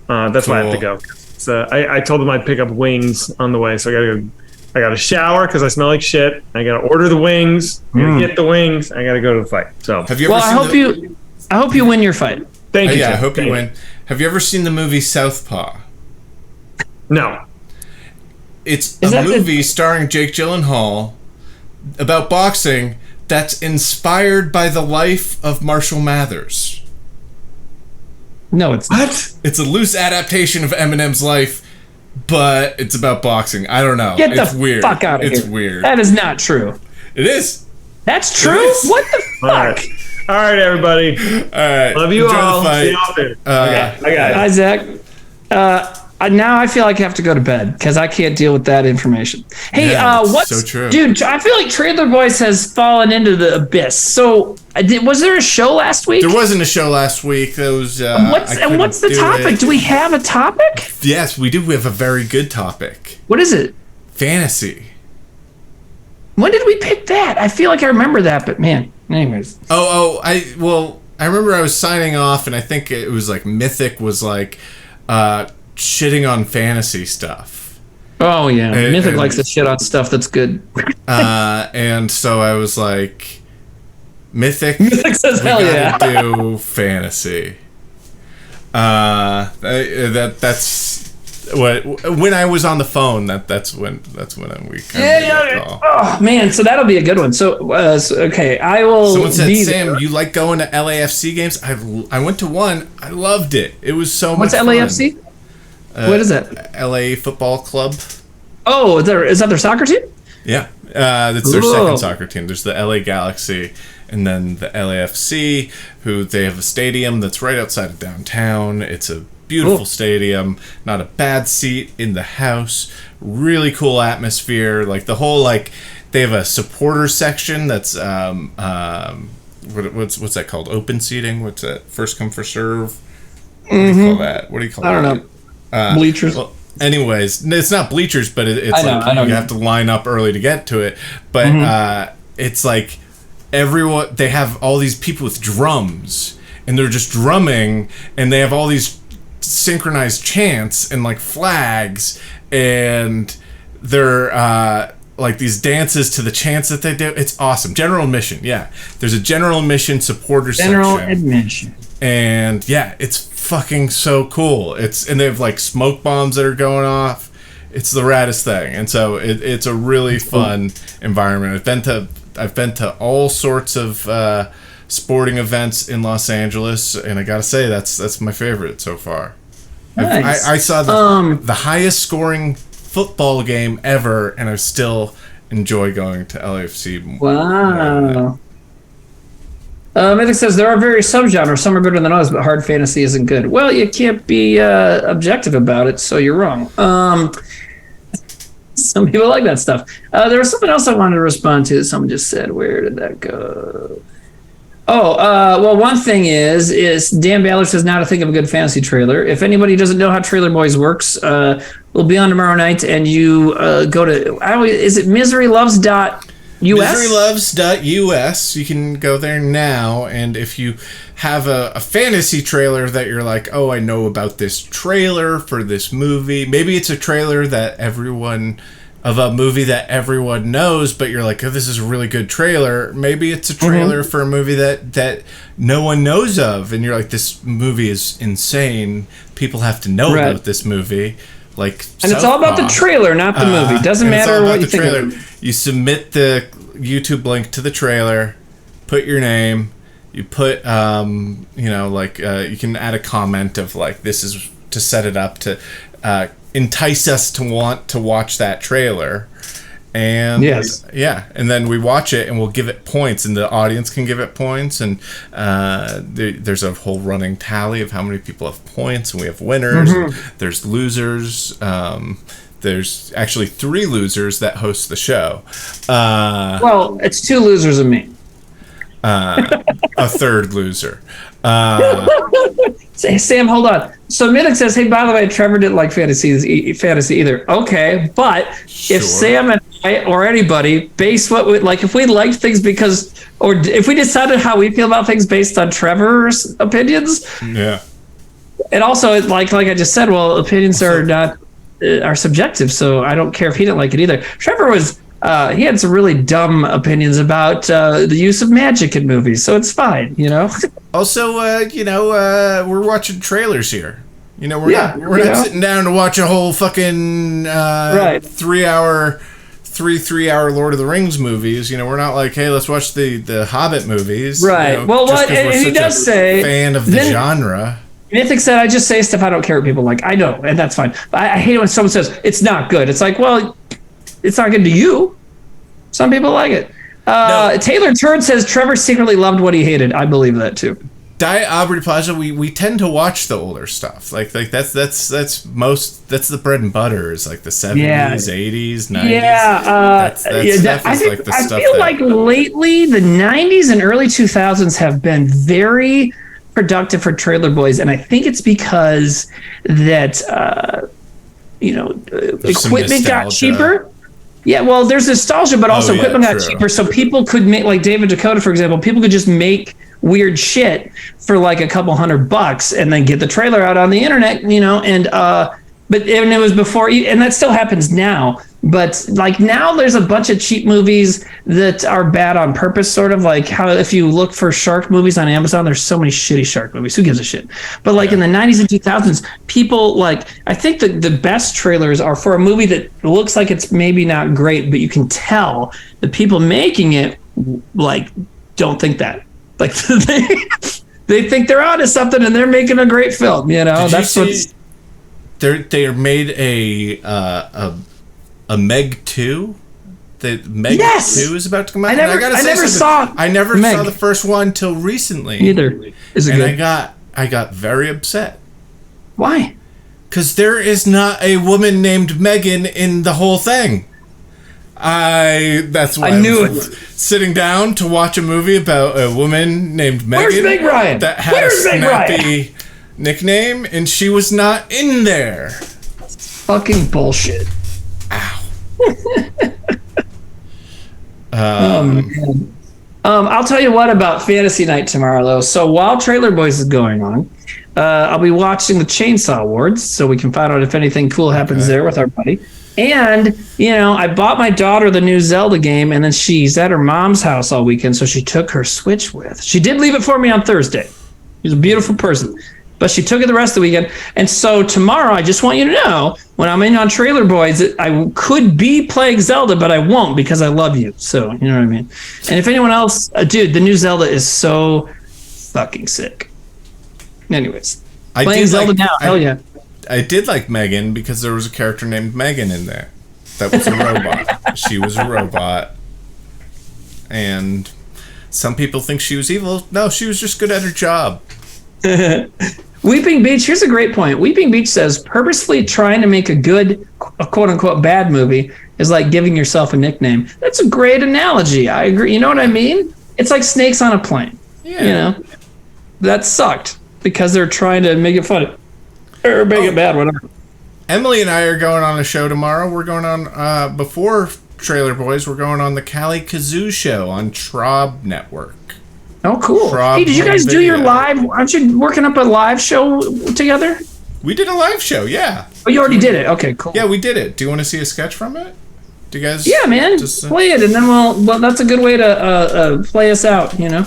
That's why I have to go. So I told them I'd pick up wings on the way. So I got to go. I got to shower because I smell like shit. I got to order the wings. I got to get the wings. I got to go to the fight. So have you ever seen I hope you win your fight. Thank you. Yeah, I hope you win. Have you ever seen the movie Southpaw? No. It's a movie starring Jake Gyllenhaal about boxing that's inspired by the life of Marshall Mathers. No, it's what? It's a loose adaptation of Eminem's life, but it's about boxing. I don't know. It's weird. Fuck out of here. It's weird. That is not true. It is. That's true? What the fuck? All right, everybody. All right. Love you Enjoy all. the fight. See you all there. Okay. I got it. Hi, Zach. Now I feel like I have to go to bed because I can't deal with that information. Hey, Yeah, what's so true. Dude? I feel like Trailer Boys has fallen into the abyss. So, was there a show last week? There wasn't a show last week. That was. What's the topic? Do we have a topic? Yes, we do. We have a very good topic. What is it? Fantasy. When did we pick that? I feel like I remember that, but man, anyways. I remember I was signing off, and I think it was like Mythic was like shitting on fantasy stuff. Oh yeah, Mythic likes to shit on stuff that's good. And so I was like, Mythic says hell yeah. Do fantasy. That's what when I was on the phone. That's when we call. Oh man, so that'll be a good one. So okay, I will. Someone said, Sam, you like going to LAFC games? I went to one. I loved it. It was so much fun. What's LAFC? What is that? LA Football Club. Oh, is that their soccer team? Yeah, that's their second soccer team. There's the LA Galaxy, and then the LAFC, who they have a stadium that's right outside of downtown. It's a beautiful stadium, not a bad seat in the house, really cool atmosphere. Like the whole they have a supporter section that's what's that called? Open seating? What's that? First come first serve? What do you call that? What do you call that? I don't know. Bleachers. Well, anyways, it's not bleachers, but it's I know you have to line up early to get to it. But it's like everyone, they have all these people with drums, and they're just drumming, and they have all these synchronized chants and like flags, and they're like these dances to the chants that they do. It's awesome. General admission, yeah. There's a general admission supporter section. General admission. And yeah, it's fucking so cool. And they have like smoke bombs that are going off. It's the raddest thing. And so it's a really fun environment. I've been to all sorts of sporting events in Los Angeles, and I gotta say that's my favorite so far. Nice. I saw the highest scoring football game ever, and I still enjoy going to LAFC. Wow. Mythic says there are various subgenres. Some are better than others, but hard fantasy isn't good. Well, you can't be objective about it, so you're wrong. Some people like that stuff. There was something else I wanted to respond to. Someone just said, where did that go? Well, one thing is Dan Ballard says now to think of a good fantasy trailer. If anybody doesn't know how Trailer Boys works, we'll be on tomorrow night, and you go to, is it miseryloves.us? Miseryloves.us. You can go there now, and if you have a fantasy trailer that you're like, oh, I know about this trailer for this movie. Maybe it's a trailer that a movie that everyone knows, but you're like, oh, this is a really good trailer. Maybe it's a trailer for a movie that no one knows of, and you're like, this movie is insane. People have to know about this movie. And it's all about the trailer, not the movie. Doesn't matter what you think of it. You submit the YouTube link to the trailer, put your name, you put, you can add a comment of like, this is to set it up to entice us to want to watch that trailer. And and then we watch it and we'll give it points, and the audience can give it points, and there's a whole running tally of how many people have points, and we have winners, there's losers, there's actually 3 losers that host the show. Well, it's 2 losers and me. A third loser. Sam, hold on. So Mythic says, hey, by the way, Trevor didn't like fantasy either. Okay, but if Sam and I or anybody base if we liked things or if we decided how we feel about things based on Trevor's opinions, and also like I just said, well, opinions are subjective, so I don't care if he didn't like it either. Trevor was he had some really dumb opinions about the use of magic in movies, so it's fine, Also, we're watching trailers here. We're not sitting down to watch a whole fucking 3-hour Lord of the Rings movies. We're not like, hey, let's watch the Hobbit movies. Right. And he does say fan of the genre. Mythic said, I just say stuff I don't care what people like. I know, and that's fine. But I hate it when someone says it's not good. It's like, well, it's not good to you. Some people like it. Taylor Turd says Trevor secretly loved what he hated. I believe that too. Diet Aubrey Plaza, we tend to watch the older stuff. Like that's the bread and butter is like the 70s, 80s, 90s. Yeah, I feel like lately the 90s and early 2000s have been very productive for Trailer Boys, and I think it's because that equipment got cheaper. Yeah, well, there's nostalgia, but also equipment got cheaper, so people could make, like David Dakota, for example, people could just make weird shit for like a couple $100 and then get the trailer out on the internet, but it was before, and that still happens now. But like now there's a bunch of cheap movies that are bad on purpose, sort of like how if you look for shark movies on Amazon, there's so many shitty shark movies. Who gives a shit? But like in the 90s and 2000s, people I think the best trailers are for a movie that looks like it's maybe not great, but you can tell the people making it like don't think that. Like they think they're onto something and they're making a great film. That's what they made a Meg 2. The Meg 2 is about to come out. I never saw the first one till recently. Neither. Is it good? I got very upset. Why? Because there is not a woman named Megan in the whole thing. That's why I knew it. Sitting down to watch a movie about a woman named Megan. Where's Meg Ryan? That had a snappy nickname, and she was not in there. Fucking bullshit. Ow. Man. I'll tell you what about Fantasy Night tomorrow, though. So while Trailer Boys is going on, I'll be watching the Chainsaw Awards, so we can find out if anything cool happens there with our buddy. And, I bought my daughter the new Zelda game, and then she's at her mom's house all weekend, so she took her Switch with. She did leave it for me on Thursday. She's a beautiful person. But she took it the rest of the weekend. And so tomorrow, I just want you to know, when I'm in on Trailer Boys, I could be playing Zelda, but I won't because I love you. So, you know what I mean? And if anyone else, dude, the new Zelda is so fucking sick. Anyways, playing Zelda now, hell yeah. I did like Megan because there was a character named Megan in there. That was a robot. She was a robot. And some people think she was evil. No, she was just good at her job. Weeping Beach, here's a great point. Weeping Beach says purposefully trying to make a quote unquote bad movie is like giving yourself a nickname. That's a great analogy. I agree. You know what I mean? It's like snakes on a plane. Yeah. That sucked because they're trying to make it funny or make it bad, whatever. Emily and I are going on a show tomorrow. We're going on before Trailer Boys. We're going on the Cali Kazoo show on Trob Network. Oh, cool. Hey, did you guys do your live? Aren't you working up a live show together? We did a live show, yeah. Oh, you already did it? Okay, cool. Yeah, we did it. Do you want to see a sketch from it? Do you guys? Yeah, man. Play it, and then well, that's a good way to play us out, Yeah.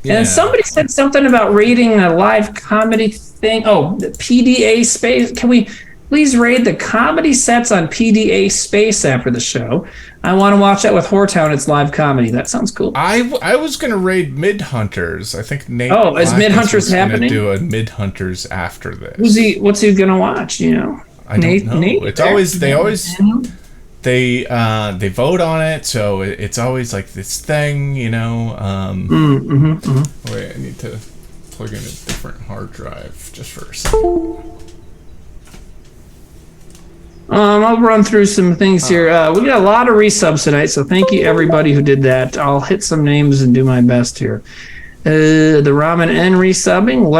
And somebody said something about rating a live comedy thing. Oh, the PDA Space. Can we please raid the comedy sets on PDA Space after the show? I want to watch that with Whoretown. It's live comedy. That sounds cool. I was going to raid Midhunters. I think Nate. Oh, is Midhunters happening? Do a Midhunters after this. What's he going to watch? I don't know. It's always they vote on it, so it's always like this thing, Wait, I need to plug in a different hard drive just for a second. I'll run through some things here. We got a lot of resubs tonight, so thank you everybody who did that. I'll hit some names and do my best here. The Ramen N resubbing,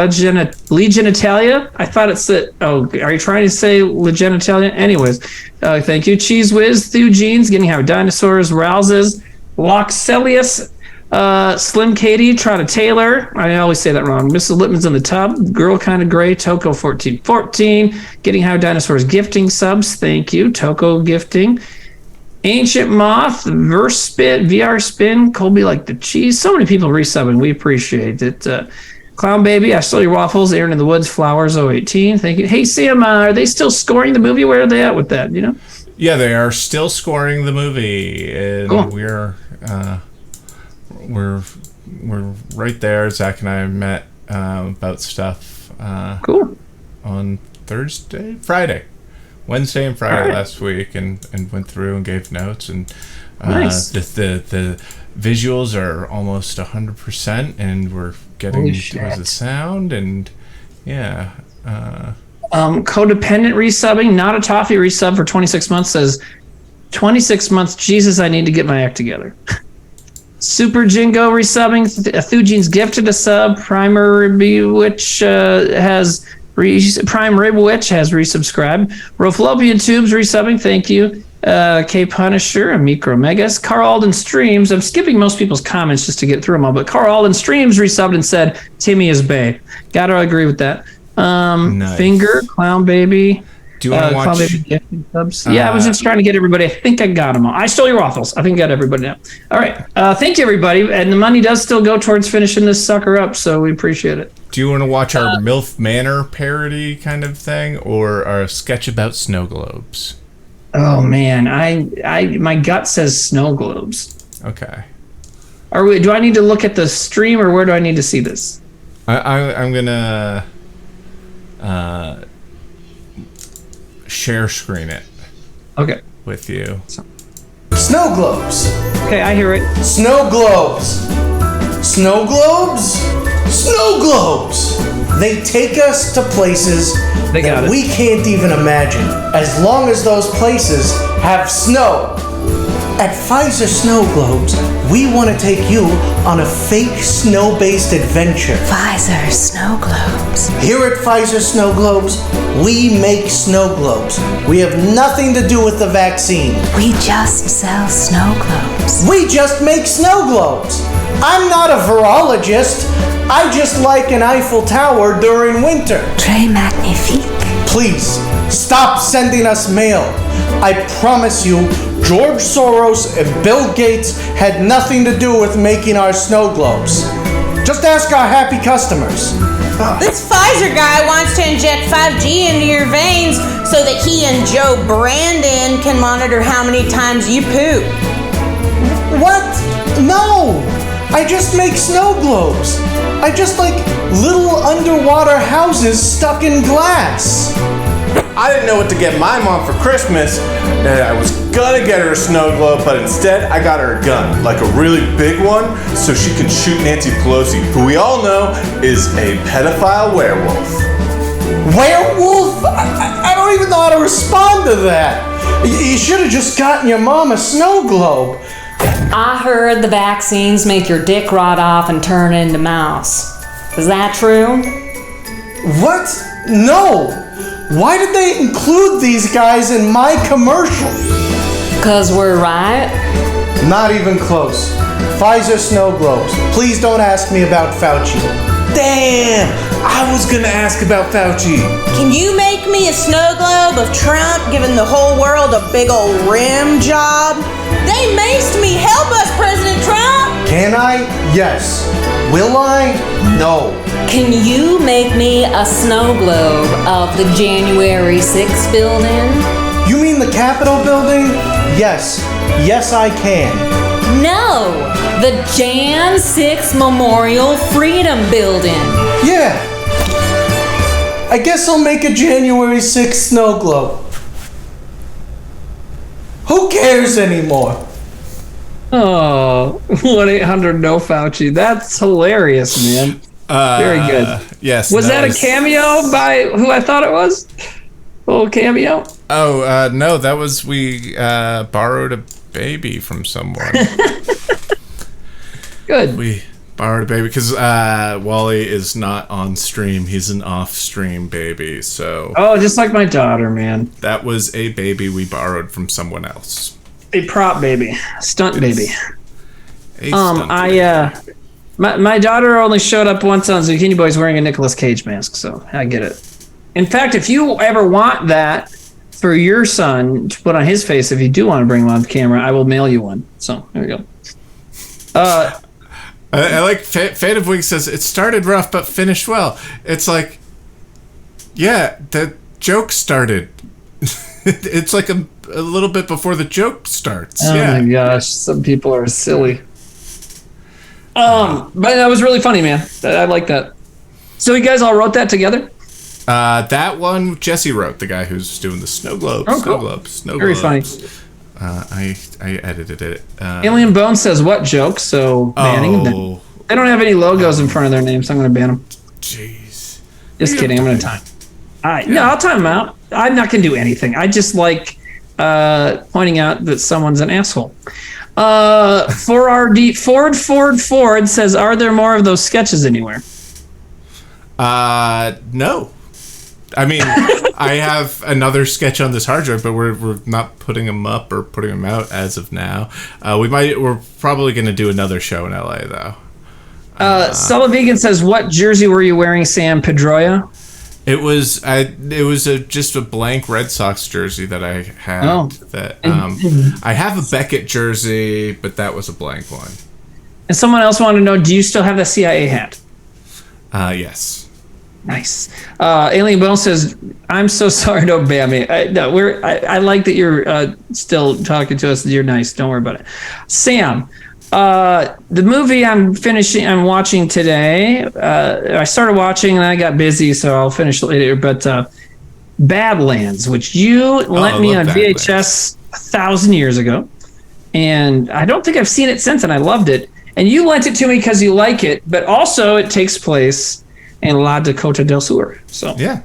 Legion Italia. I thought it said. Oh, are you trying to say Legion Italia? Anyways, thank you. Cheese Whiz, Thew Jeans, Getting How Dinosaurs, Rouses, Loxelius, Slim Katie, Trotta Taylor. I always say that wrong. Mrs. Lippman's in the tub. Girl Kind of Gray, Toko 1414, Getting How Dinosaurs gifting subs. Thank you, Toko gifting. Ancient Moth, Verse Spit, VR Spin, Colby Like the Cheese. So many people resubbing. We appreciate it. Clown Baby, I Stole Your Waffles, Aaron in the Woods, Flowers 018. Thank you. Hey, Sam, are they still scoring the movie? Where are they at with that? Yeah, they are still scoring the movie. And cool. We're right there. Zach and I met about stuff. Cool. On Friday. Wednesday and Friday last week, and went through and gave notes, and nice. The visuals are almost 100%, and we're getting towards the sound, and yeah. Codependent resubbing, not a toffee resub for 26 months says 26 months. Jesus, I need to get my act together. Super Jingo resubbing. Thujean's gifted a sub. Prime Ribwitch has resubscribed. Roflopian Tubes resubbing. Thank you. K Punisher, a Micro Megas. Carl Alden Streams. I'm skipping most people's comments just to get through them all, but Carl Alden Streams resubbed and said Timmy is bae. Gotta agree with that. Nice. Finger, Clown Baby. Do you want to watch? Clown Baby gifting subs. Yeah, I was just trying to get everybody. I think I got them all. I stole your waffles. I think I got everybody now. All right. Thank you, everybody. And the money does still go towards finishing this sucker up, so we appreciate it. Do you want to watch our MILF Manor parody kind of thing, or our sketch about snow globes? Oh man, I my gut says snow globes. Okay. Do I need to look at the stream, or where do I need to see this? I'm gonna share screen it. Okay. With you. Snow globes. Okay, I hear it. Snow globes. Snow globes? Snow globes! They take us to places that we can't even imagine, as long as those places have snow. At Pfizer Snow Globes, we want to take you on a fake snow-based adventure. Pfizer Snow Globes. Here at Pfizer Snow Globes, we make snow globes. We have nothing to do with the vaccine. We just sell snow globes. We just make snow globes. I'm not a virologist. I just like an Eiffel Tower during winter. Très magnifique. Please, stop sending us mail. I promise you, George Soros and Bill Gates had nothing to do with making our snow globes. Just ask our happy customers. This Pfizer guy wants to inject 5G into your veins so that he and Joe Brandon can monitor how many times you poop. What? No! I just make snow globes. I just like little underwater houses stuck in glass. I didn't know what to get my mom for Christmas, and I was gonna get her a snow globe, but instead I got her a gun, like a really big one, so she can shoot Nancy Pelosi, who we all know is a pedophile werewolf. Werewolf? I don't even know how to respond to that. You should have just gotten your mom a snow globe. I heard the vaccines make your dick rot off and turn into mouse. Is that true? What? No! Why did they include these guys in my commercial? 'Cause we're right. Not even close. Pfizer snow globes. Please don't ask me about Fauci. Damn! I was gonna ask about Fauci. Can you make me a snow globe of Trump giving the whole world a big old rim job? They maced me. Help us, President Trump! Can I? Yes. Will I? No. Can you make me a snow globe of the January 6th building? You mean the Capitol building? Yes. Yes, I can. No, the Jan 6 Memorial Freedom Building. Yeah. I guess I'll make a January 6th snow globe. Who cares anymore? Oh, 1-800-NO-FAUCI. That's hilarious, man. Very good. Yes. Was that a cameo by who I thought it was? A little cameo? Oh, no, that was we borrowed a baby from someone. Good. We borrowed a baby because Wally is not on stream. He's an off-stream baby, so... Oh, just like my daughter, man. That was a baby we borrowed from someone else. A prop baby. Stunt baby. Baby. My daughter only showed up once on Zucchini Boys wearing a Nicolas Cage mask, so I get it. In fact, if you ever want that for your son to put on his face, if you do want to bring him on the camera, I will mail you one. So, there we go. I like Fate of Wings says, it started rough but finished well. It's like, yeah, the joke started. It's like a little bit before the joke starts. Oh yeah. my gosh, some people are silly. But that was really funny, man. I like that. So you guys all wrote that together? That one Jesse wrote, the guy who's doing the snow globes. Oh, cool. Very funny. I edited it. Alien Bone says what joke? So banning them. They don't have any logos in front of their names, so I'm going to ban them. Jeez. Just kidding. I'm going to time. All right. No, I'll time them out. I'm not going to do anything. I just like pointing out that someone's an asshole. 4RD Ford says, are there more of those sketches anywhere? No. I mean, I have another sketch on this hard drive, but we're not putting them up or putting them out as of now. We're probably going to do another show in LA though. Sullivan says, what jersey were you wearing, Sam Pedroia? It was just a blank Red Sox jersey that I had. I have a Beckett jersey, but that was a blank one. And someone else wanted to know, do you still have the CIA hat? Yes. Nice. Alien Bone says, I'm so sorry, don't ban me. I like that you're still talking to us. You're nice. Don't worry about it. Sam, the movie I'm watching today, I started watching and I got busy, so I'll finish later, but Badlands, which you lent me on VHS 1,000 years ago, and I don't think I've seen it since, and I loved it. And you lent it to me because you like it, but also it takes place in La Dakota del Sur. So yeah.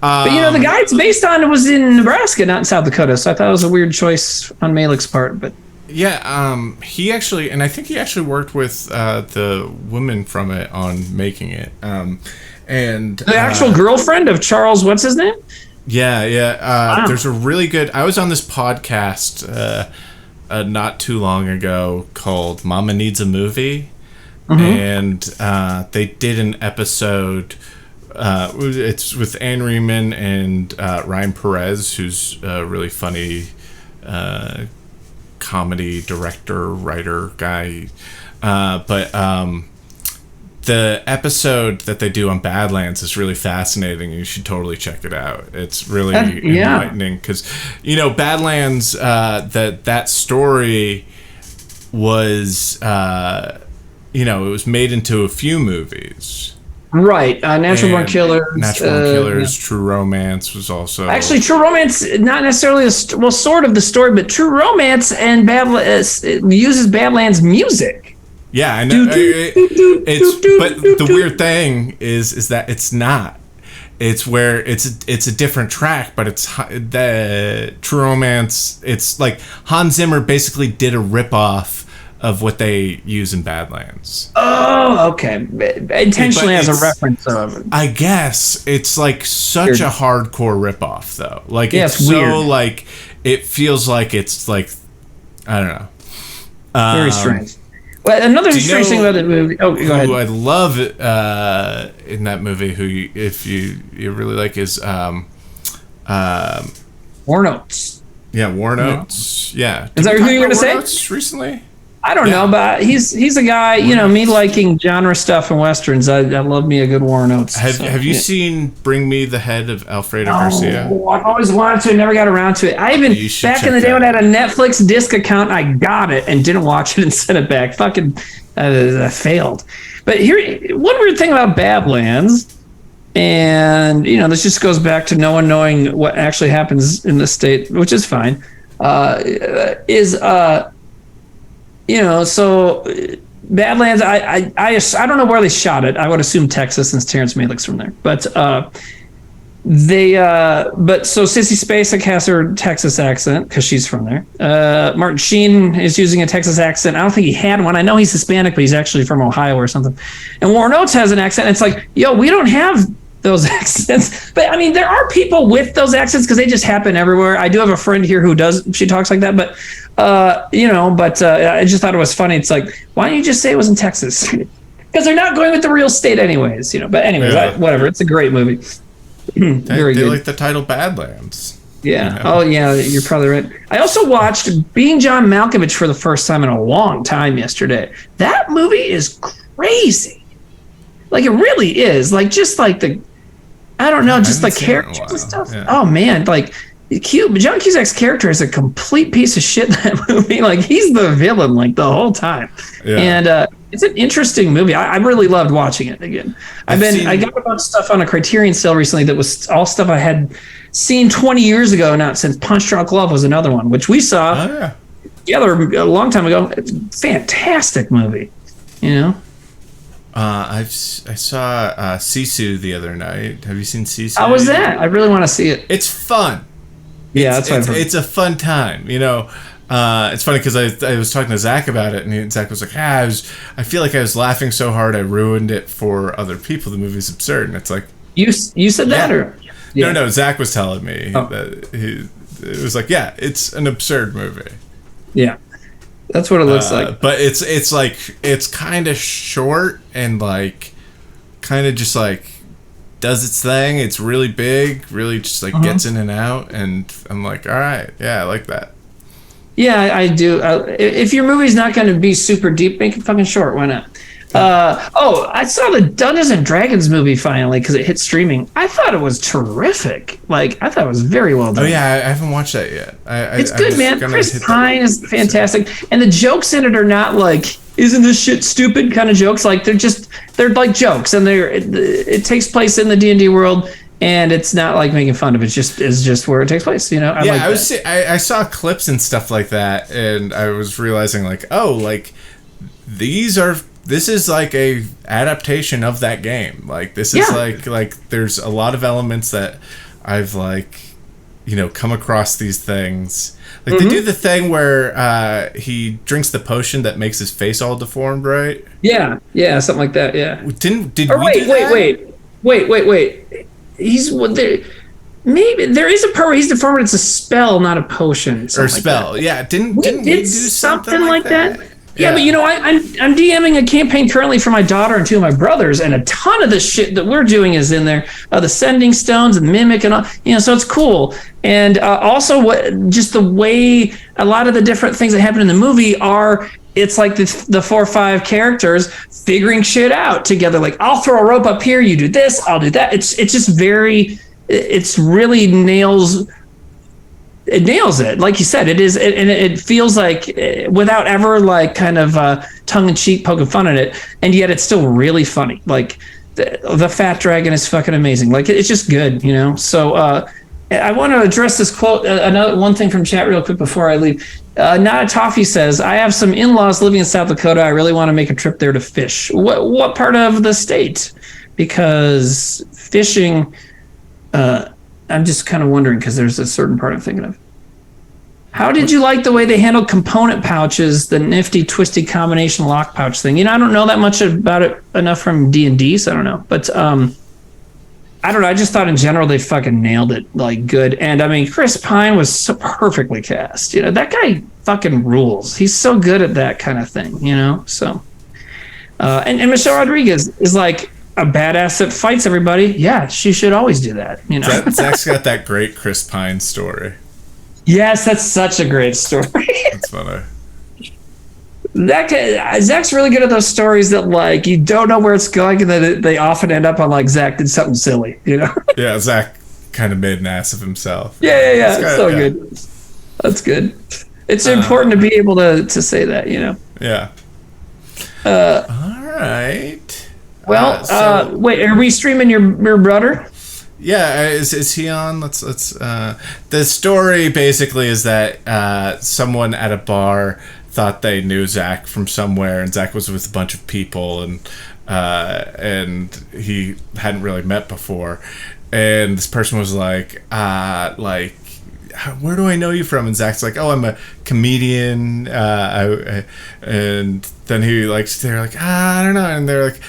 But the guy it's based on was in Nebraska, not in South Dakota. So I thought it was a weird choice on Malik's part. But yeah, he actually, and I think he actually worked with the woman from it on making it. And the actual girlfriend of Charles, what's his name? Yeah. Wow. There's a really good. I was on this podcast not too long ago called "Mama Needs a Movie." And they did an episode. It's with Anne Riemann and Ryan Perez, who's a really funny comedy director, writer guy. But the episode that they do on Badlands is really fascinating. You should totally check it out. It's really enlightening because, Badlands, that story was... it was made into a few movies. Right. Natural Born Killers. Natural Born Killers, True Romance was also... Actually, True Romance, not necessarily, sort of the story, but True Romance and uses Badlands music. Yeah, I know. But the weird thing is that it's not. It's where it's a different track, but it's the True Romance. It's like Hans Zimmer basically did a ripoff of what they use in Badlands. Oh, okay. Intentionally as a reference of it. I guess it's like such a hardcore ripoff, though. Like it's so weird. Like it feels like it's like I don't know. Very strange. Well, another strange thing about the movie. Oh, go ahead. Who I love in that movie, who if you really like, is War Notes. Yeah, War Notes. Yeah. Is that who you were going to say? Notes recently? I don't know, but he's a guy, me liking genre stuff and Westerns. I love me a good War Notes. Have you seen Bring Me the Head of Alfredo Garcia? I've always wanted to, never got around to it. I even, back in the day when I had a Netflix disc account, I got it and didn't watch it and sent it back. Fucking I failed. But here, one weird thing about Badlands, and, this just goes back to no one knowing what actually happens in the state, which is fine, so Badlands, I don't know where they shot it. I would assume Texas since Terrence Malick's from there. But so Sissy Spacek has her Texas accent because she's from there. Martin Sheen is using a Texas accent. I don't think he had one. I know he's Hispanic, but he's actually from Ohio or something. And Warren Oates has an accent. It's like, we don't have those accents. But I mean, there are people with those accents because they just happen everywhere. I do have a friend here who she talks like that, but I just thought it was funny. It's like, why don't you just say it was in Texas? Because they're not going with the real state anyways, But anyways, whatever. It's a great movie. Very good. They like the title Badlands. Yeah. Oh, yeah. You're probably right. I also watched Being John Malkovich for the first time in a long time yesterday. That movie is crazy. Like, it really is. Like, just like the characters and stuff. Yeah. Oh, man. Like, John Cusack's character is a complete piece of shit in that movie. Like, he's the villain, like, the whole time. Yeah. And It's an interesting movie. I really loved watching it again. I got a bunch of stuff on a Criterion sale recently that was all stuff I had seen 20 years ago. Not since Punch Drunk Love was another one, which we saw together a long time ago. It's a fantastic movie. You know. I saw Sisu the other night. Have you seen Sisu? How was that? I really want to see it. It's fun. Yeah, it's a fun time. You know, it's funny because I was talking to Zach about it, and Zach was like, I feel like I was laughing so hard I ruined it for other people. The movie's absurd, and it's like you said that, or no, Zach was telling me that it was like, it's an absurd movie. Yeah. That's what it looks like. But it's like, it's kind of short and like kind of just like does its thing. It's really big, really just like gets in and out, and I'm like, all right, I like that. Yeah, I do. If your movie's not going to be super deep, make it fucking short. Why not? I saw the Dungeons and Dragons movie finally because it hit streaming. I thought it was terrific. Like, I thought it was very well done. Oh yeah, I haven't watched that yet. It's good, man. Chris Pine is fantastic, and the jokes in it are not like, "Isn't this shit stupid?" kind of jokes. Like they're like jokes, and it takes place in the D&D world, and it's not like making fun of it. It's just where it takes place. You know. I saw clips and stuff like that, and I was realizing like, oh, like this is like a adaptation of that game. Like this is like there's a lot of elements that I've like, you know, come across these things. Like they do the thing where he drinks the potion that makes his face all deformed, right? Yeah, something like that. Yeah. Wait. He's there. Maybe there is a part where he's deformed. It's a spell, not a potion. Or a spell. Like yeah. Didn't we do something like that? Yeah, but you know, I'm DMing a campaign currently for my daughter and two of my brothers, and a ton of the shit that we're doing is in there. The sending stones and mimic and all, you know, so it's cool. And also, just the way a lot of the different things that happen in the movie are, it's like the 4 or 5 characters figuring shit out together. Like, I'll throw a rope up here, you do this, I'll do that. It's just very, it's really nails it, like you said. It is, and it feels like, without ever like kind of tongue-in-cheek poking fun at it, and yet it's still really funny. Like the fat dragon is fucking amazing. Like it's just good, you know. So I want to address this quote, another one thing from chat real quick before I leave. Nada Toffee says, "I have some in-laws living in South Dakota. I really want to make a trip there to fish." What part of the state? Because fishing. I'm just kind of wondering, because there's a certain part I'm thinking of. How did you like the way they handled component pouches, the nifty, twisty combination lock pouch thing? You know, I don't know that much about it enough from D&D, so I don't know. But I don't know. I just thought in general they fucking nailed it, like, good. And I mean, Chris Pine was so perfectly cast. You know, that guy fucking rules. He's so good at that kind of thing, you know? So, and Michelle Rodriguez is like a badass that fights everybody. Yeah, she should always do that, you know? Zach's got that great Chris Pine story. Yes, that's such a great story. That's funny. Zach's really good at those stories that, like, you don't know where it's going, and then they often end up on, like, Zach did something silly, you know? Yeah, Zach kind of made an ass of himself. Yeah. It's so good. That's good. It's important to be able to say that, you know? Yeah. All right. Well, wait, are we streaming your brother? Yeah, is he on? Let's the story basically is that someone at a bar thought they knew Zach from somewhere, and Zach was with a bunch of people, and he hadn't really met before, and this person was like, where do I know you from? And Zach's like, oh, I'm a comedian, and then they're like, I don't know, and they're like.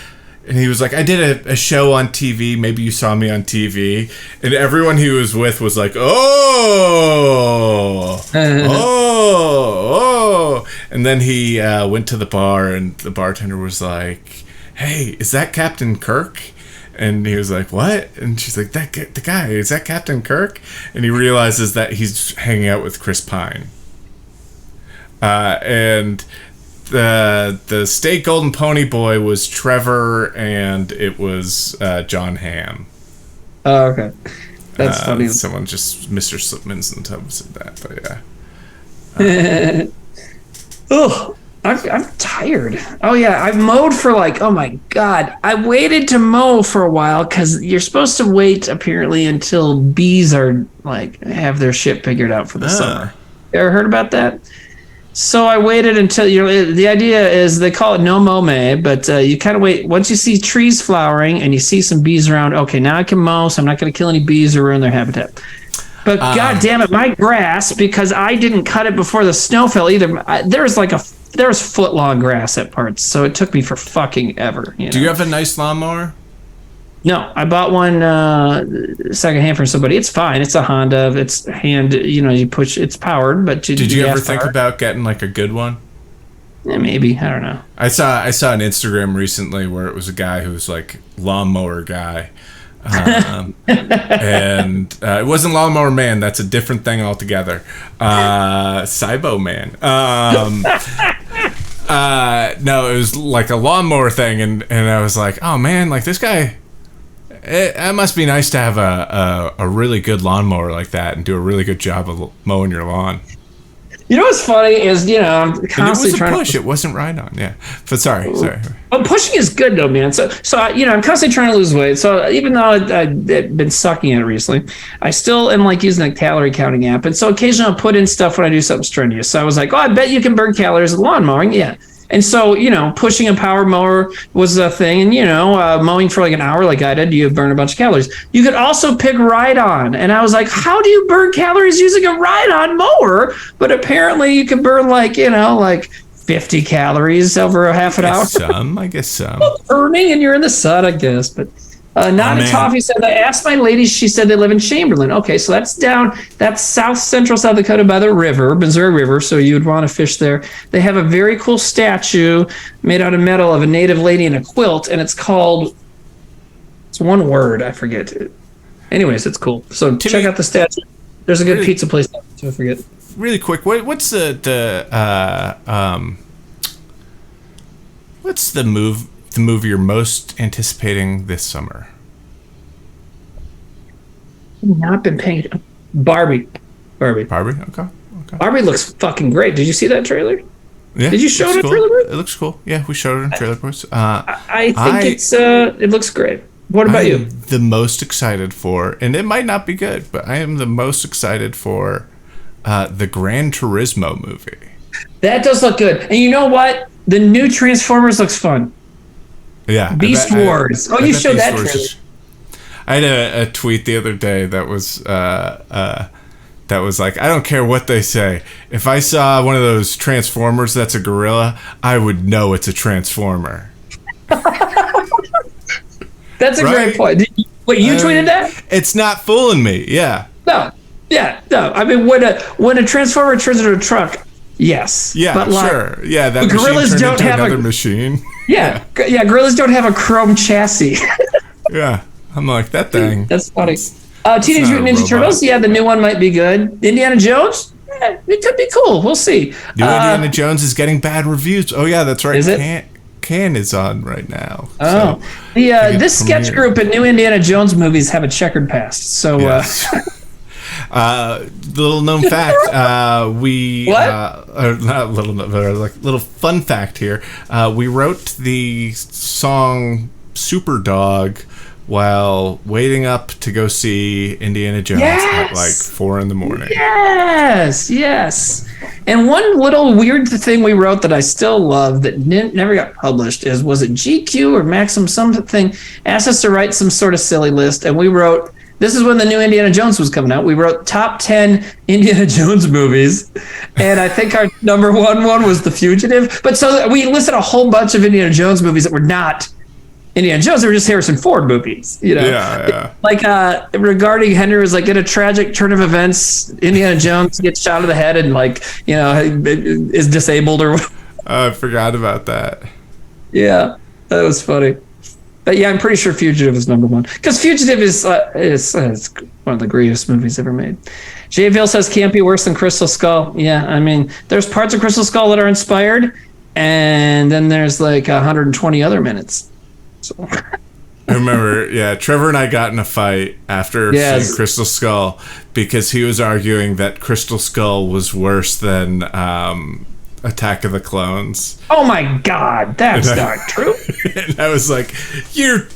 And he was like, I did a show on TV. Maybe you saw me on TV. And everyone he was with was like, oh. And then he went to the bar, and the bartender was like, hey, is that Captain Kirk? And he was like, what? And she's like, the guy, is that Captain Kirk? And he realizes that he's hanging out with Chris Pine. And the State Golden Pony Boy was Trevor, and it was John Hamm. Oh, okay. That's funny. Someone just, Mr. Slipman's in the tub said that, but yeah. Ugh, I'm tired. Oh yeah, I've mowed for like, oh my God. I waited to mow for a while because you're supposed to wait apparently until bees are like have their shit figured out for the summer. You ever heard about that? So I waited until the idea is they call it no mow May, but you kind of wait once you see trees flowering and you see some bees around. Okay, now I can mow, so I'm not going to kill any bees or ruin their habitat. But God damn it, my grass, because I didn't cut it before the snow fell either. There was foot long grass at parts, so it took me for fucking ever. Do you have a nice lawnmower? No, I bought one secondhand from somebody. It's fine. It's a Honda. It's hand. You push. It's powered, but did you ever think about getting like a good one? Yeah, maybe. I don't know. I saw an Instagram recently where it was a guy who was like lawnmower guy. And it wasn't Lawnmower Man. That's a different thing altogether. Cybo Man. No, it was like a lawnmower thing, and I was like, oh man, like this guy. It must be nice to have a really good lawnmower like that and do a really good job of mowing your lawn. You know what's funny is, I'm constantly trying to push. It wasn't right on, yeah. But sorry. Well, pushing is good though, man. So I'm constantly trying to lose weight. So even though I've been sucking at it recently, I still am like using a calorie counting app. And so occasionally I'll put in stuff when I do something strenuous. So I was like, I bet you can burn calories with lawn mowing. Yeah. And so, pushing a power mower was a thing. And, mowing for like an hour like I did, you burn a bunch of calories. You could also pick ride-on. And I was like, how do you burn calories using a ride-on mower? But apparently you can burn like 50 calories over a half an hour. I guess some. Well, burning and you're in the sun, I guess. But Toffee said, I asked my ladies, she said they live in Chamberlain. Okay, so that's central South Dakota by the river, Missouri River, so you would want to fish there. They have a very cool statue made out of metal of a native lady in a quilt, and it's one word, I forget. Anyways, it's cool. So check out the statue. There's a good pizza place, so I forget. Really quick, what's the movie you're most anticipating this summer? I've not been paying. Barbie. Okay. Barbie looks fucking great. Did you see that trailer? Yeah. Did you show it in Trailer Boys? It looks cool. Yeah, we showed it in Trailer Boys. I think it looks great. What about you? The most excited for, and it might not be good, but I am the most excited for the Gran Turismo movie. That does look good. And you know what? The new Transformers looks fun. Yeah. Beast Wars. You showed that trailer. I had a tweet the other day that was like, I don't care what they say. If I saw one of those Transformers that's a gorilla, I would know it's a Transformer. That's a great point. You tweeted that? It's not fooling me. Yeah. No. Yeah. No. I mean, when a Transformer turns into a truck, yes. Yeah. But sure. Yeah. That gorillas machine don't have another machine. Yeah. Gorillas don't have a chrome chassis. Yeah. I'm like, that thing. That's funny. Teenage Mutant Ninja Turtles. Yeah, the new one might be good. Indiana Jones. It could be cool. We'll see. New Indiana Jones is getting bad reviews. Oh yeah, that's right. Is it? Can is on right now. Oh, so this sketch group in new Indiana Jones movies have a checkered past. So, little known fact, little fun fact here. We wrote the song Superdog while waiting up to go see Indiana Jones at like 4 a.m. Yes. And one little weird thing we wrote that I still love that never got published was it GQ or Maxim something asked us to write some sort of silly list, and we wrote, this is when the new Indiana Jones was coming out, we wrote top 10 Indiana Jones movies, and I think our number one was The Fugitive. But so we listed a whole bunch of Indiana Jones movies that were not Indiana Jones, they were just Harrison Ford movies, Yeah. Like regarding Henry was like, in a tragic turn of events, Indiana Jones gets shot in the head and is disabled or. I forgot about that. Yeah, that was funny. But yeah, I'm pretty sure Fugitive is number one because Fugitive is one of the greatest movies ever made. Jay Vale says can't be worse than Crystal Skull. Yeah, I mean, there's parts of Crystal Skull that are inspired, and then there's like 120 other minutes. So. I remember, Trevor and I got in a fight after seeing Crystal Skull because he was arguing that Crystal Skull was worse than Attack of the Clones. Oh my God, that's not true. And I was like, you're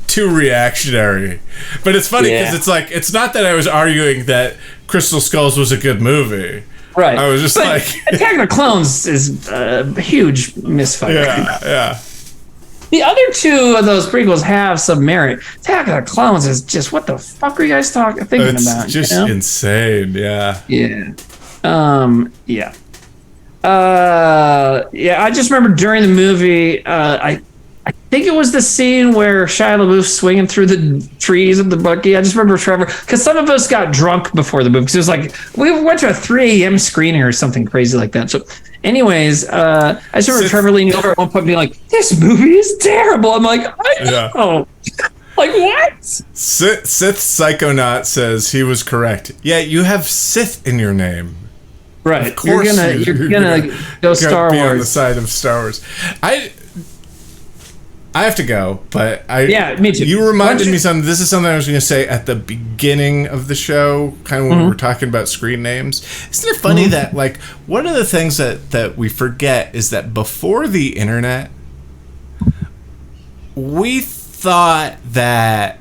too reactionary. But it's funny because it's like, it's not that I was arguing that Crystal Skulls was a good movie. Right. I was just like... Attack of the Clones is a huge misfire. Yeah. The other two of those prequels have some merit. Attack of the Clones is just, what the fuck are you guys thinking about? It's just insane, yeah. Yeah. I just remember during the movie, I think it was the scene where Shia LaBeouf's swinging through the trees of the buggy. I just remember Trevor, because some of us got drunk before the movie, because it was like, we went to a 3 a.m. screening or something crazy like that. So anyways, I just remember Trevor leaning over at one point being like, this movie is terrible. I'm like, I know. Like, what? Sith Psychonaut says he was correct. Yeah, you have Sith in your name. Right. Of course you're gonna go Star Wars. Be on the side of Star Wars. I have to go, but me too. You reminded me something. This is something I was going to say at the beginning of the show, kind of when we were talking about screen names. Isn't it funny that, like, one of the things that we forget is that before the internet, we thought that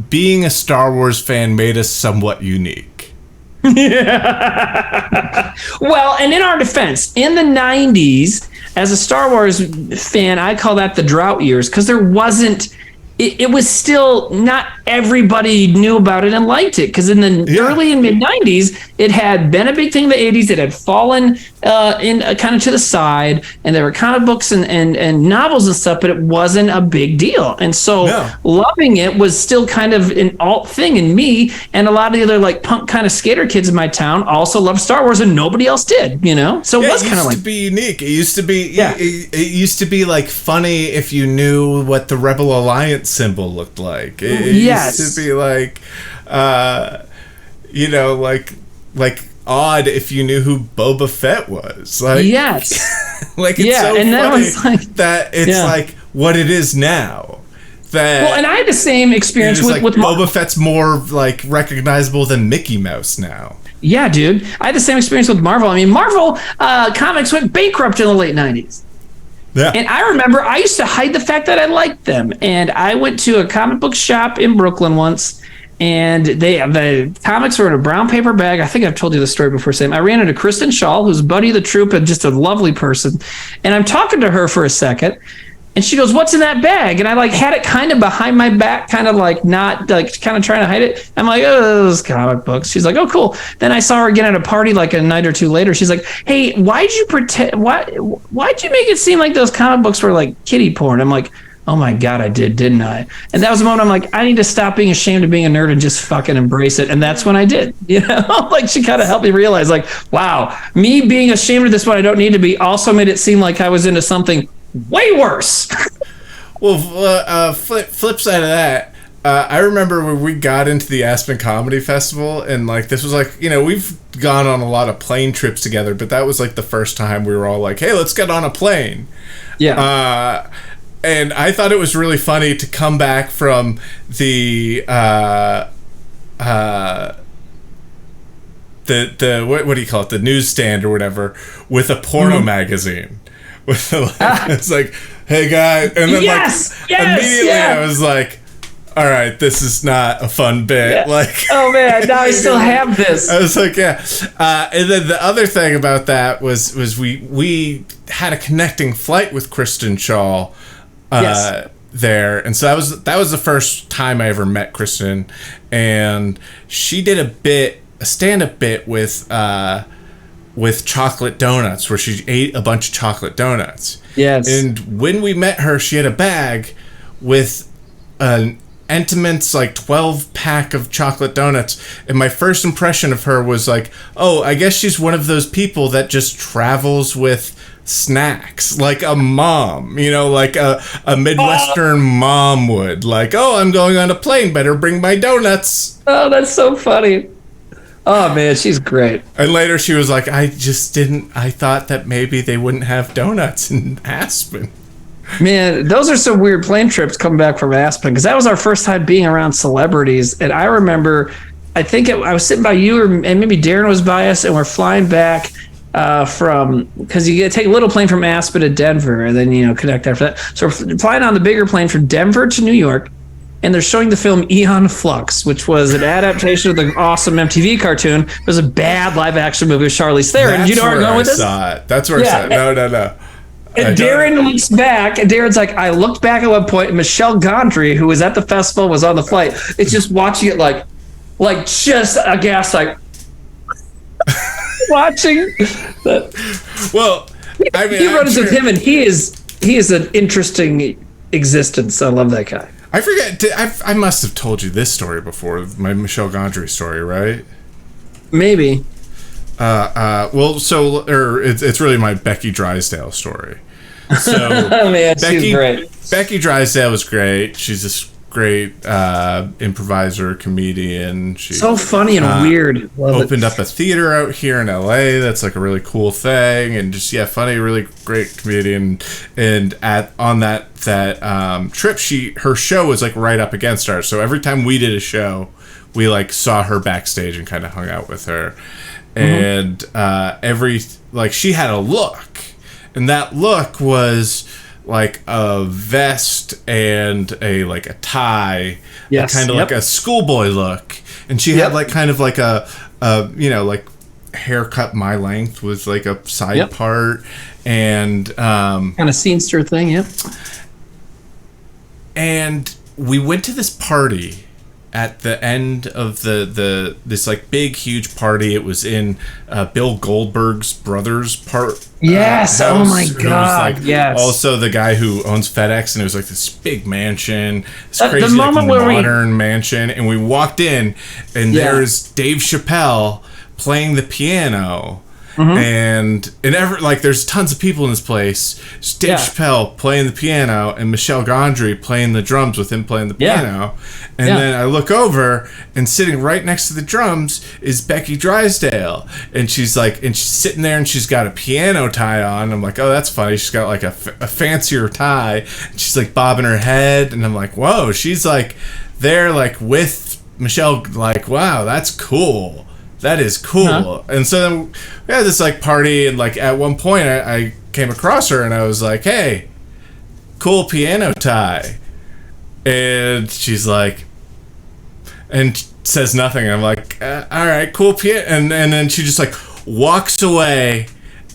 being a Star Wars fan made us somewhat unique. Well, and in our defense, in the 90s, as a Star Wars fan, I call that the drought years, because there wasn't, it was still, not everybody knew about it and liked it, because in the early and mid 90s, it had been a big thing in the 80s. It had fallen in kind of to the side, and there were comic books and novels and stuff, but it wasn't a big deal. And so loving it was still kind of an alt thing. And me and a lot of the other like punk kind of skater kids in my town also loved Star Wars, and nobody else did, you know? So it was kind of like, to be unique. It used to be, it used to be like funny if you knew what the Rebel Alliance symbol looked like. It used to be like, like odd if you knew who Boba Fett was. Like, like it's so and funny that was like, that it's like what it is now. Well, and I had the same experience with Boba Fett's more like recognizable than Mickey Mouse now. Yeah, dude. I had the same experience with Marvel. I mean, Marvel comics went bankrupt in the late 90s. Yeah. And I remember I used to hide the fact that I liked them. And I went to a comic book shop in Brooklyn once, and the comics were in a brown paper bag. I think I've told you the story before, Sam. I ran into Kristen Shaw, who's Buddy of the Troop and just a lovely person. And I'm talking to her for a second, and she goes, "What's in that bag?" And I like had it kind of behind my back, kind of like not like kind of trying to hide it. I'm like, "Oh, those comic books." She's like, "Oh, cool." Then I saw her again at a party like a night or two later. She's like, "Hey, why'd you make it seem like those comic books were like kiddie porn?" I'm like, "Oh my God, I did, didn't I?" And that was the moment I'm like, I need to stop being ashamed of being a nerd and just fucking embrace it. And that's when I did, you know, like she kind of helped me realize like, wow, me being ashamed of this, what I don't need to be, also made it seem like I was into something way worse. Well, flip side of that, I remember when we got into the Aspen Comedy Festival, and like this was like, you know, we've gone on a lot of plane trips together, but that was like the first time we were all like, hey, let's get on a plane. Yeah. And I thought it was really funny to come back from the what do you call it, the newsstand or whatever, with a porno magazine. It's like, hey guys, and then immediately I was like, all right, this is not a fun bit. Like, oh man, now I still have this. I was like, and then the other thing about that was we had a connecting flight with Kristen Shaw there, and so that was the first time I ever met Kristen, and she did a stand-up bit with chocolate donuts, where she ate a bunch of chocolate donuts. Yes. And when we met her, she had a bag with an Entenmann's like 12-pack of chocolate donuts. And my first impression of her was like, oh, I guess she's one of those people that just travels with snacks, like a mom, you know, like a Midwestern mom would. Like, oh, I'm going on a plane, better bring my donuts. Oh, that's so funny. Oh man, she's great. And later she was like, I thought that maybe they wouldn't have donuts in Aspen. Man, those are some weird plane trips coming back from Aspen, because that was our first time being around celebrities. And I remember, I was sitting by you, and maybe Darren was by us, and we're flying back, because you take a little plane from Aspen to Denver and then connect after that. So we're flying on the bigger plane from Denver to New York, and they're showing the film Aeon Flux, which was an adaptation of the awesome MTV cartoon. It was a bad live action movie with Charlize Theron. That's where I saw it. That's where I saw it. No. And Darren looks back, and Darren's like, I looked back at one point, and Michelle Gondry, who was at the festival, was on the flight. It's just watching it like just aghast, like watching that. Well, I mean, he runs with him, and he is an interesting existence. I love that guy. I forget. I must have told you this story before, my Michelle Gondry story, right? Maybe. It's really my Becky Drysdale story. So, man, she's great. Becky Drysdale was great. She's this great improviser, comedian. She so funny and weird. Opened up a theater out here in LA. That's like a really cool thing, and just funny, really great comedian. And on that trip, her show was like right up against ours. So every time we did a show, we like saw her backstage and kind of hung out with her. And she had a look, and that look was like a vest and a tie, kind of like a schoolboy look, and she had like kind of like a haircut my length with like a side part, and kind of scenester thing, and we went to this party at the end of this like big huge party. It was in Bill Goldberg's brother's part. Yes. House, oh my god. Like yes. Also the guy who owns FedEx, and it was like this big mansion, this crazy the moment like modern mansion. And we walked in, and there's Dave Chappelle playing the piano. And there's tons of people in this place. It's Dave Chappelle playing the piano and Michelle Gondry playing the drums with him playing the piano. And then I look over, and sitting right next to the drums is Becky Drysdale. And she's sitting there, and she's got a piano tie on. I'm like, oh, that's funny. She's got like a fancier tie. And she's like bobbing her head. And I'm like, whoa, she's like there like with Michelle. Like, wow, that's cool. That is cool. And so then we had this like party, and like at one point I came across her, and I was like, hey, cool piano tie. And she's like, and says nothing. I'm like, all right, cool piano. And then she just like walks away,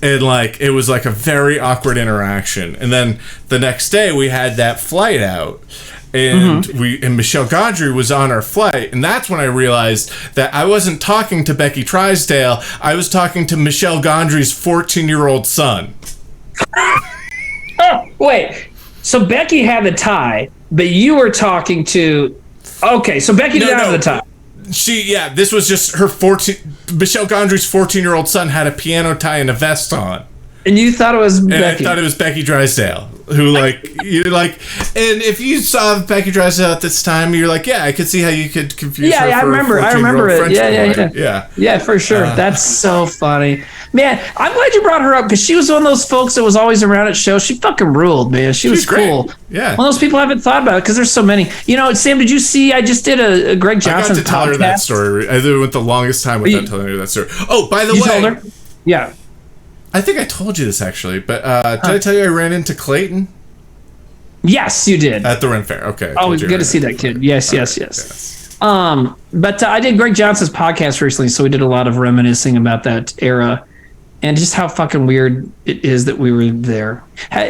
and like it was like a very awkward interaction. And then the next day we had that flight out. And Michelle Gondry was on our flight, and that's when I realized that I wasn't talking to Becky Drysdale. I was talking to Michelle Gondry's 14-year-old son. Oh, wait. So Becky had the tie, but you were talking to... Okay, so Becky didn't have the tie. This was just her Michelle Gondry's 14-year-old son had a piano tie and a vest on. And you thought it was Becky. I thought it was Becky Drysdale, who and if you saw Becky Drysdale at this time, you're like, yeah, I could see how you could confuse her. I remember it. French yeah, for sure. That's so funny, man. I'm glad you brought her up, because she was one of those folks that was always around at shows. She fucking ruled, man. She was cool. Yeah, one of those people I haven't thought about, because there's so many. Sam, did you see? I just did a Greg Johnson podcast. I got to tell her that story. I went the longest time without telling her that story. Oh, by the way, told her? Yeah. I think I told you this actually, but did I tell you I ran into Clayton? Yes, you did. At the Ren Fair. Okay. Oh, it's good to see that kid. Yes. But I did Greg Johnson's podcast recently, so we did a lot of reminiscing about that era and just how fucking weird it is that we were there.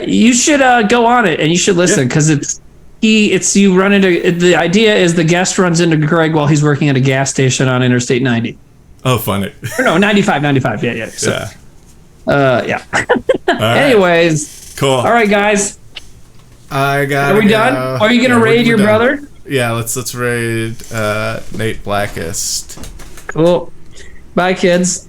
You should go on it, and you should listen, because it's you run into the idea is the guest runs into Greg while he's working at a gas station on Interstate 90. Oh, funny. Or no, 95. Yeah. So, yeah. Yeah. Right. Anyways. Cool. All right, guys. Are we done? Are you gonna raid your brother? Yeah, let's raid Nate Blackest. Cool. Bye, kids.